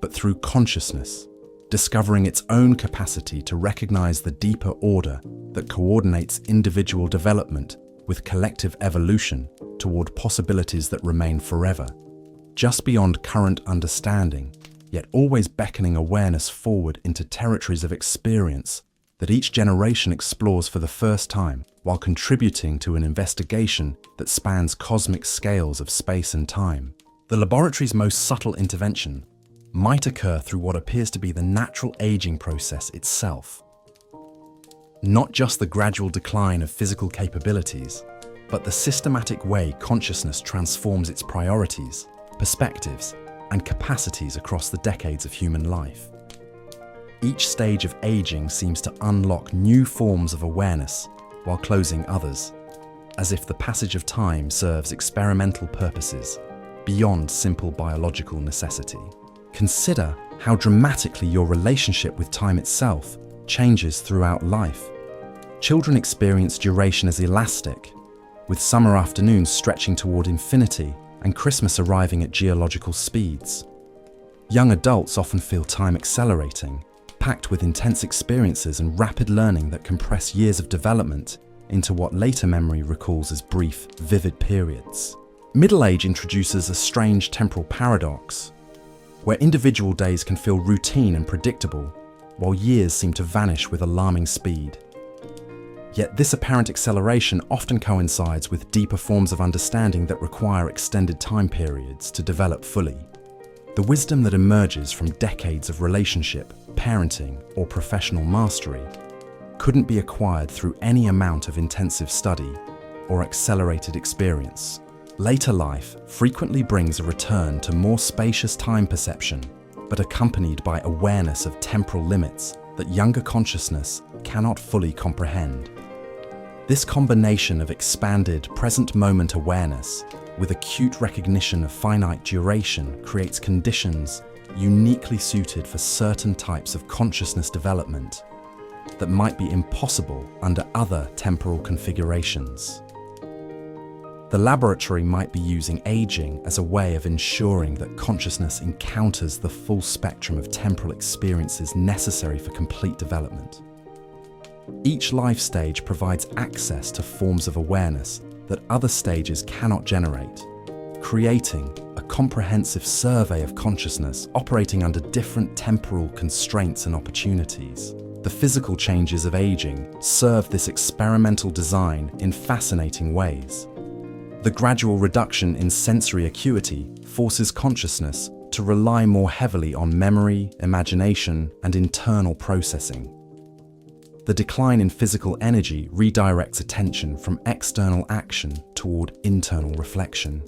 but through consciousness, discovering its own capacity to recognize the deeper order that coordinates individual development with collective evolution toward possibilities that remain forever, just beyond current understanding, yet always beckoning awareness forward into territories of experience that each generation explores for the first time, while contributing to an investigation that spans cosmic scales of space and time. The laboratory's most subtle intervention might occur through what appears to be the natural aging process itself. Not just the gradual decline of physical capabilities, but the systematic way consciousness transforms its priorities, perspectives, and capacities across the decades of human life. Each stage of aging seems to unlock new forms of awareness while closing others, as if the passage of time serves experimental purposes beyond simple biological necessity. Consider how dramatically your relationship with time itself changes throughout life. Children experience duration as elastic, with summer afternoons stretching toward infinity and Christmas arriving at geological speeds. Young adults often feel time accelerating, packed with intense experiences and rapid learning that compress years of development into what later memory recalls as brief, vivid periods. Middle age introduces a strange temporal paradox, where individual days can feel routine and predictable, while years seem to vanish with alarming speed. Yet this apparent acceleration often coincides with deeper forms of understanding that require extended time periods to develop fully. The wisdom that emerges from decades of relationship, parenting, or professional mastery couldn't be acquired through any amount of intensive study or accelerated experience. Later life frequently brings a return to more spacious time perception, but accompanied by awareness of temporal limits that younger consciousness cannot fully comprehend. This combination of expanded present moment awareness with acute recognition of finite duration creates conditions uniquely suited for certain types of consciousness development that might be impossible under other temporal configurations. The laboratory might be using aging as a way of ensuring that consciousness encounters the full spectrum of temporal experiences necessary for complete development. Each life stage provides access to forms of awareness that other stages cannot generate, creating a comprehensive survey of consciousness operating under different temporal constraints and opportunities. The physical changes of aging serve this experimental design in fascinating ways. The gradual reduction in sensory acuity forces consciousness to rely more heavily on memory, imagination, and internal processing. The decline in physical energy redirects attention from external action toward internal reflection.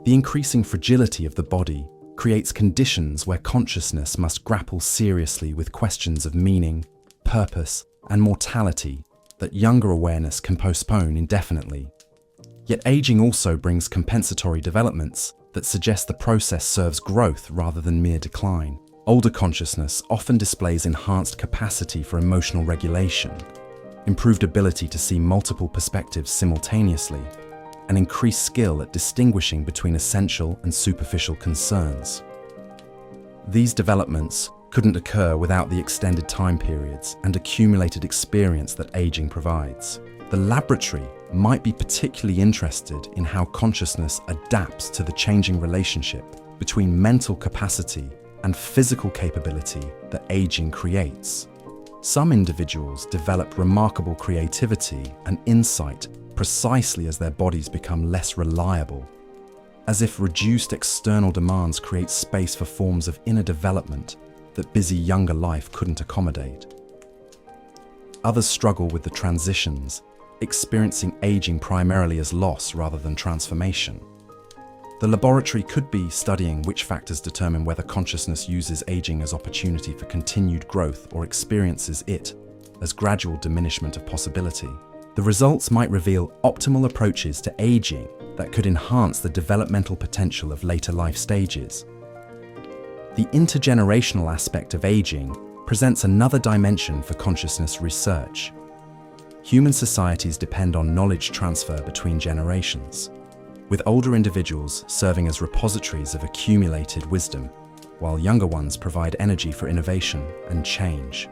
The increasing fragility of the body creates conditions where consciousness must grapple seriously with questions of meaning, purpose, and mortality that younger awareness can postpone indefinitely. Yet aging also brings compensatory developments that suggest the process serves growth rather than mere decline. Older consciousness often displays enhanced capacity for emotional regulation, improved ability to see multiple perspectives simultaneously, and increased skill at distinguishing between essential and superficial concerns. These developments couldn't occur without the extended time periods and accumulated experience that aging provides. The laboratory might be particularly interested in how consciousness adapts to the changing relationship between mental capacity and physical capability that aging creates. Some individuals develop remarkable creativity and insight precisely as their bodies become less reliable, as if reduced external demands create space for forms of inner development that busy younger life couldn't accommodate. Others struggle with the transitions, experiencing aging primarily as loss rather than transformation. The laboratory could be studying which factors determine whether consciousness uses aging as opportunity for continued growth or experiences it as gradual diminishment of possibility. The results might reveal optimal approaches to aging that could enhance the developmental potential of later life stages. The intergenerational aspect of aging presents another dimension for consciousness research. Human societies depend on knowledge transfer between generations, with older individuals serving as repositories of accumulated wisdom, while younger ones provide energy for innovation and change.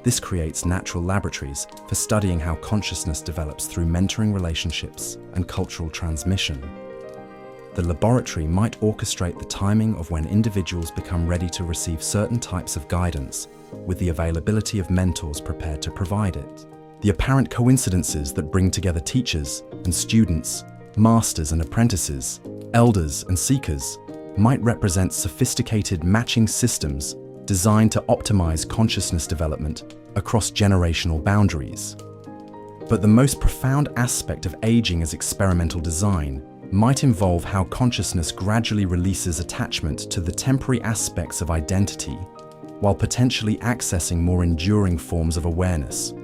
This creates natural laboratories for studying how consciousness develops through mentoring relationships and cultural transmission. The laboratory might orchestrate the timing of when individuals become ready to receive certain types of guidance, with the availability of mentors prepared to provide it. The apparent coincidences that bring together teachers and students, masters and apprentices, elders and seekers, might represent sophisticated matching systems designed to optimize consciousness development across generational boundaries. But the most profound aspect of aging as experimental design might involve how consciousness gradually releases attachment to the temporary aspects of identity, while potentially accessing more enduring forms of awareness.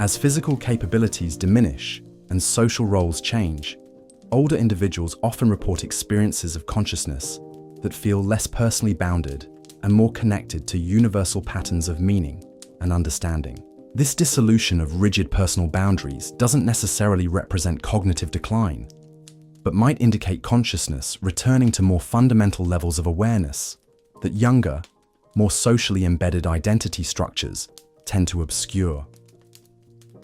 As physical capabilities diminish and social roles change, older individuals often report experiences of consciousness that feel less personally bounded and more connected to universal patterns of meaning and understanding. This dissolution of rigid personal boundaries doesn't necessarily represent cognitive decline, but might indicate consciousness returning to more fundamental levels of awareness that younger, more socially embedded identity structures tend to obscure.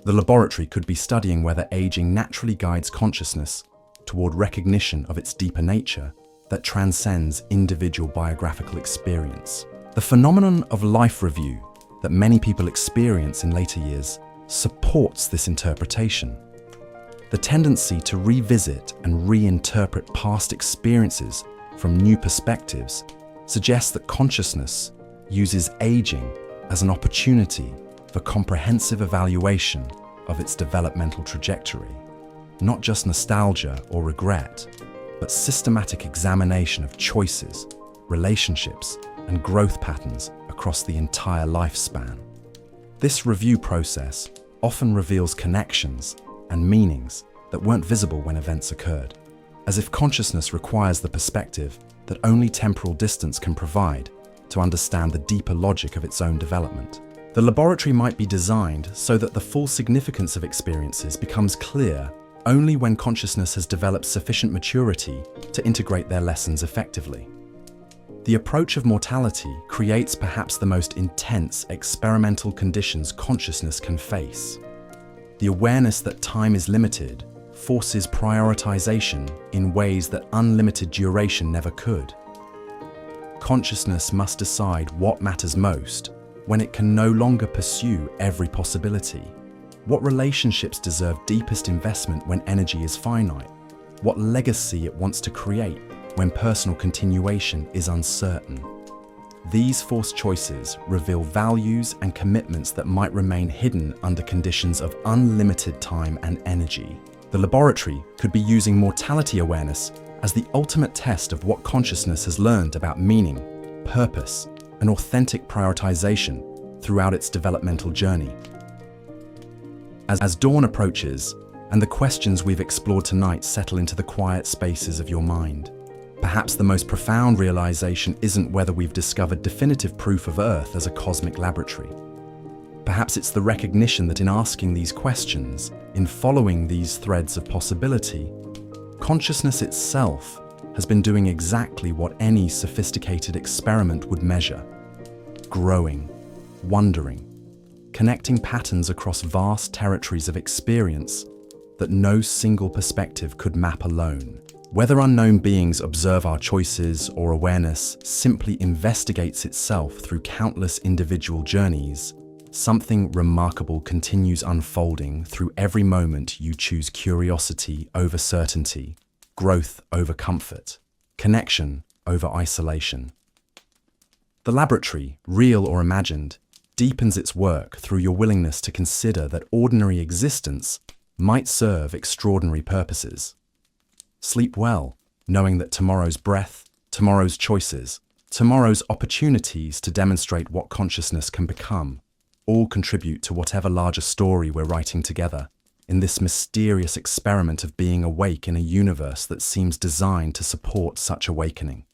The laboratory could be studying whether aging naturally guides consciousness toward recognition of its deeper nature that transcends individual biographical experience. The phenomenon of life review that many people experience in later years supports this interpretation. The tendency to revisit and reinterpret past experiences from new perspectives suggests that consciousness uses aging as an opportunity for comprehensive evaluation of its developmental trajectory, not just nostalgia or regret, but systematic examination of choices, relationships, and growth patterns across the entire lifespan. This review process often reveals connections and meanings that weren't visible when events occurred, as if consciousness requires the perspective that only temporal distance can provide to understand the deeper logic of its own development. The laboratory might be designed so that the full significance of experiences becomes clear only when consciousness has developed sufficient maturity to integrate their lessons effectively. The approach of mortality creates perhaps the most intense experimental conditions consciousness can face. The awareness that time is limited forces prioritization in ways that unlimited duration never could. Consciousness must decide what matters most when it can no longer pursue every possibility. What relationships deserve deepest investment when energy is finite? What legacy it wants to create when personal continuation is uncertain? These forced choices reveal values and commitments that might remain hidden under conditions of unlimited time and energy. The laboratory could be using mortality awareness as the ultimate test of what consciousness has learned about meaning, purpose, and authentic prioritization throughout its developmental journey. As dawn approaches, and the questions we've explored tonight settle into the quiet spaces of your mind, perhaps the most profound realization isn't whether we've discovered definitive proof of Earth as a cosmic laboratory. Perhaps it's the recognition that in asking these questions, in following these threads of possibility, consciousness itself has been doing exactly what any sophisticated experiment would measure: growing, wondering, connecting patterns across vast territories of experience that no single perspective could map alone. Whether unknown beings observe our choices or awareness simply investigates itself through countless individual journeys, something remarkable continues unfolding through every moment you choose curiosity over certainty, growth over comfort, connection over isolation. The laboratory, real or imagined, deepens its work through your willingness to consider that ordinary existence might serve extraordinary purposes. Sleep well, knowing that tomorrow's breath, tomorrow's choices, tomorrow's opportunities to demonstrate what consciousness can become, all contribute to whatever larger story we're writing together in this mysterious experiment of being awake in a universe that seems designed to support such awakening.